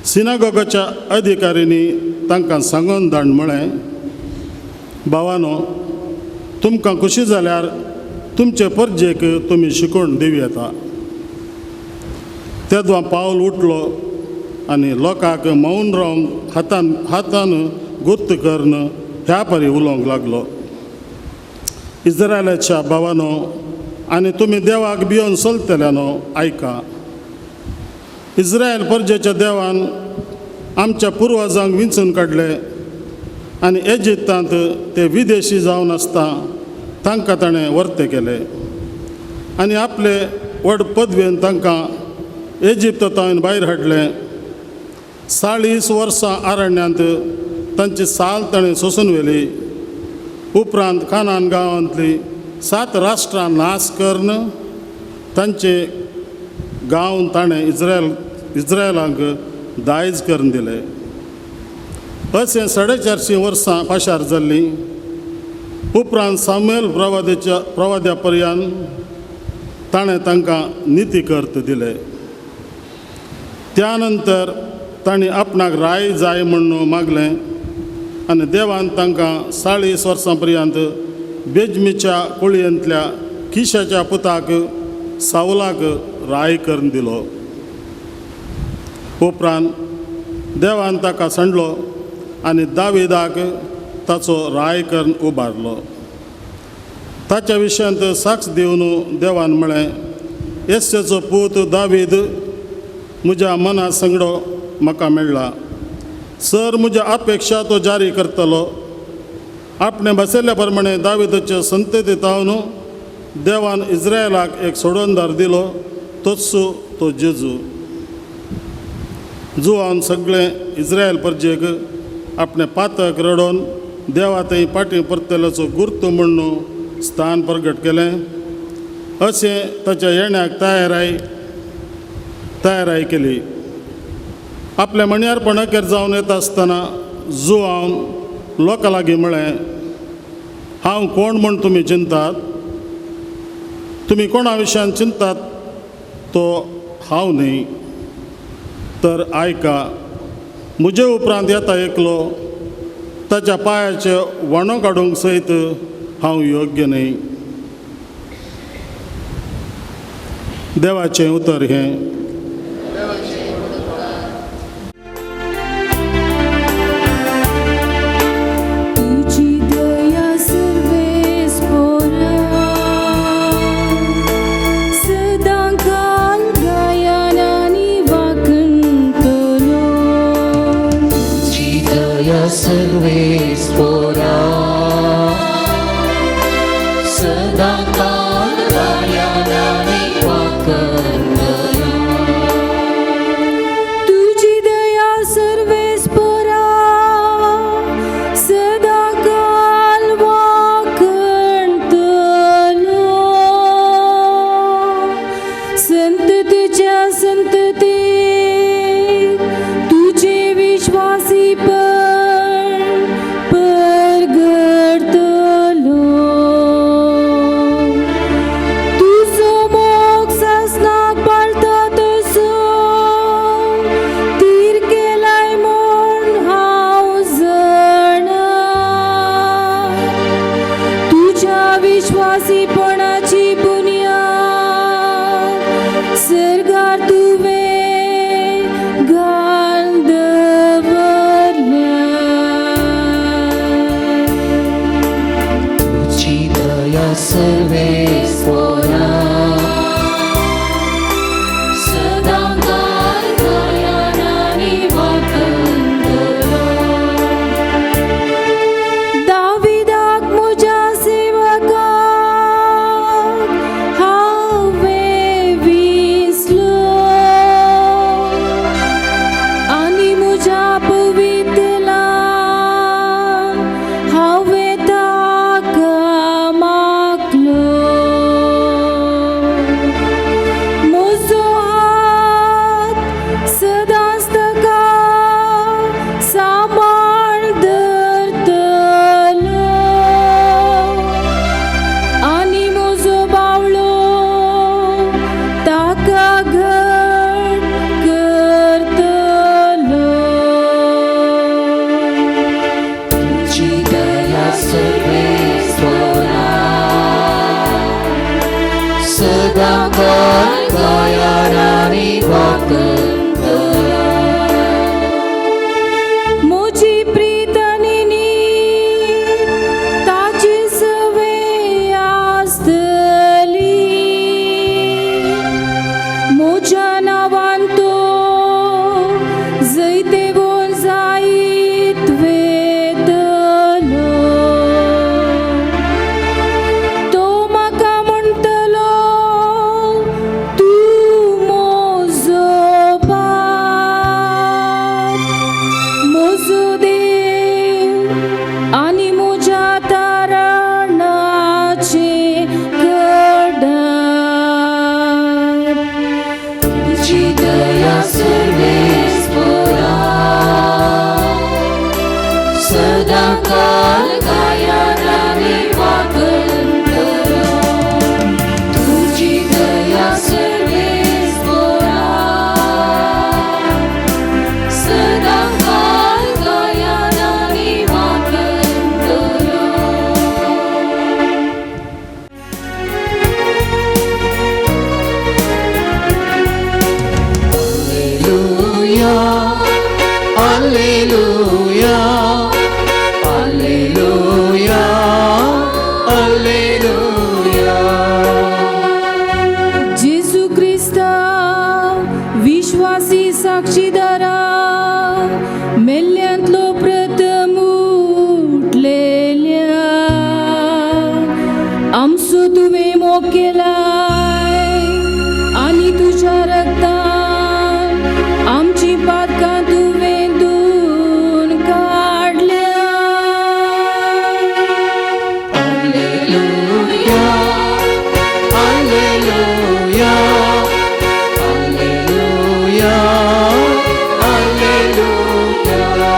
H: सिनागोगाच्या अधिकाऱ्यांनी तांकां सांगून धाडून म्हळें, भावानो, तुमकां खुशी जाल्यार तुमचे परजेक तुमी शिकोवन दिवं येता. तेदवा पावल उठलो आनी लोकांक मौन रावंक हातान गुर्त करन ह्या परी उलोवंक लागलो. इस्रायलाच्या भावानो आनी तुमी देवाक भिवन चलतल्यानो, आयका. इस्रायल परजेच्या देवान आमच्या पुर्वजांक विंचून काडले आनी इजिप्तांत ते विदेशी जावन आसता तांकां ताणें वर्ते केले आनी आपले व्हड पदवेन तांकां इजिप्तांत भायर हाडलें. 40 वर्सां आरण्यांत तांची साल ताणें सोंसून व्हेली. उपरांत कानान गांवांतली 7 राष्ट्रां नाश करून तांचे गांव ताणें इस्रायलांक दायज करून दिले. अशें 450 वर्सां पाशार जाल्लीं. उपरांत सामुएल प्रवाद्या पर्यंत ताणें तांकां निती करत दिले. त्या नंतर तांणी आपणाक राय जाय म्हणून मागलें आनी देवान तांकां 40 वर्सां पर्यंत बेजमीच्या कुळयेंतल्या किशाच्या पुताक सावलाक राय करून दिलो. उपरांत देवान ताका सांडलो आनी दाविदाक ताचो राय करून उबारलो. ताच्या विशयांत साक्ष दिवन देवान म्हळें, येसेचो पूत दावीद म्हज्या मना संगडो म्हाका मेळ्ळा. सर म्हज्या अपेक्षा तो जारी करतलो. आपणे बसयल्ल्या प्रमाणे दाविदाच्या संततींतावन देवान इस्रायलाक एक सोडवणदार दिलो, तोच तो जेजू. जुवान सगळे इस्रायल परजेक आपणे पातक रडोवन देवा थंय पाटी परतल्याचो गुर्त म्हणून स्थान प्रगट केलें. अशें ताच्या येण्याक तयाराय केली. आपल्या मणयारपणाकेर जावन येता आसतना जुवान लोकां लागीं म्हळें, हांव कोण म्हूण तुमी चिंतात? तुमी कोणा विशयान चिंतात तो हांव न्ही. तर आयका, म्हजे उपरांत येता एकलो, ताच्या पांयाचे वणो काडूंक सयत हांव योग्य न्ही. देवाचें उतर हें.
D: तुझी दया सर्वेस्परा, सदांकाल गायनानी वाकणटलो.
F: तुझी दया सर्वेस्परा, सदांकाल गायनानी वाकणटलो.
D: उठला मेल्यांतलो प्रथम उठलेल्या आमचो तुवें मोग केलाय आनी तुज्या रक्तान आमची पातकां तुवें धुवन काडल्या.
F: Alleluia, Alleluia, Alleluia, Alleluia.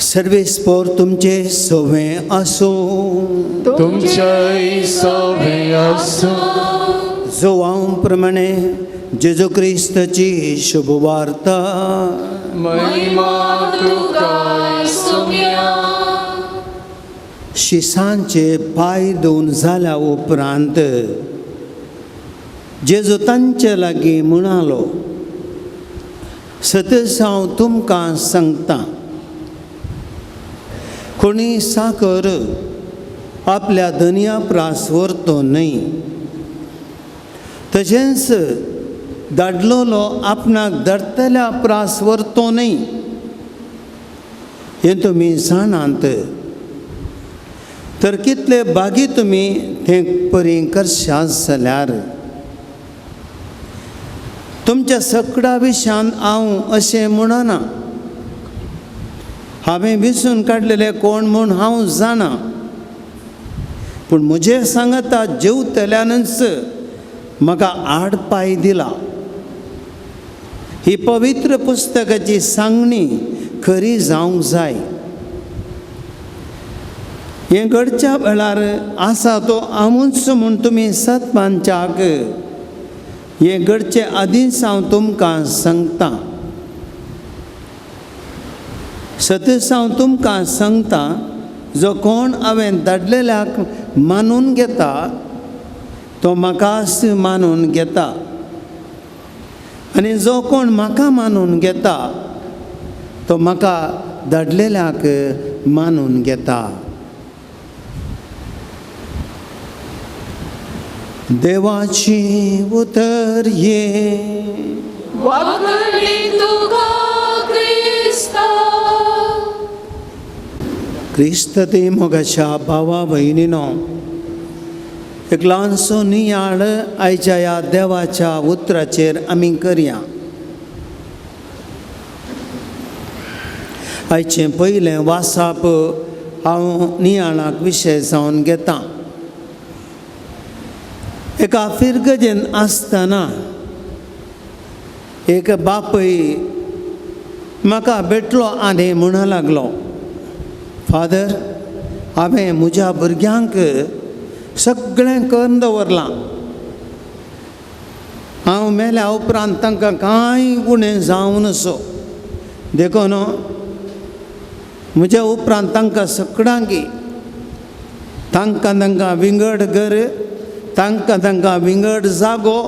B: सर्वेस्पोर तुमचे सोवे असो
C: तुमचे सोवे असो
B: जो हांव प्रमाणे जेजू क्रिस्ताची शुभ वार्ता
C: महिमा तुका सोम्या.
B: शिसांचे पाय धुवन जाल्या उपरांत जेजू तांचे लागीं म्हणालो, सतत हांव तुमकां सांगतां, कोणी साकर आपल्या धनया प्रास व्हरतो न्हय, तशेंच दादलोलो आपणाक धरतल्या प्रास व्हरतो न्हय, हें तुमी जाणात. तर कितले बागी तुमी तें परी करशात जाल्यार तुमच्या सगळ्या विशयान हांव अशें म्हणना. हांवें विसरून काडलेले कोण म्हूण हांव जाणा, पूण म्हजें सांगता जेवतल्यानच म्हाका आड पाय दिला. ही पवित्र पुस्तकाची सांगणी खरी जावंक जाय. हें घडच्या वेळार आसा तो हांवूच म्हूण तुमी सतमानच्याक हें घडचे आदींच हांव तुमकां सांगतां. सतत हांव तुमकां सांगतां, जो कोण हांवें धाडलेल्याक मानून घेता तो म्हाकाच मानून घेता, आनी जो कोण म्हाका मानून घेता तो म्हाका धाडलेल्याक मानून घेता. देवाची उतर ये
F: वागली तुका क्रिस्ता.
B: क्रिस्त ते मोगाच्या भावा भयणीनो, एक ल्हानसो नियाळ आयच्या ह्या देवाच्या उतराचेर आमी करया. आयचें पयलें वासाप हांव नियाळाक विशय जावन घेतां. एका फिरगजेन आसतना एक बापय म्हाका भेटलो आनी म्हणूंक लागलो, फादर, हांवें म्हज्या भुरग्यांक सगळें करून दवरलां. हांव मेल्या उपरांत तांकां कांय उणें जावं नसो. देखून म्हज्या उपरांत तांकां सगळ्यांक तांकां विंगड घर, तांकां विंगड जागो,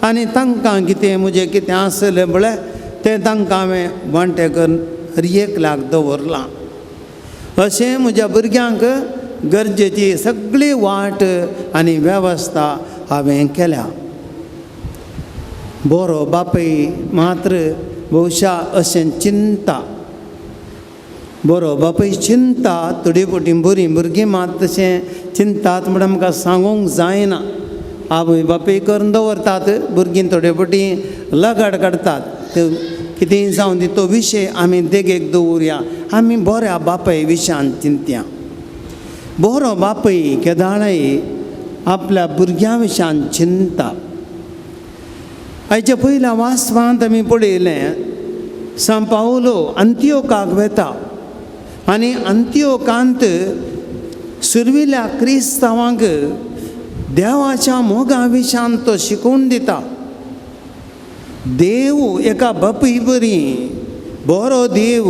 B: आनी तांकां कितें म्हजें कितें आसलें म्हळ्यार तें तांकां हांवें वांटें करून रियेक दवरलां. अशें म्हज्या भुरग्यांक गरजेची सगळी वाट आनी वेवस्था हांवें केल्या. बरो बापय मात्र भोवशा अशें चिंता. बरो बापय चिंता, थोडी फावटी बरीं भुरगीं मात तशें चिंतात म्हणून आमकां सांगूंक जायना. आवय बापय करून दवरतात, भुरगीं थोडे फावटी लगाड काडतात. कितेंय जावं दी तो विशय आमी देगेक दवरया, आमी बऱ्या बापाय विशयान चिंतया. बरो बापय केदाळय आपल्या भुरग्यां विशयान चिंता. आयच्या पयल्या वाचपांत आमी पळयलें, सान पावलो अंत्योकाक वेता आनी अंत्योकांत सुरविल्ल्या क्रिस्तांवांक देवाच्या मोगा विशयान तो शिकोवन दिता. देव एका बापय बरी, बरो देव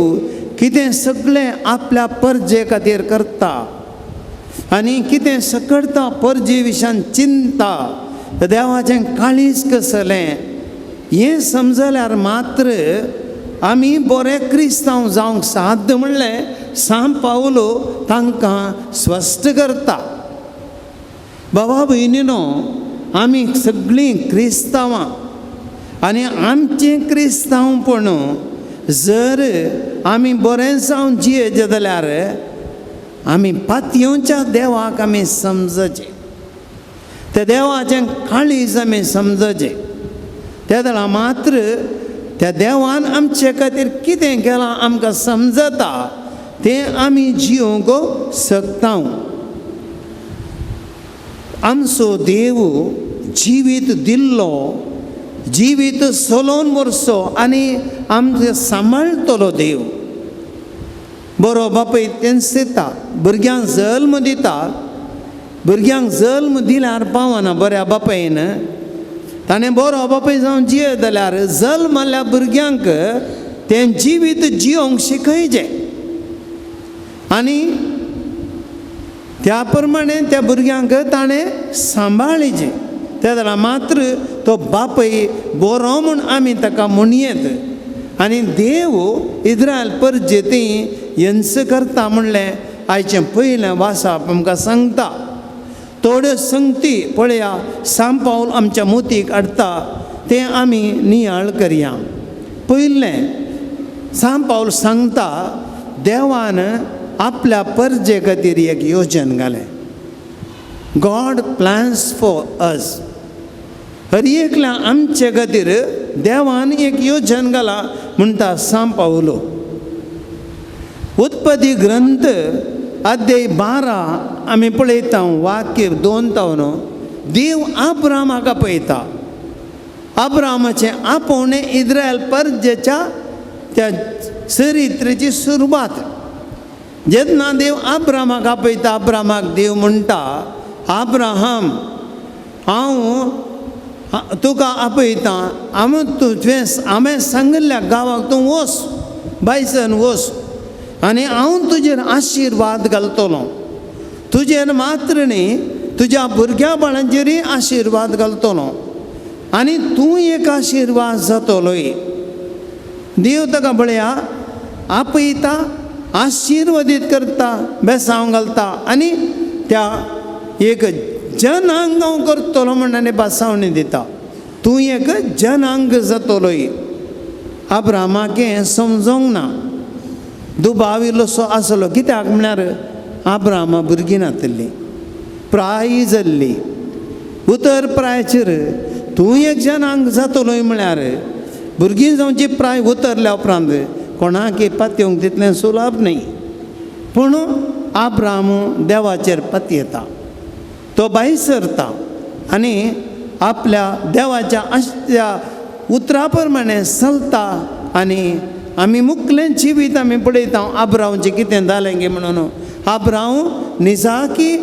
B: कितें सगळें आपल्या परजे खातीर करता आनी कितें सकळटा परजे विशयान चिंता. देवाचें काळीज कसलें हें समजल्यार मात्र आमी बरे क्रिस्तांव जावंक साध्य म्हणलें सान पावलो तांकां स्पश्ट करता. बाबा भयणीनो, आमी सगळीं क्रिस्तांवां आनी आमचें क्रिस्तांवपण जर आमी बरें जावन जियेचे जाल्यार आमी पातयेवच्या देवाक आमी समजचें, त्या देवाचें काळीज आमी समजचें. त्या वेळा मात्र त्या देवान आमचे खातीर कितें केलां आमकां समजता तें आमी जियोंक शकता. आमचो देव जिवीत दिल्लो, जिवीत सोलोवन व्हरचो आनी आमचो सांबाळटलो देव. बरो बापूय तें सिता, भुरग्यांक जल्म दिता, भुरग्यांक जल्म दिल्यार पावना बऱ्या बापायन. ताणें बरो बापूय जावन जियेत जाल्यार जल्मल्या भुरग्यांक तें जिवीत जियोंक शिकयचें आनी त्या प्रमाणे त्या भुरग्यांक ताणें सांबाळचें. त्या वेळा मात्र तो बापूय बरो म्हूण आमी ताका म्हणयेत. आनी देव इस्रायल परजेती हिंस करता म्हणलें आयचें पयलें वासाप आमकां सांगता. थोड्यो संगती पळया सांत पावल आमच्या मोतीक हाडटा तें आमी नियाळ करया. पयलें सांत पावल सांगता देवान आपल्या परजे खातीर एक योजन घालें. God plans for us. हर एकल्या आमचे खातीर देवान एक योजन घाला म्हणटा सांत पावलो. उत्पत्ती ग्रंथ अध्याय 12 आमी पळयता वाक्य 2 न्हू. देव अब्रामाक आपयता. अब्रामाचें आपोवणें इस्रायल परजेच्या त्या चरित्रेची सुरवात. जेन्ना देव अब्रामाक आपयता, अब्रामाक देव म्हणटा अब्राहम हांव तुका आपयता, हांवें सांगिल्ल्या गांवाक तूं वच, बायसन वच आनी हांव तुजेर आशिर्वाद घालतलो. तुजेर मात्र न्ही तुज्या भुरग्या बाळांचेरय आशिर्वाद घालतलो आनी तूं एक आशिर्वाद जातलोय. देव ताका पळया आपयता, आशिर्वादीत करता, बेसांव घालता आनी त्या एक जनांग हांव करतलो म्हणून बासावणी दिता. तूं एक जनांग जातलोय. अब्रामाक हें समजोंक ना. दुबाविलोसो आसलो. कित्याक म्हळ्यार अब्रामा भुरगीं नातलीं, प्राय जाल्ली. उतर प्रायचेर तूं एक जनांग जातलोय म्हळ्यार भुरगीं जावची प्राय उतरल्या उपरांत कोणाकय पातयेवंक तितलें सुलभ न्ही. पूण अब्राम देवाचेर पातयेता. तो भायर सरता आनी आपल्या देवाच्या उतरा प्रमाणे चलता. आनी आमी मुखलें जिवीत आमी पळयता अब्रामचें कितें जालें गे म्हणून. अब्राम निजाकी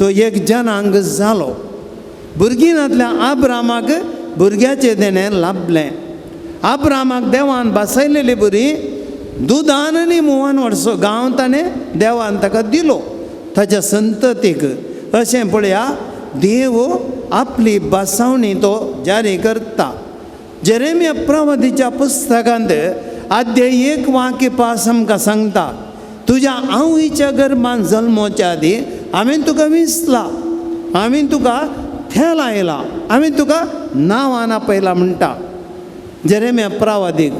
B: तो एक जनांग जालो. भुरगीं नातल्या अब्रामाक भुरग्याचें देणें लाभलें. अब्रामाक देवान बसयलेली बरी दुदान आनी मुवान वर्सो गांव ताणें देवान ताका दिलो ताच्या संततीक. अशें पळया देव आपली बसावणी तो जारी करता. जेरेमिया प्रवादीच्या पुस्तकांत अध्याय 1 वाक्य 5 आमकां सांगता तुज्या आवयच्या गर्भांत जल्मोवच्या आदी हांवें तुका विसला, हांवें तुका थेला आयला, हांवें तुका नांवान आपयला म्हणटा जेरेमिया प्रवादीक.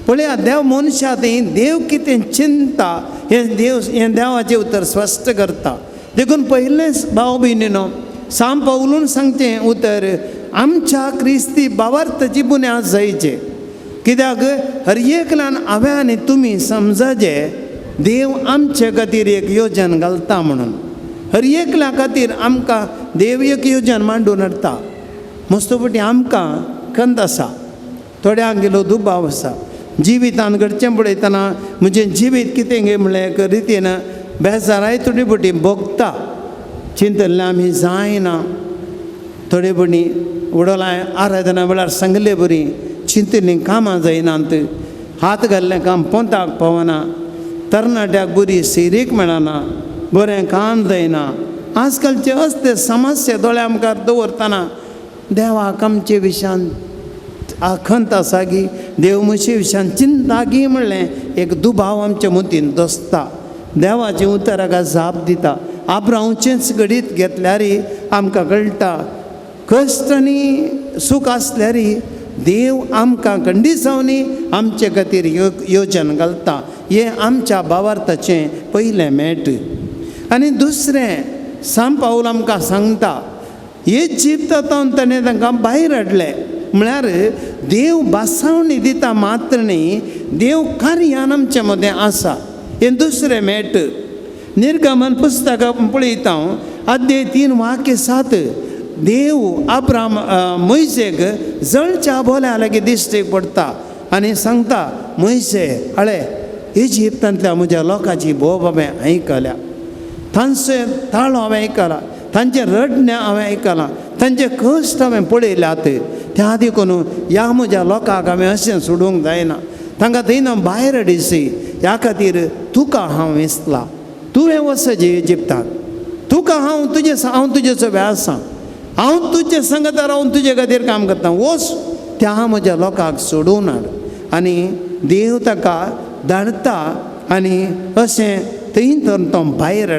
B: पळया देव मनशा देव कितें चिंता हें देवाचें उतर स्पश्ट करता. देखून पयलेंच भाव भयणीनो सांत पावलून सांगचें उतर आमच्या क्रिस्ती भावार्थाची बुन्याद जायचे. कित्याक हर एकल्यान हांवें आनी तुमी समजचे देव आमचे खातीर एक योजन घालता म्हणून. हर एकल्या खातीर आमकां देव एक योजन मांडून हाडटा. मस्तपटी आमकां खंत आसा, थोड्यांक गेलो दुबाव आसा. जिवितान घडचें पळयतना म्हजें जिवीत कितें गे म्हणलें एक रितीन बेजाराय थोडी बटी भोगता. चिंतलें आमी जायना. थोडे बटी उडोलाय आराधना वेळार सांगले बरी चिंतलीं कामां जायनात. हात घाल्लें काम पोंताक पावना. तरणाट्याक बरी सिरीक मेळना. बरें काम जायना. आजकालचे असते समस्या दोळ्या मुखार दवरतना देवाक आमचे विशयान खंत आसा की देव म्हजे विशयान चिंता की म्हणलें एक दुबाव आमच्या मतीन दसता. देवाचे उतराक जाप दिता आब्रांवचेंच घडीत घेतल्यार आमकां कळटा कश्ट आनी सूख आसल्यार देव आमकां खंडिसावनी आमचे खातीर येवजन घालता. हें आमच्या भावार्थाचें पयलें मेट. आनी दुसरें सांत पाऊल आमकां सांगता इजिप्तांत ताणें तांकां भायर हाडलें म्हळ्यार देव बासावणी दिता मात्र न्ही, देव कार्यान आमचे मदें आसा. हें दुसरें मेट. निर्गमन पुस्तकां पळयता अध्याय 3 वाक्य 7 देव मोइसेक जळच्या बोल्या लागीं दिश्टी पडटा आनी सांगता मोइसे हळे इजिप्तांतल्या म्हज्या लोकांची भोव हांवें आयकल्या, तांचे ताळो हांवें आयकला, तांचे रडणें हांवें आयकलां, तांचे कश्ट हांवें पळयल्यात. त्या देखून ह्या म्हज्या लोकांक हांवें अशें सोडूंक जायना, तांकां थंय भायर हाडिसी. ह्या खातीर तुका हांव वेंचला, तुवें वचचें इजिप्तांत, तुका हांव तुजे सगळें आसा, हांव तुजे सांगता रावन तुजे खातीर काम करता, वच त्या म्हज्या लोकांक सोडून हाड. आनी देव ताका धाडटा आनी अशें थंय तर तो भायर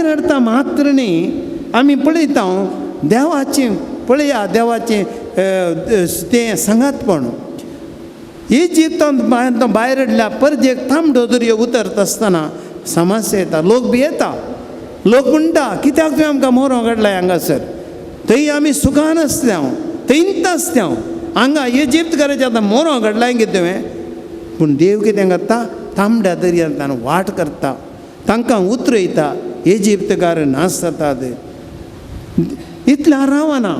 B: हाडटा मात्र न्ही. आमी पळयता देवाचें पळया देवाचें तें सांगातपण. इजिप्तांत भायर हाडल्या परजेक तांबडो दर्यो उतरत आसतना समस्या येता, लोक भियेता, लोक म्हणटा कित्याक तुवें आमकां मोरो घडलाय हांगासर, थंय आमी सुखान आसल्या, थंयच आसल्या, हांगा इजिप्तकाराच्या आतां मोरो घडलाय कितें तुवें. पूण देव कितें करता, तांबड्या दर्यांत वाट करता, तांकां उतरयता, इजिप्तकार नाश जातात. इतल्या रावना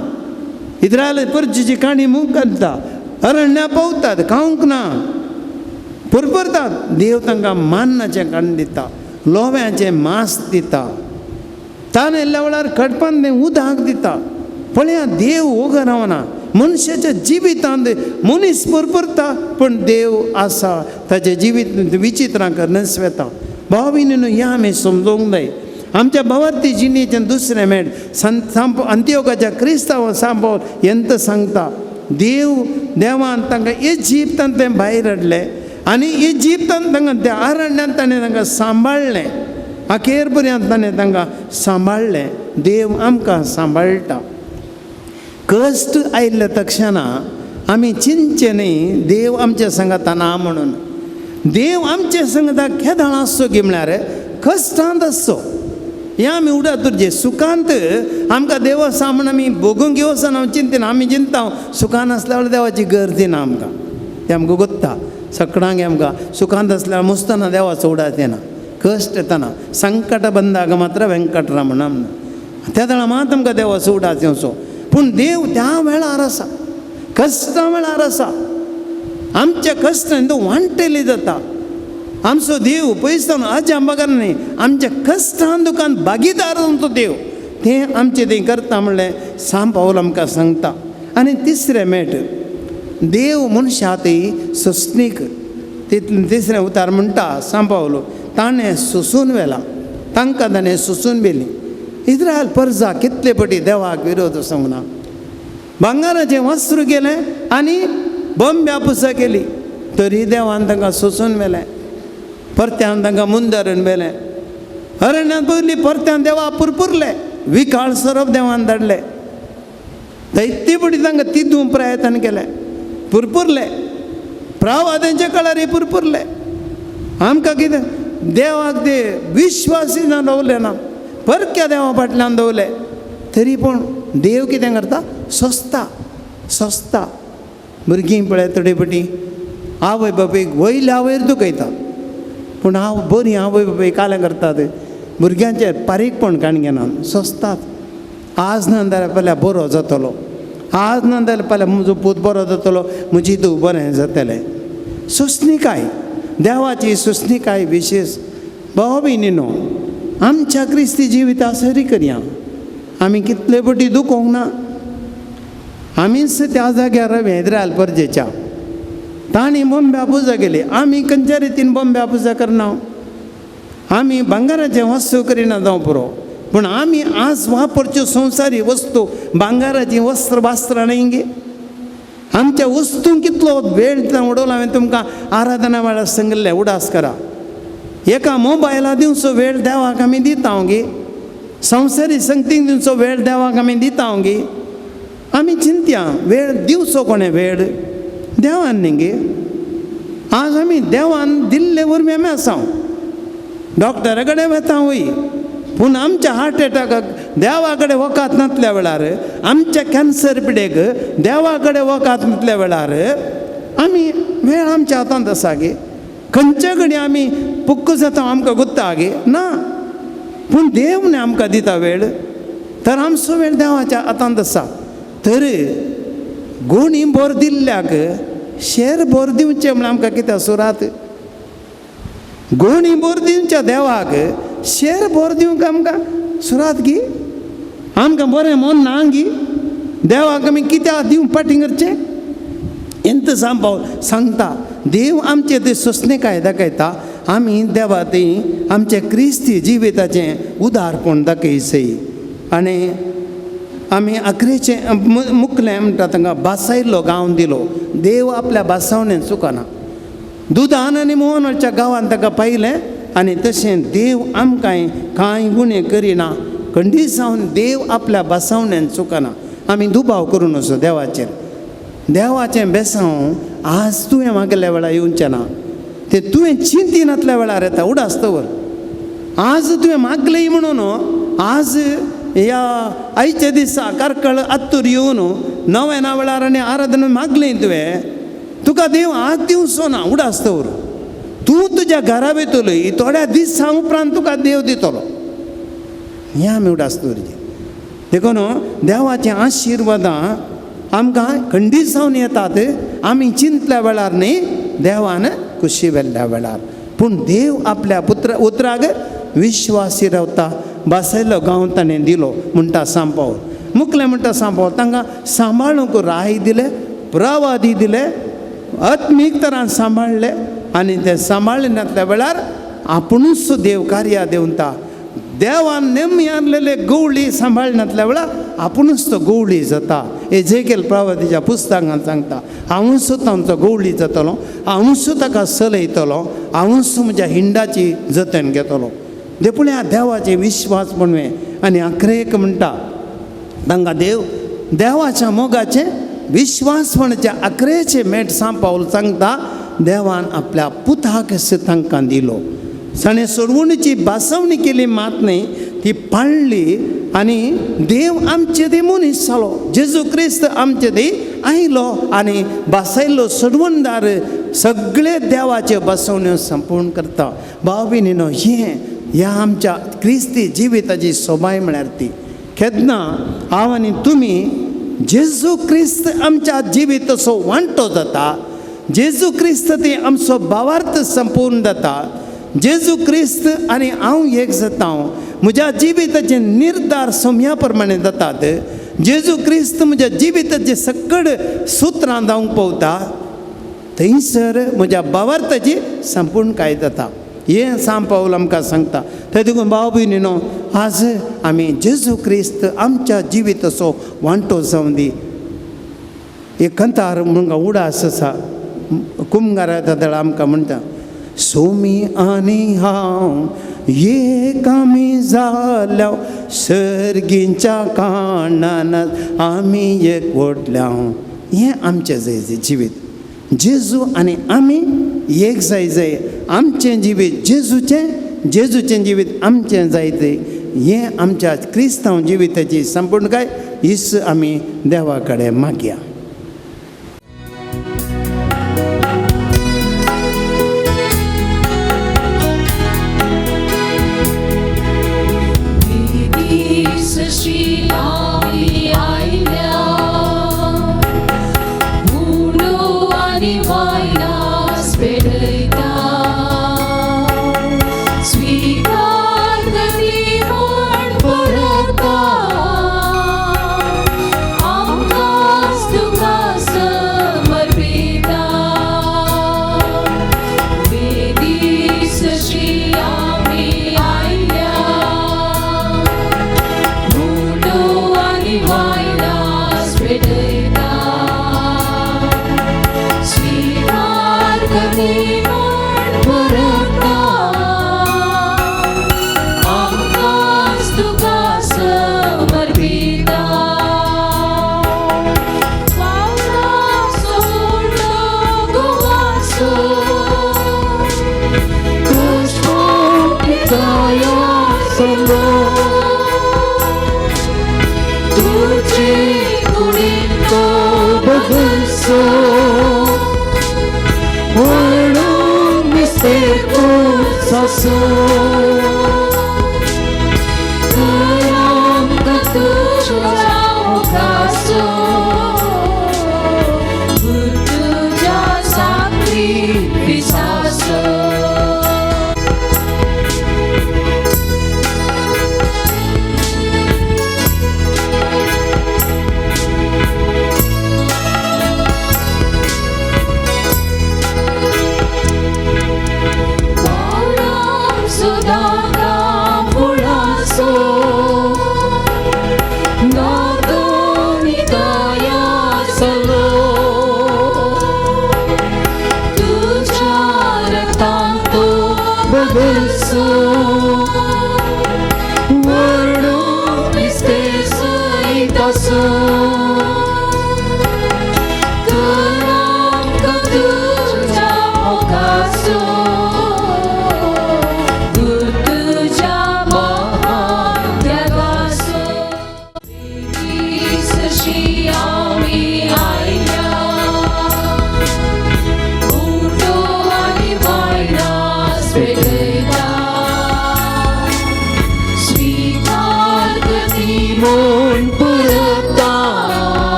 B: इस्रायल परजेची काणी मूग घालता, अरण्या पावतात, खावंक ना, परपरतात. देव तांकां मान्नाचें काण दिता, लोव्याचें मांस दिता, तान येयल्ल्या वेळार कडपान उदक दिता. पळया देव वोगो रावना, मनशाच्या जिवितांत मनीस परपरता पूण देव आसा, ताचें जिवीत विचित्रां नसवेता. भाव भयणीनो हें आमी समजूंक जाय. आमच्या भवार्थी जिणेचें दुसरें मेळ अंत्योकाच्या क्रिस्तांव सांत पाऊल हेंत सांगता देवान तांकां इजिप्तांत तें भायर हाडलें आनी इजिप्तांत तांकां त्या अरण्यांत ताणें तांकां सांबाळलें, अखेर पर्यंत ताणें तांकां सांबाळलें. देव आमकां सांबाळटा. कश्ट आयिल्ल्या तक्षणा आमी चिंतचें न्ही देव आमच्या संगतान ना म्हणून. देव आमच्या संगताक केदाळ आसचो गी म्हळ्यार कश्टांत आसचो. हें आमी उडत उरचें. सुखांत आमकां देवा सामण आमी भोगूंक येवसन हांव चिंतिना, आमी चिंता सुखान आसल्या वेळार देवाची गरज ना आमकां, तें आमकां गोत्ता. सकाळांक आमकां सुखांत आसल्यार मुस्तना देवाचो उडाच येना, कश्ट येतना. संकट बंदाक मात्र वेंकटरमण म्हणून त्या वेळार मात आमकां देवाचो उडाच येवचो. पूण देव त्या वेळार आसा, कश्टा वेळार आसा. आमच्या कश्टांनी तो वांटेली जाता. आमचो देव पयसान आज आमकां न्ही, आमच्या कश्टान दुकान भागीदार तो देव तें आमचें तें करता म्हणलें सांत पाऊल आमकां सांगता. आनी तिसरें मेट देव मनशांतय सोंसणीक तिसरें उतार म्हणटा सांत पाऊल ताणें सोंसून व्हेलां, तांकां ताणें सोंसून व्हेलीं. इस्रायल परजा कितले पटी देवाक विरोध सांगना, भांगाराचें वस्त्र केलें आनी बंब्या पुसा केली तरी देवान तांकां सोंसून व्हेलें. परत्यान तांकां मुंदरून व्हेलें, अरण्यांत पयलीं परत्यान देवा पुरपुरलें, विकाळ सरप देवान धाडलें, दैत्य पटी तांकां तितून प्रयत्न केले, पुरपुरले, प्रवादांच्या काळार पुरपुरले. आमकां कितें देवाक ते विश्वासी ना दवरले ना, परक्या देवा फाटल्यान दवरले तरी पूण देव कितें करता, सोंसता. भुरगीं पळय थोडी पटी आवय बापायक वयल्या वयर दुखयता, पूण हांव बरी आवय बापायक कालें करतात, भुरग्यांचेर पारीकपण काण घेनात, सोंसतात. आज ना जाल्यार फाल्यां बरो जातलो, आज ना जाल्यार फाल्यां म्हजो पूत बरो जातलो, म्हजी तूं बरें जातलें. सोंसणीकाय, देवाची सोंसणीकाय विशेश. भाव भयणीनो, आमच्या क्रिस्ती जिविता सरी करया. आमी कितले पटी दुखोवंक ना. आमीच त्या जाग्यार इस्रायल परजेच्या तांणी बंब्या पुजा केली, आमी खंयच्या रितीन बंब्या पुजा करना. आमी भांगाराचें वस्तू करिना जावं पुरो, पूण आमी आज वापरच्यो संवसारी वस्तू भांगाराची वस्त्रां न्ही गे. आमच्या वस्तूंक कितलो वेळ उडोवला. हांवें तुमकां आराधना वेळार सांगिल्लें उडास करा. एका मोबायला दिवचो वेळ देवाक आमी दिता गे, संवसारी संगतीक दिवचो वेळ देवाक आमी दिता गे. आमी चिंत्या वेळ दिवचो कोणे वेळ देवान न्ही गे. आज आमी देवान दिल्ले वरवीं आमी आसा. डॉक्टरा कडेन वता वय, पूण आमच्या हार्ट एटॅकाक देवा कडेन वकात नासल्या वेळार, आमच्या कॅन्सर पिडेक देवा कडेन वकात नासल्या वेळार आमी वेळ आमच्या हातांत आसा गे. खंयच्या घडी आमी पुक्क जाता आमकां गुत्ता गे ना, पूण देव न्ही आमकां दिता वेळ, तर आमचो वेळ देवाच्या हातांत आसा. तर गुणी बोर दिल्ल्याक शेर बोर दिवचें म्हण आमकां कित्याक सुरात. गुणी बोर दिवच्या देवाक शेर बोर दिवंक आमकां सुरात गी. आमकां बरें मन ना गी, देवाक आमी कित्याक दिवंक पाटी करचें. इंत सांगता देव आमचे ते सोंसणेकाय दाखयता. आमी देवा ती आमचे क्रिस्ती जिविताचें उदारपण दाखयसय. आनी आमी अकरेचें मुकलें म्हणटा तांकां बासायल्लो गांव दिलो. देव आपल्या बासावणेन चुकना. दुदान आनी मोहनाच्या गांवांत ताका पायलें आनी तशें देव आमकांय कांय गुणे करिना. खंडीत जावन देव आपल्या बासावण्यान चुकना. आमी दुबाव करूं नजो देवाचेर. देवाचें बेसांव आज तुवें मागल्या वेळार येवचें ना, तें तुवें चिंतिनातल्या वेळार येता उडास्तवर. आज तुवें मागलें म्हणून आज ह्या आयच्या दिसा कारकळ आत्तूर येवन नव्या वेळार आनी आराधना मागलें तुवें, तुका देव आज दिवचो ना उडास्तवर. तूं तुज्या घरा वयतलोय, थोड्या दिसां उपरांत तुका देव दितलो. हें आमी उडास्तवरचें देखून देवाचें आशिर्वादां आमकां खंडीत जावन येतात. आमी चिंतल्या वेळार न्ही, देवान कुशी वेल्ल्या वेळार. पूण देव आपल्या उतराक विश्वासी रावता. बासायल्लो गांव ताणें दिलो म्हणटा सांपावल. मुकलें म्हणटा सांपावल तांकां सांबाळूंक राय दिले, प्रवादी दिले, आत्मीक तरान सांबाळले. आनी ते सांबाळले नासल्या वेळार आपुणूच देव कार्या देंवता. देवान नेमी आणलेले गवळी सांबाळनातल्या वेळार आपुणूच तो गवळी जाता. एजेकेल प्रवादीच्या पुस्तकांत सांगता, हांवूच तांचो गवळी जातलो, हांवूच ताका चलयतलो, हांवूच म्हज्या हिंडाची जतन घेतलो. देखून देवाचें विश्वास म्हणवें. आनी आखरेक म्हणटा तांकां देवाच्या मोगाचें विश्वासपणाच्या आखरेचें मेट सांपावल सांगता. देवान आपल्या पुताक तांकां दिलो. ताणें सोडवणीची बासवणी केली मात न्ही, ती पाळली. आनी देव आमचे दे मनीस जालो. जेजू क्रिस्त आमचे दे आयलो आनी बासायल्लो सोडवणदार सगळे देवाच्यो बासवण्यो संपूर्ण करता. भाव भयणीनो, ह्या आमच्या क्रिस्ती जिविताची सोबाय म्हळ्यार ती. केन्ना हांव आनी तुमी जेजू क्रिस्त आमच्या जिविताचो वांटो जाता. जेजू क्रिस्त ती आमचो भावार्थ संपूर्ण जाता. जेजू क्रिस्त आनी हांव एक जाता. म्हज्या जिविताचे निर्धार सोम्या प्रमाणे जातात. जेजू क्रिस्त म्हज्या जिविताचे सकड सुत्रां जावंक पावता. थंयसर म्हज्या भावार्थाची संपूर्णकाय जाता. हें सांपावल आमकां सांगता. थंय देखून भाव भयणीनो, आज आमी जेजू क्रिस्त आमच्या जिविताचो वांटो जावं दी. एक कंतार म्हणून उडास आसा, कुमगाराच्या देळा आमकां म्हणटा, सोमी आनी हांव एक आमी जाल्या सर्गींच्या काणांत आमी एक वटल्या. हें आमचें जाय जिवीत. जेजू आनी आमी एक जाय. आमचें जिवीत जेजूचें जिवीत आमचें जायतें. हें आमच्या क्रिस्तांव जिविताची संपूर्णकाय हीच आमी देवा कडेन मागया.
F: Amkas tu आवडीतो बघसो म्हणून मी स्थिरपूच असो करम तुझ्या मुखासो तुझ्या साखरी विसासो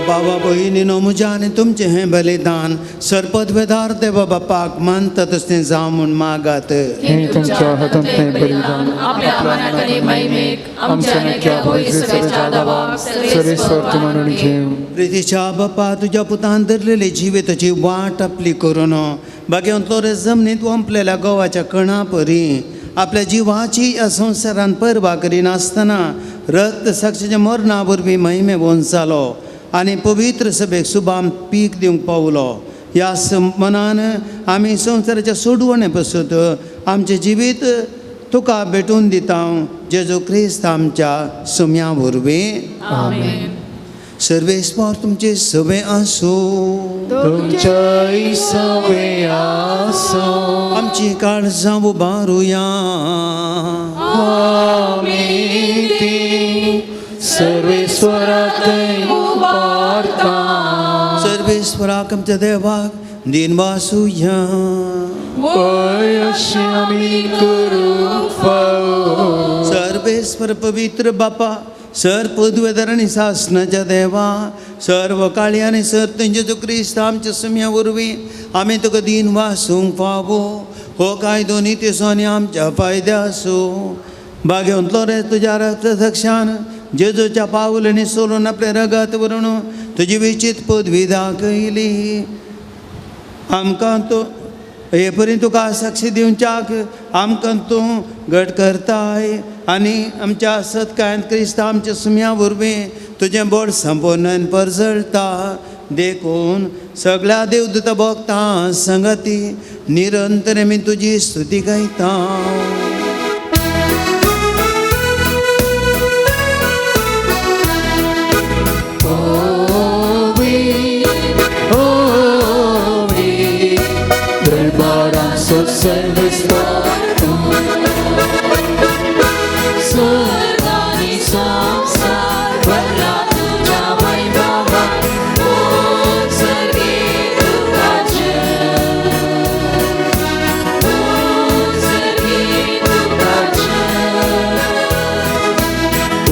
B: बाबा बहिणीनो म्हज्या आनी तुमचें हें बलिदान सरपदवेदार देवा बापाक मानता तसलें जावं म्हूण मागात.
C: हे तुमच्या हातांतलें बलिदान
E: आपल्या मनाकडे महिमेक आमच्या नक्या भोयसरेच्या दाबाक
C: सर्वेस्वर म्हणून घेऊ.
B: प्रितीच्या बापा तुज्या पुतान धरलेली जिविताची वाट आपली करून बागेंतलो रे जमनीत वंपलेल्या गोवाच्या कणा परी आपल्या जिवाची ह्या संवसारान परवा करिनासतना रक्त साक्षीच्या मरणा वरवीं महिमे वंचालो आनी पवित्र सभेक सुबाम पीक दिवंक पावलो. ह्या मनान आमी संवसाराच्या सोडवणे पसत आमचें जिवीत तुका भेटून दिता जेजू क्रिस्त आमच्या सुम्या वरवीं.
E: आमेन.
B: सर्वेस्वर तुमचे सवे आसूं.
C: तुमच्या सवे आसो
B: आमची काळजां उबारुया.
C: आमी ती सर्वेस्वराक उबारता.
B: सर्वेस्वराक आमच्या देवाक दिन वासुया.
C: अशी आमी करूंक फावो.
B: सर्वेस्वर पवित्र बापा सर पदवेदार आनी सासणाच्या देवा सर्व काळी आनी सर जेजू क्रिस्त आमच्या सुम्या वरवीं आमी तुका दिन वासूंक फावो. हो कायदो नित्यसो आनी आमच्या फायद्या आसूं. बागेंतलो रे तुज्या रक्तसाक्षान जेजूच्या पावलांनी सोलून आपले रगत व्हरून तुजी विचित पदवी दाखयली. आमकां तूं हे पर्यंत तुका साक्षी दिवच्याक आमकां तूं घट करताय आनी आमच्या सत्कायंत क्रिस्त आमच्या सुम्या वरवीं तुजें बोड संपूर्ण परजळटा. देखून सगळ्या देवदूत भक्तां संगती निरंतर आमी तुजी स्तुती गायता.
F: स्वर्गानी संसार भरला तुझ्या वैभवात. ओ सर्गी तुकाचे, ओ सर्गी तुकाचे,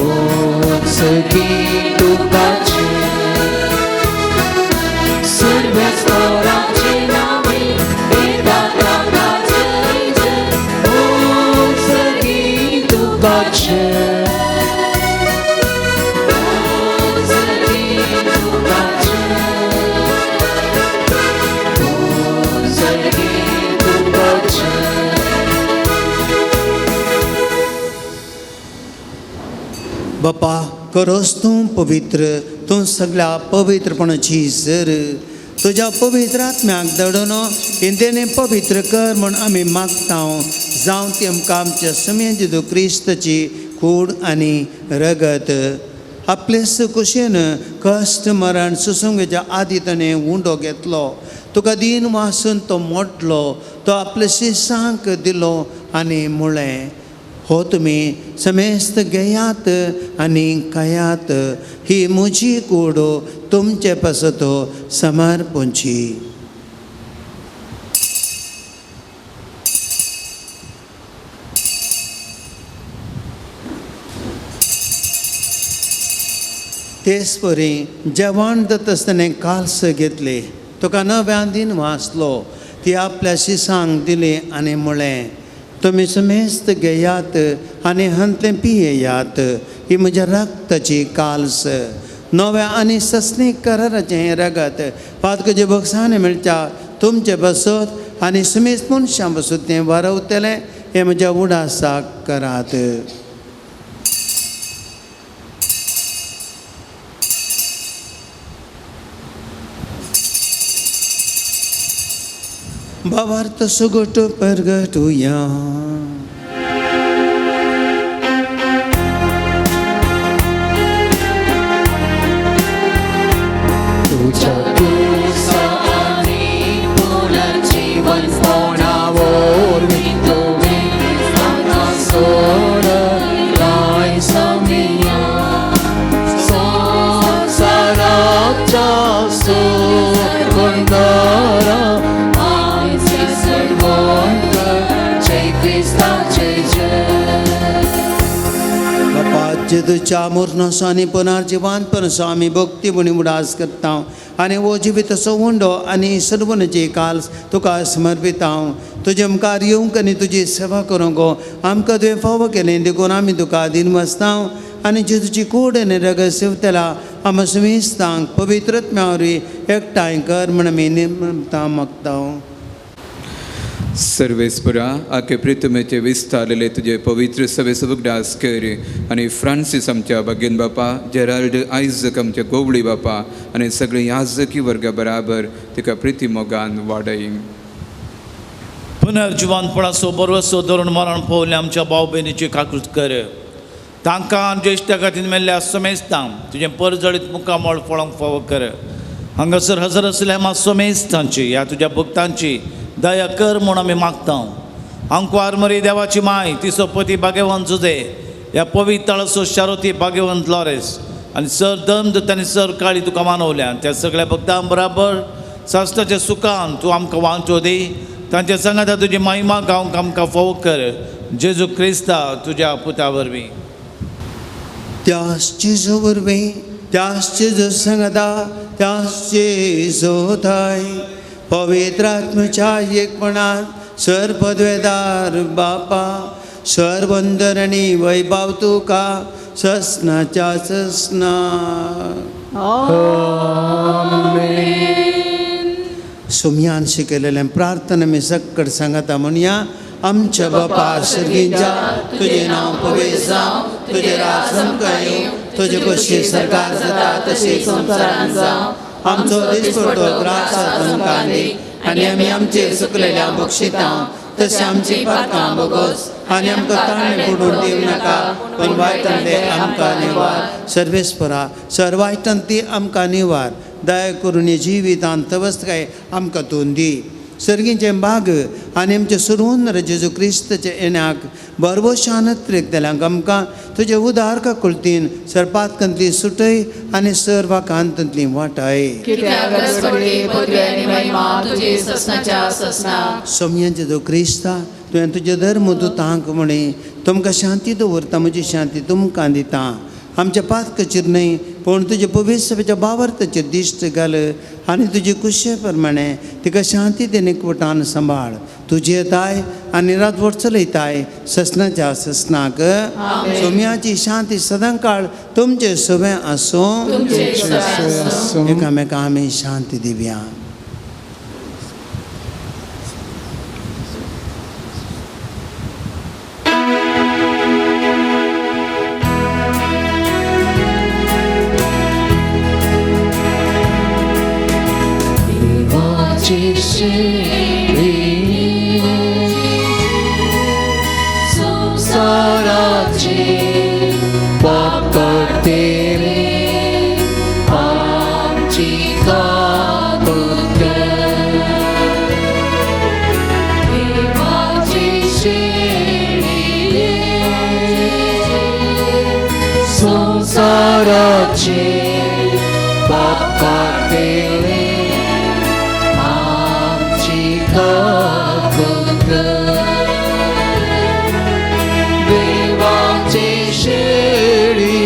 C: ओ सर्गी तुकाचे.
F: सर्वेस्वराचे नावे वेदांता गाजयचे. ओ सर्गी तुकाचे, ओ सर्गी तुकाचे, ओ सर्गी तुकाचे.
B: बापा खरोच तूं पवित्र, तूं सगळ्या पवित्रपणाची सर. तुज्या पवित्र आत्म्याक दडोवन इंतेने पवित्र कर म्हूण आमी मागता. जावं ती आमकां आमच्या समेत जेजू क्रिस्ताची कूड आनी रगत आपले सुकुशेन कश्ट मरण सुसंगेच्या आदी ताणें उंडो घेतलो. तुका दिन वासून तो मोडलो, तो आपल्या शिसांक दिलो आनी म्हळें, हो तुमी समेस्त घेयात आनी खायात, ही म्हजी कूड तुमचे पासतो समर्पणची. तेच परी जेवण जाता आसतना काल्स घेतले, तुका नव्यान दिन वाचलो, ती आपल्या शिसांक दिली आनी म्हळें, तुमी समेस्त घेयात आनी हंतले पियेयात, ही म्हज्या रक्ताची काल्स, नव्या आनी सस्नीक कराराचें रगत पातकाचे बक्षांनी मेळच्या तुमचे बसत आनी समेस्त मनशां बसत तें वारवतलें, हें म्हज्या उडासाक करात. भावार्थ सुगट परगटुया.
C: तुझ्या
F: कुसानी पुनर्जीवन होण्यावर तुम्ही आमचा सोडलाय समिया. संसाराच्या सोगंधारा आमचे सर्वंत जय ख्रिस्ताचे जय.
B: बापा जेदूच्या मुर्नसो आनी पुनर्जिवानपणसो आमी भक्ती म्हणी उडास करता आनी वो जिवीत असो उंडो आनी सर्वनाची काल्स तुका समर्पिता. तुजे मुखार येवंक आनी तुजी सेवा करूंक आमकां तुवें फावो केलें देखून आमी तुका दिन वाचता आनी जेजूची कूड आनी रगत सेवतला आमी समेस्तांक पवित्रत्म्या वरवीं एकठांय कर म्हण आमी निर्मता मागता.
C: सर्वेस्परा आखे प्रितमेचे विस्तारलेले तुझे पवित्र सवे सबगडास कर आणि फ्रांसीस आमच्या भगिन बापा, जेराल्ड आयजक आमच्या गोवळी बापा आणि सगळे याजकी वर्गा बराबर तिका प्रिती मोगान वाडय.
G: पुनर्जीवानपणाचो बरोसो धरून मरण पावले आमच्या भाव भयणीची काकूट कर. तांकां ज्येश्ठा खातीर मेल्ल्या समेस्तांक तुजें परजळीत मुखामळ फळोवंक फावो कर. हांगासर हजर आसल्या ह्या समेस्तांची ह्या तुज्या भक्तांची दया कर म्हूण आमी मागता. आंकवार मरी देवाची माय, तिचो पती भाग्यवंत जुजे, ह्या पवित्राचो शारोती भाग्यवंत लॉरेस आनी सर दंद आनी सर काळी तुका मानवल्या. त्या सगळ्या भक्तां बराबर साश्टाच्या सुखान तूं आमकां वांचो दी. तांच्या सांगाता तुजी महिमा गावंक आमकां फावो कर. जेजू क्रिस्ता तुज्या पुता वरवीं.
B: त्याच जेजू वरवीं, त्याच जेजू सांगता, त्याच जेजू थाय पवित्र आत्म्याच्या एकपणात सर पदवेदार बापा, सर वंदन आनी वैभव तुका ससनाच्या ससना. सुमयान शिकयलेलें प्रार्थना मी सक्कड सांगता म्हणया. आमच्या बापा सर्गींच्या, तुझे नांव पवित्र जावं, तुझे राज आमकां येवं, तुजे कशी सरकार जाता तशी संवसारांत जावं. आमचो दिसपडटो त्रास आमकां दी आनी आमी आमचेर चुकलेल्या बक्षिता तशें आमची पातकां बोगोस आनी आमकां ताणे पडून दिवं नाका, पूण वायटांतले आमकां निवार. सर्वेस्परा सर वायटांत आमकां निवार. दया करून हे जिवितांत वस्तकाय आमकां तूं दी. सर्गींचे भाग आनी आमचे सुरवंदर जेजू क्रिस्ताचे येण्याक बरवो शानत जाल्यांक आमकां तुजे उदार काकुळतीन सरपातकांतली सुटय आनी सर्वाकांतांतली वाटाय. सोमया जेजू क्रिस्ता, तुवें तुजे धर्म दुतांक म्हणे तुमकां शांती दवरता, म्हजी शांती तुमकां दिता. आमच्या पातकाचेर न्हय पूण तुजे पवित्र भावार्थाचेर दिश्ट घाल आनी तुजे कुशे प्रमाणे तिका शांती देन एकवटान सांबाळ. तुजी येताय आनी रातभर चलयताय ससनाच्या ससनाक. सोम्याची शांती सदां काळ तुमचे सवे आसूं. एकामेकां आमी शांती दिवया.
F: देवाची शेळी संसाराचे पाप काढते रे आमची काकून कर. देवाची शेळी संसाराचे पाप काढते रे आमची काकून कर. देवाची शेळी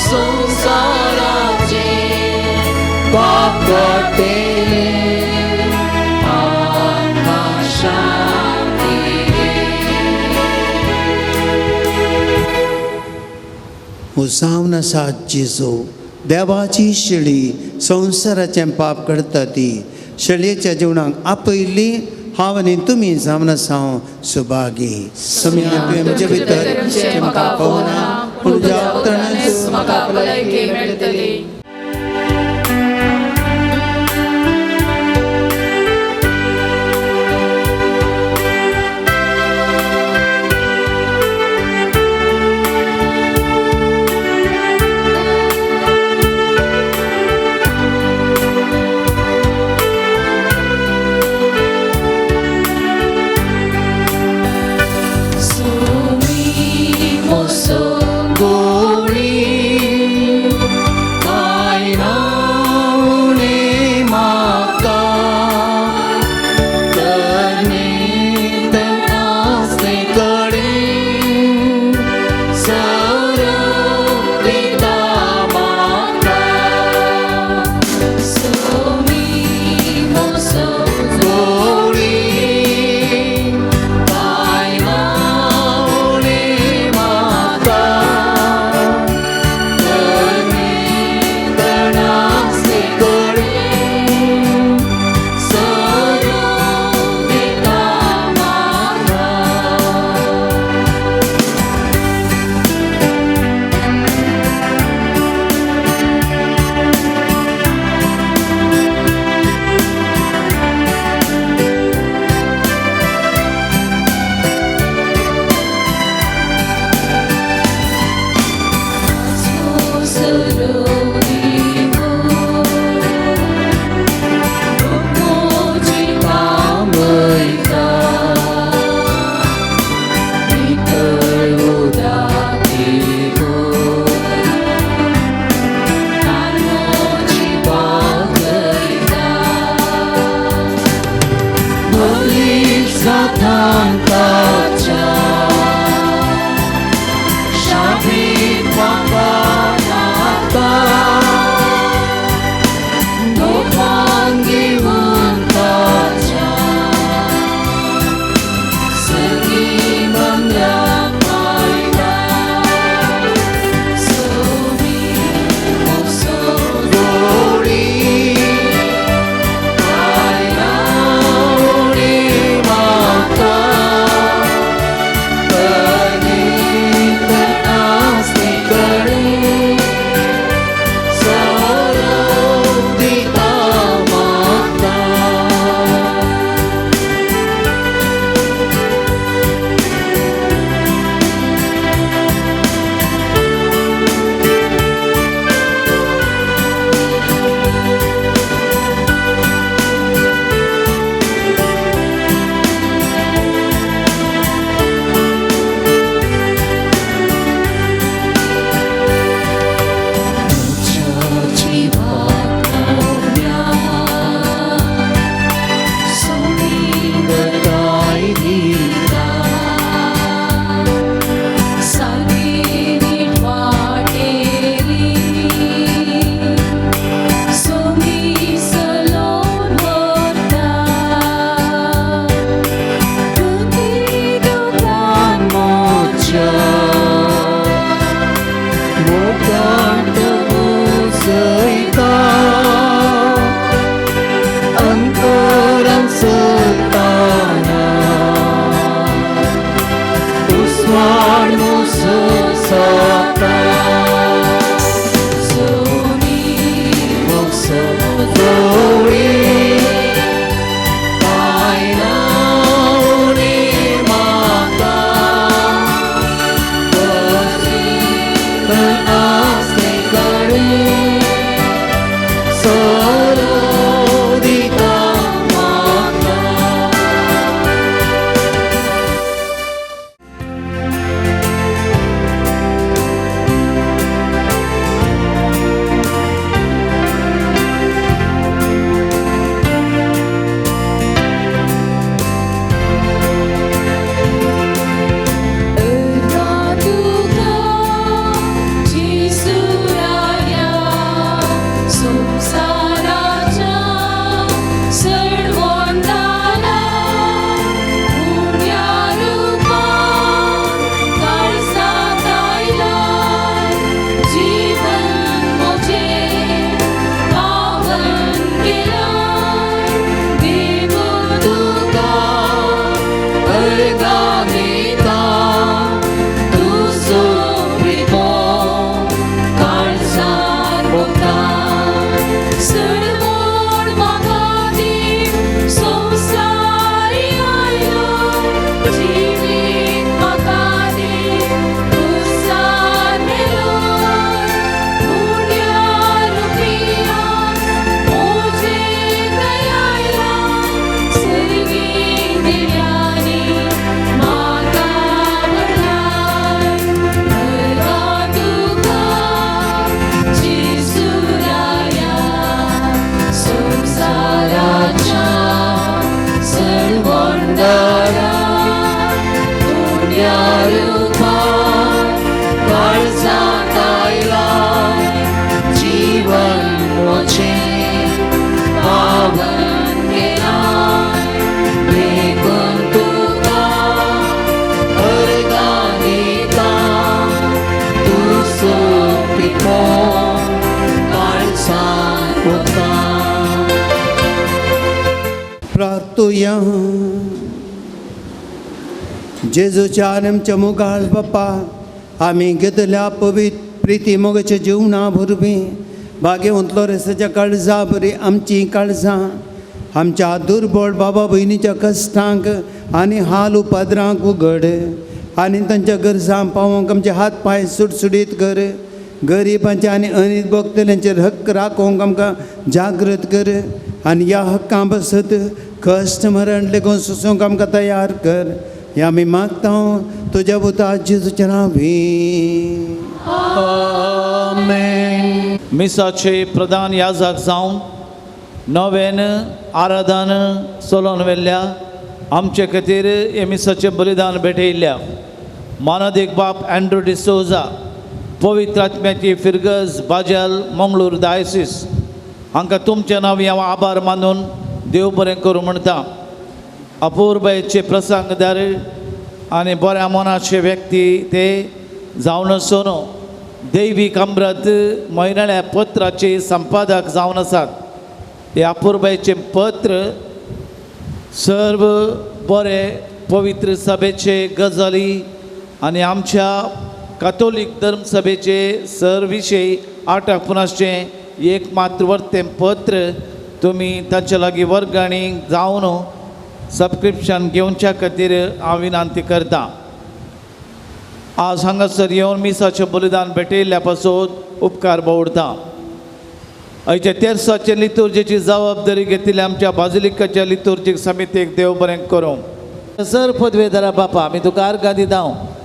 F: संसाराचे पाप काढते आम्हा शांती
B: उसावन सात जेजू देवाची शेळी संसाराचें पाप करता ती शेळयेच्या जिवनाक आपयली हांव आनी तुमी जावन साव सुभागी. तुवें म्हजे भितर जें म्हाका कळना पूण तुज्या अवतरणांत
E: म्हाका भलायकी मेळटली.
F: So रूपा काळजात आयला जीवन मोचे पावन केला देखून तुका अर्गानिता तू सोपिको काळजात उका
B: प्रार्थूया जेजूच्या आमच्या मुखार बाप्पा आम्ही घेतल्या पवित्र प्रिती मोगाच्या जीवना भरवी भाग्यवंतलो रेसाच्या काळजा बरी आमची काळजां आमच्या दुर्बळ बाबा भयणीच्या कश्टांक आनी हाल उपादरांक उगड आनी तांच्या गरजां पावोवंक आमचे हात पांय सुटसुडीत कर गरिबांचे आनी अनित भोगतल्यांचेर हक्क राखोवंक आमकां जागृत कर आनी ह्या हक्कां बसत कश्ट मरण लेगून सोंसूंक आमकां तयार कर हे आमी मागता तुज्या पुता जेजूच्या नांवी
G: आमेन. मिसाचे प्रधान याजक जावन नवेन आराधन चलोवन व्हेल्ल्या आमचे खातीर हे मिसाचें बलिदान भेटयिल्ल्या मानदेक बाप अँड्रू डिसोजा पवित्र आत्म्याची फिरगज बाजल मंगळूर डायसिस हांकां तुमच्या नांवी हांव आभार मानून देव बरें करूं म्हणटा. अपूर्वचे प्रसंगदार आनी बऱ्या मनाचे व्यक्ती ते जावन आसून दैवीक अमृत म्हयनाळ्या पत्राचे संपादक जावन आसात. हे अपूर्वचे पत्र सर्व बरे पवित्र सभेचे गजाली आनी आमच्या कातोलीक धर्म सभेचे सर विशयी आटोपणाचें एक मात्र वर्तें पत्र तुमी ताचे लागीं वर्गणी जावन सबस्क्रिप्शन घेवच्या खातीर हांव विनंती करता. आज हांगासर येवन मिसाचें बलिदान भेटयिल्ल्या पासून उपकार बावडटा. आयच्या तेरसाचे लितुर्जेची जबाबदारी घेतिल्ल्या आमच्या बाजिलिकाच्या लितुर्जीक समितीक देव बरें करूं. सर पदवेदारा बापा आमी तुका आर्गां दिता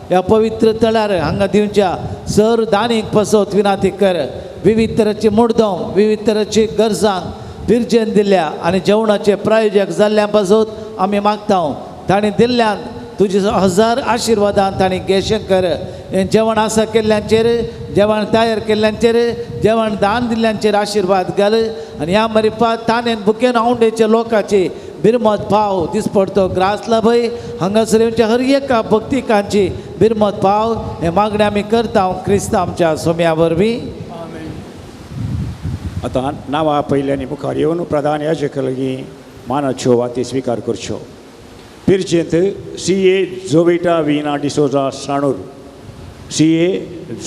G: ह्या पवित्र तळार हांगा दिवच्या सर दानीक पासत विनंती कर. विविध तरेची मुर्दोम विविध तरेची गरजांक पिरजेन दिल्या आनी जेवणाचे प्रायोजक जाल्ल्या पासून आमी मागता ताणें दिल्ल्यान तुजे हजार आशिर्वादान ताणें घेशें कर. हें जेवण आसा केल्ल्यांचेर जेवण तयार केल्ल्यांचेर जेवण दान दिल्ल्यांचेर आशिर्वाद घाल आनी ह्या मरिपा ताणें बुकेन औंडेच्या लोकांची बिरमत पाव दिसपडतो ग्रासला भंय हांगासर येवच्या हर एका भक्तिकांची बिरमत पाव हें मागणें आमी करता क्रिस्त आमच्या सोम्या वरवीं.
I: आता नांवां पयल्यांनी मुखार येवन प्रधान याजका लागीं मानाच्यो वाती स्विकार करच्यो. पिरचेंत CA Jovita Veena D'Souza साणूर CA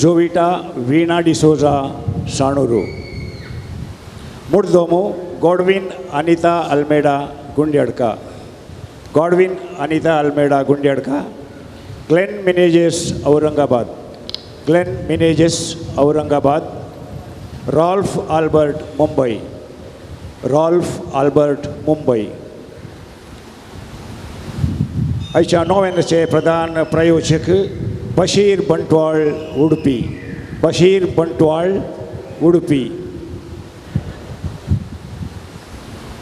I: Jovita Veena D'Souza साणूरू. मुर्दोमो Godwin Anita Almeida Gundyadka Godwin Anita Almeida Gundyadka. Glen Menezes Aurangabad Glen Menezes Aurangabad. Ralph Albert Mumbai Ralph Albert Mumbai. आयच्या नोवेनाचे प्रधान प्रायोजक बशीर बंटवाळ उडपी बशीर बंटवाळ उडपी.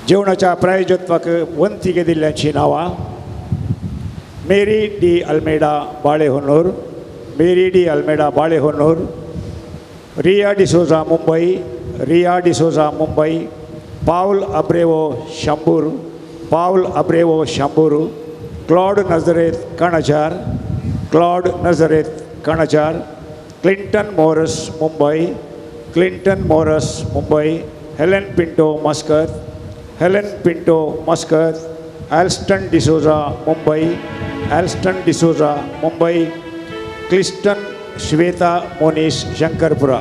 I: जेवणाच्या प्रायोजकत्वाक वंतिके दिल्ल्यांची नांवां मेरी डी अल्मेडा बाळेहोनूर मेरी डी अल्मेडा बाळेहोनूर. रिया डिसोजा मुंबई रिया डिसोजा मुंबई. पाउल अब्रेवो शांबूर पाउल अब्रेवो शांबूर. Claude Nazareth Kanajar Claude Nazareth Kanajar. Clinton Moras Mumbai Clinton Moras Mumbai. Helen Pinto Muscat Helen Pinto Muscat. Elston D'Souza Mumbai Elston D'Souza Mumbai. क्लिस्टन श्वेता मोनीश शंकरपुरा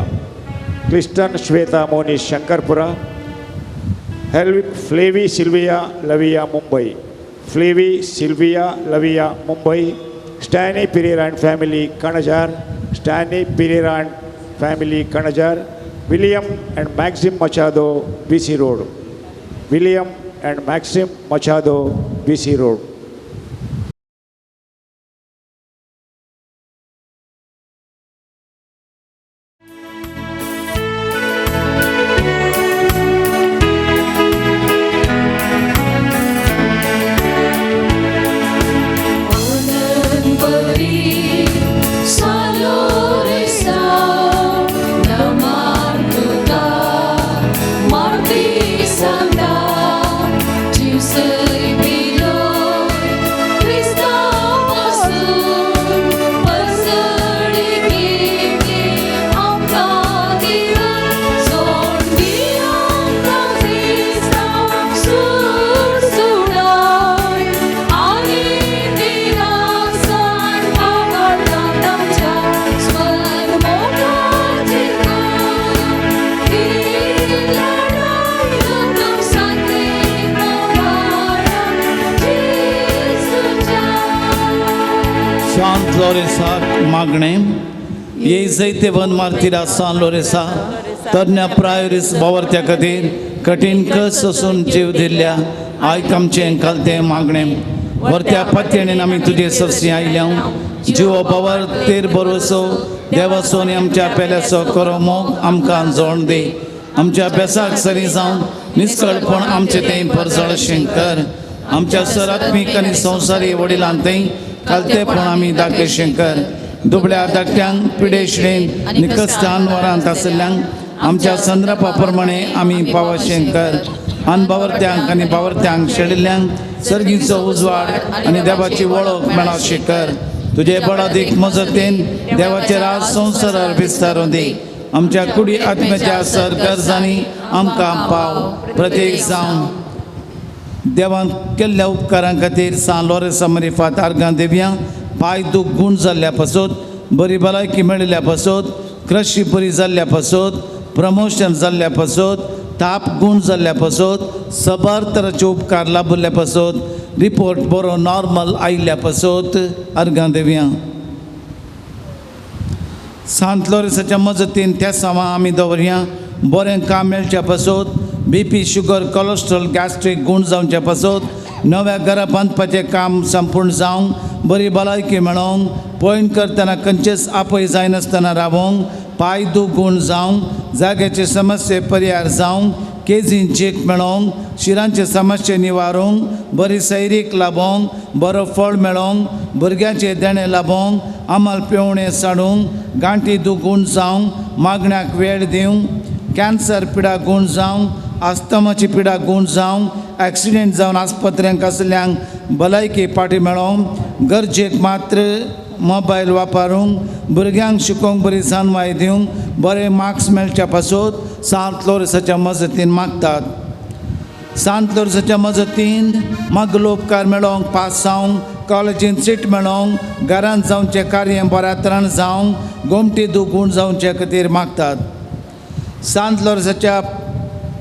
I: क्लिस्टन श्वेता मोनीश शंकरपुरा. फ्लेवी सिल्विया लविया मुंबई फ्लेवी सिल्विया लविया Mumbai. Stany Pereira and family Kanajar Stany Pereira and family Kanajar. William and Maxim Machado BC road William and Maxim Machado BC road.
F: बरी
G: लोरेसा मागणे ये जैते वन मारतीरा सान लोरेसा तज्ञ प्रायोरिस बावरत्या खातीर कठीण कस असून जीव दिल्ल्या आयक आमचें कालतें मागणे वरत्या पत्याणेन आमी तुजे सरसी आयल्या जिवो बावर तेर भरोसो देवासोन आमच्या पेल्याचो करो मोग आमकां जोड दी आमच्या अभ्यासाक सरी जावन निसकळपण आमचें तें परजळ शेंकर आमच्या सरात्मीक आनी संवसारी वडिलांतय कालतेपण आमी दाखय शेंकर दुबळ्या धाकट्यांक पिडेशिडेन निकस्तान वरांत आशिल्ल्यांक आमच्या संद्रपा प्रमाणे आमी पाव शेंकर अनबावरत्यांक आनी बावरत्यांक शेडिल्ल्यांक सर्गीचो उजवाड आनी देवाची वळख मेळो शेकर तुजे बळादीक मजतीन देवाचे राज संवसारार विस्तारूं दी आमच्या कुडी आत्म्याच्या सर गरजांनी आमकां पाव प्रत्येक जावन देवान केल्ल्या उपकारां खातीर सान लोरेसा मरिफात आर्गां देवया पांय दूख गूण जाल्ल्या पासून बरी भलायकी मेळिल्ल्या पासून कृषी बरी जाल्ल्या पासून प्रमोशन जाल्ल्या पासून ताप गूण जाल्ल्या पासून सबार तरांचे उपकार लाभिल्ल्या पासून रिपोर्ट बरो नॉर्मल आयिल्ल्या पासून आर्गां देवया सांत लोरेसाच्या मजतीन त्या सामा आमी दवरया बरें काम मेळच्या पासून BP शुगर कोलेस्ट्रॉल गॅस्ट्रीक गूण जावच्या पासून नव्या घरा बांदपाचें काम संपूर्ण जावंक बरी भलायकी मेळोवंक पयण करतना खंयचेच आपय जायनासतना रावोंक पांय दूख गूण जावंक जाग्याचे समस्ये परिहार जावंक केजीन चेक मेळोवंक शिरांचे समस्ये निवारूंक बरी सैरीक लाभोवंक बरो फळ मेळोवंक भुरग्यांचे देणे लाभोवंक आमाल पेवणे साडूंक गांठी दूख गूण जावंक मागण्याक वेळ दिवंक कॅन्सर पिडा गूण जावंक आस्तमाची पिडा गूण जावंक ॲक्सिडेंट जावन आस्पत्र्यांक आसल्ल्यांक भलायकी पाटी मेळोवंक गरजेक मात्र मोबायल वापरूंक भुरग्यांक शिकोवंक बरी जानवाय दिवंक बरे मार्क्स मेळच्या पासून सांत लोरेसाच्या मजतीन मागतात सांत लोरेसाच्या मजतीन मागलो उपकार मेळोवंक पास जावंक कॉलेजीन सीट मेळोवंक घरांत जावचें कार्य बऱ्या तरान जावंक गोमटी दूख गूण जावचे खातीर मागतात सांत लोरेसाच्या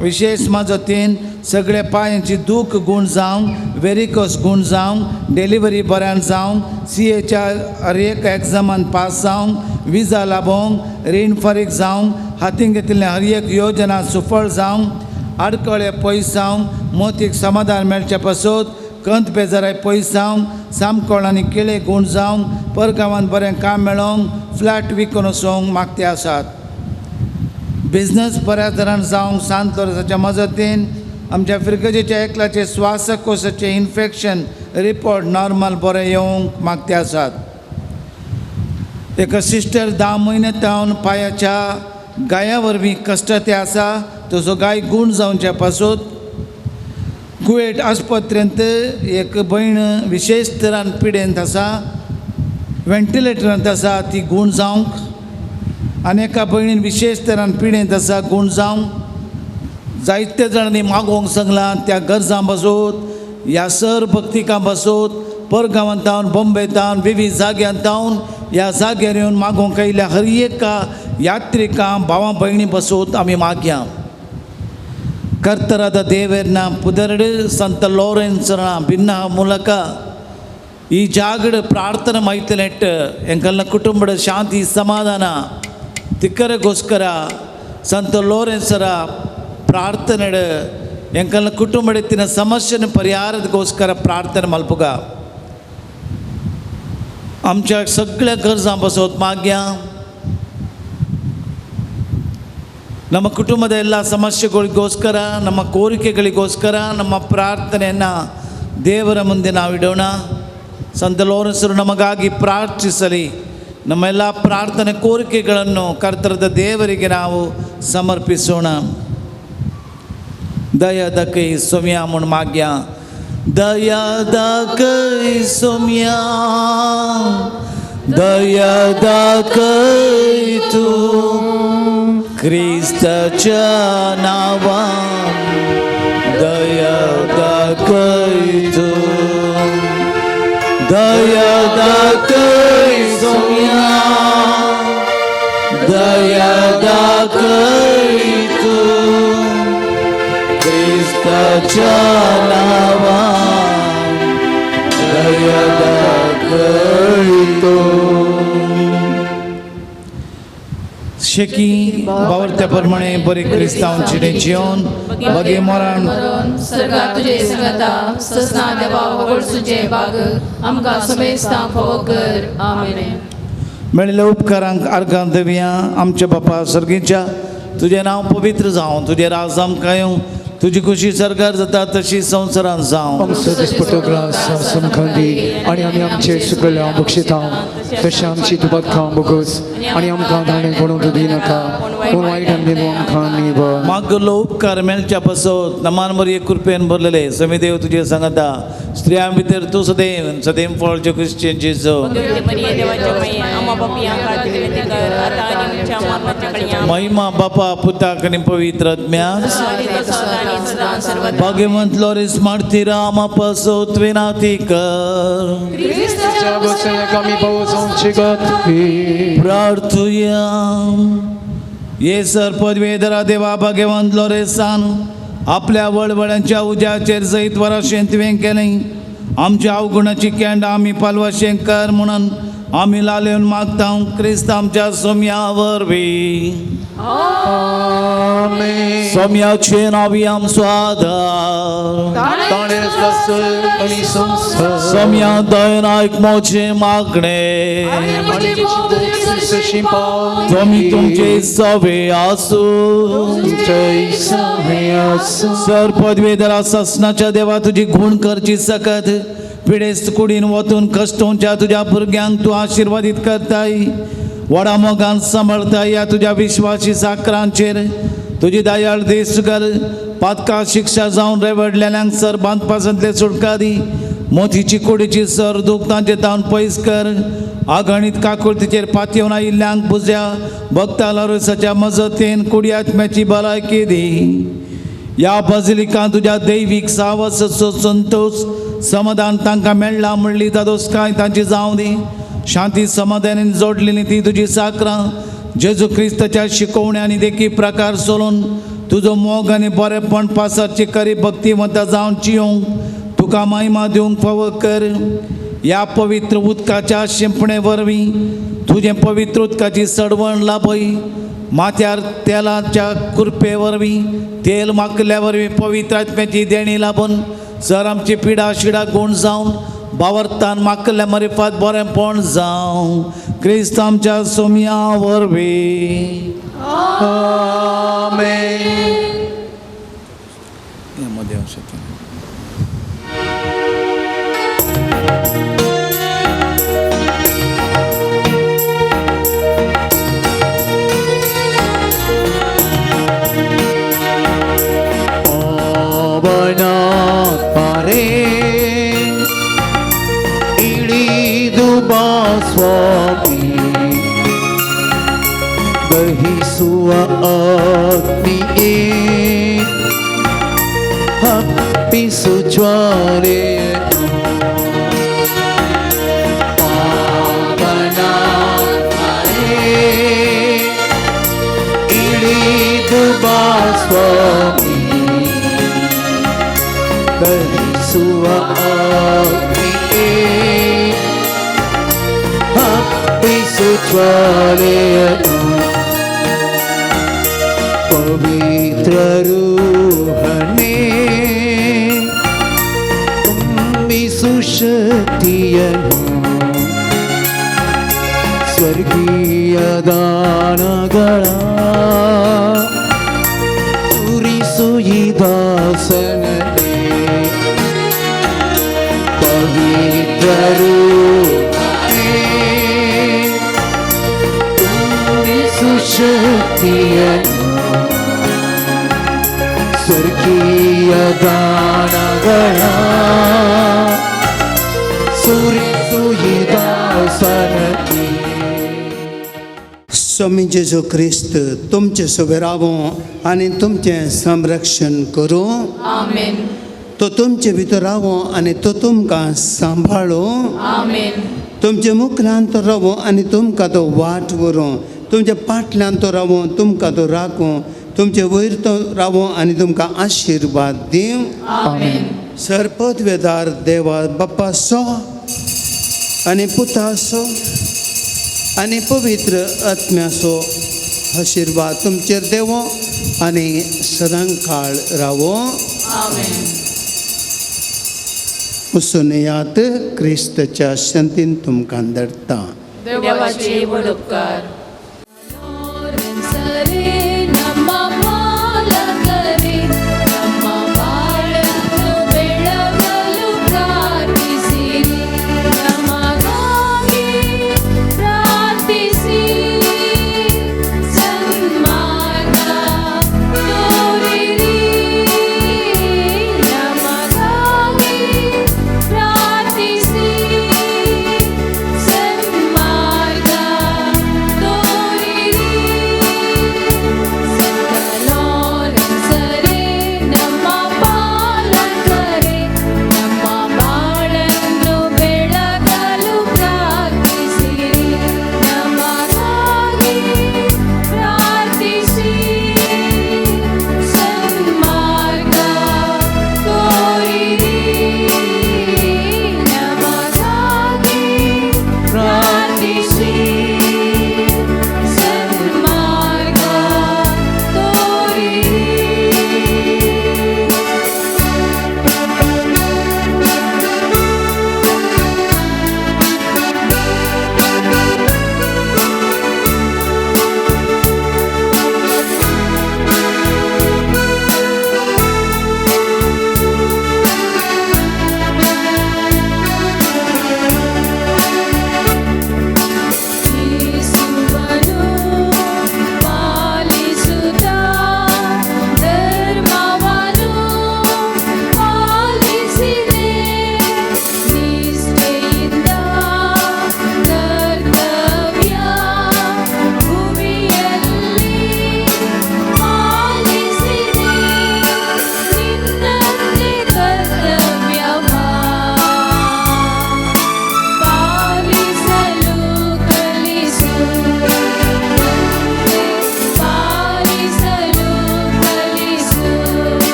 G: विशेष मजतीन सगळे पांयांची दूख गूण जावंक वेरिकोस गूण जावंक डिलिव्हरी बऱ्यान जावंक CAच्या हर एक एग्जामान पास जावंक विजा लाभोवंक रीण फारीक जावंक हातीन घेतिल्ल्या हर एक योजना सुफळ जावंक आडकळे पयस जावंक मोतीक समाधान मेळच्या पासून कंत बेजाराय पयस जावंक सामकोळ आनी केळे गूण जावंक परगांवांत बरें काम मेळोवंक फ्लॅट विकून वचोवंक मागते आसात बिझनस बऱ्या तरान जावंक सांत लोरेसाच्या मजतीन आमच्या फिरगजेच्या एकल्याचे श्वासकोशाचे इन्फेक्शन रिपोर्ट नॉर्मल बरें येवंक मागते आसात एक सिस्टर 10 म्हयने जावन पांयाच्या गाया वरवीं कश्टाते आसा तुजो गाय गूण जावच्या पासून कुवेट आस्पत्रेंत एक भयण विशेष तरान पिडेंत आसा वेंटिलेटरांत आसा ती गूण जावंक आनी एका भयणीन विशेष तरान पिडेंत आसा गूण जावंक जायते जाणांनी मागोवंक सांगलां त्या गरजां पासून ह्या सर भक्तिकां पासून परगांवांत जावन बॉम्बेंत विविध जाग्यांत जावन ह्या जाग्यार येवन मागोवंक आयिल्ल्या हर एका यात्रिकां भावां भयणी पासून आमी मागया ಕರ್ತರಾದ ದೇವರನ್ನ ಪುದರಡು ಸಂತ ಲೋರೆನ್ಸನ ಭಿನ್ನ ಮೂಲಕ ಈ ಜಾಗಡ ಪ್ರಾರ್ಥನೆ ಮೈತನೆಟ್ಟು ಎಂಕಲ್ನ ಕುಟುಂಬದ ಶಾಂತಿ ಸಮಾಧಾನ ತಿಕ್ಕರಗೋಸ್ಕರ ಸಂತ ಲೋರೆನ್ಸರ ಪ್ರಾರ್ಥನೆ ಎಂಕಲ್ನ ಕುಟುಂಬದ ಸಮಸ್ಯೆನ ಪರಿಹಾರದಗೋಸ್ಕರ ಪ್ರಾರ್ಥನೆ ಮಲ್ಪುಗ आमच्या सगळ्या गरजां पासून मागया ನಮ್ಮ ಕುಟುಂಬದ ಎಲ್ಲ ಸಮಸ್ಯೆಗಳಿಗೋಸ್ಕರ ನಮ್ಮ ಕೋರಿಕೆಗಳಿಗೋಸ್ಕರ ನಮ್ಮ ಪ್ರಾರ್ಥನೆಯನ್ನು ದೇವರ ಮುಂದೆ ನಾವು ಇಡೋಣ ಸಂತ ಲೋರೆನ್ಸರು ನಮಗಾಗಿ ಪ್ರಾರ್ಥಿಸಲಿ ನಮ್ಮ ಎಲ್ಲ ಪ್ರಾರ್ಥನೆ ಕೋರಿಕೆಗಳನ್ನು ಕರ್ತರದ ದೇವರಿಗೆ ನಾವು ಸಮರ್ಪಿಸೋಣ ದಯದ ಕೈ ಸೌಮ್ಯ ಮುನ್ ಮಾಗ್ಯ ದಯದ ಕೈ ಸೌಮ್ಯ ದಯದ ಕೈ ತೂ ख्रिस्ताच्या नावान दया दाखयतो दया दाखयतो दया दाखयतो ख्रिस्ताच्या नावान दया दाखयतो शेकी बावरत्याप्रमाणे बरे क्रिस्तांवचे जीवन बगे मरण
E: सर्गात तुझे संगता ससना देवा वगळसुचे बाग आमकां समेस्तां फोव कर आमेन.
G: मेळिल्ल्या उपकारांक आर्गां देवया. आमच्या बापा सर्गीच्या तुझें नांव पवित्र जावं, तुजें राज आमकां येवं, तुजी खुशी सरकार जाता तशी संवसारांत जावं.
C: आमचो दिसपट्टो ग्रास आमकां दी आनी आमी आमचे सुकल्ल्या बक्षिता तशें आमची तुपातखां बोगस आनी आमकां धाडे कोणूय दिनाका पूण वायटान देव आमकां निवळ.
G: मागलो उपकार मेळच्या पासत नमान बरी कृपेन भरलेले समीदेव तुजे सांगता स्त्रियां भितर तूं सदैव फळचे क्रिश्चन जेजू महिमा बापा पुताक आनी पवित्र आत्म्याक भगवंत लोरीस मारतीरा आमा पासत विनाती कर.
C: आमी पावसांची गती
G: प्रार्थुया. ये पदवेदरा देवा भगवंत लोरेसान आपल्या वळवळ्यांच्या उज्याचेर जैत वराशें तुवें केलें. आमच्या अवगुणाची केंड आमी पालवाशें कर म्हणून आमी लालेवन मागता क्रिस्त आमच्या सोम्या वरवीं. सोम्याचे नावी आमचो आदार सोम्या दयन आयकमोचे मागणे तुम्ही तुमचे सवे आसू सर पदवेदरा ससनाच्या देवा तुझी गुण करची सकत पिडेस्त कुडीन वतून कष्टोंच्या तुझ्या भुरग्यांक तूं आशिर्वादीत करताय. वडा मोगान सांबाळताय या तुझ्या विश्वासी साकरांचेर तुझी दयाळ देश कर. पातका शिक्षा जावन रेवडलेल्यांक सर बांदपासांतले सुटका दी. मोतीची कुडीची सर दूख तांचे तावन पयस कर. आगणीत काकुळतीचेर पातयेवन आयिल्ल्यांक पुज्या भक्ता लॉरेसाच्या मजतीन कुडी आत्म्याची भलायकी दी. या बजलिकांत तुझ्या दैवीक सावस संतोष समाधान तांकां मेळ्ळा म्हणली तादोसकाय तांची जावं दी. शांती समाधानान जोडलेली ती तुजी साकरां जेजू क्रिस्ताच्या शिकवण्यांनी देखी प्रकार सोलून तुजो मोग आनी बरेपण पासारची करी भक्तिवंत जावन जियोंक तुका महिमा दिवंक फावो कर. या पवित्र उदकाच्या शिंपणे वरवीं तुजें पवित्र उदकाची सडवण लाभय. माथ्यार तेलाच्या कुरपे वरवीं तेल माकल्या वरवीं पवित्र आत्म्याची देणी लाभून सर आमची पिडा शिडा गुण जावन बावर्तान माकल्या मरिफात बरेंपण जावं क्रिस्त आमच्या सोम्या वरवीं.
B: Swami Bahisua Agni Happy Suchwale Pavana Hare Iliduba Swami Bahisua Agni पवित्र रूहने तुम्ही सुशक्तियनु स्वर्गीय दानगळा सुरिसुयिदासनने पवित्र स्वर्गीय दानगळा सुरिसुयिदासनने. स्वामी जेजू ख्रिस्त तुमचे सोबे रावो आनी तुमचें संरक्षण करूं.
E: आमेन.
B: तो तुमचे भितर रावो आनी तो तुमकां सांबाळो.
E: आमेन.
B: तुमचे मुखल्यान तो रावो आनी तुमकां तो वाट व्हरूं. तुमच्या फाटल्यान तो रावो तुमकां तो राखूं. तुमचे वयर तो रावो आनी तुमकां आशिर्वाद दिवं.
E: आमेन.
B: सरपदवेदार देवा बाप्पा सो आनी पुता सो आनी पवित्र आत्म्या सो आशीर्वाद तुमचेर देवो आनी सदां काळ रावो.
E: आमेन.
B: वचून येयात, क्रिस्ताच्या शांतीन तुमकां धाडटा.
E: देवाचे व्हड उपकार.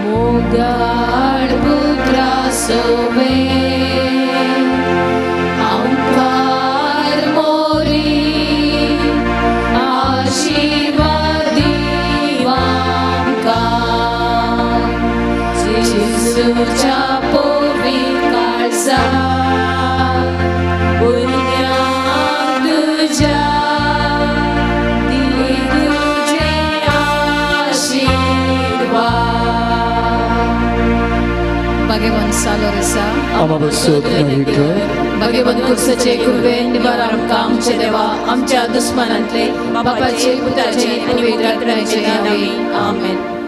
E: मोगाळ पुत्रा सोबे आमकार मोरी आशीर्वाद दिवांका जेसूच्या पोवी काळसा पुण्यात तुझ्या तुझे आशीर्वाद Bhagavan salorisa
C: आमबसोत नहिकर
E: भगवान कुर्साचे कुर्वे निवार आमकां आमचे देवा आमच्या दुस्मनांतले बापाचे पुताचे आणि वेगळ्या नावे आमेन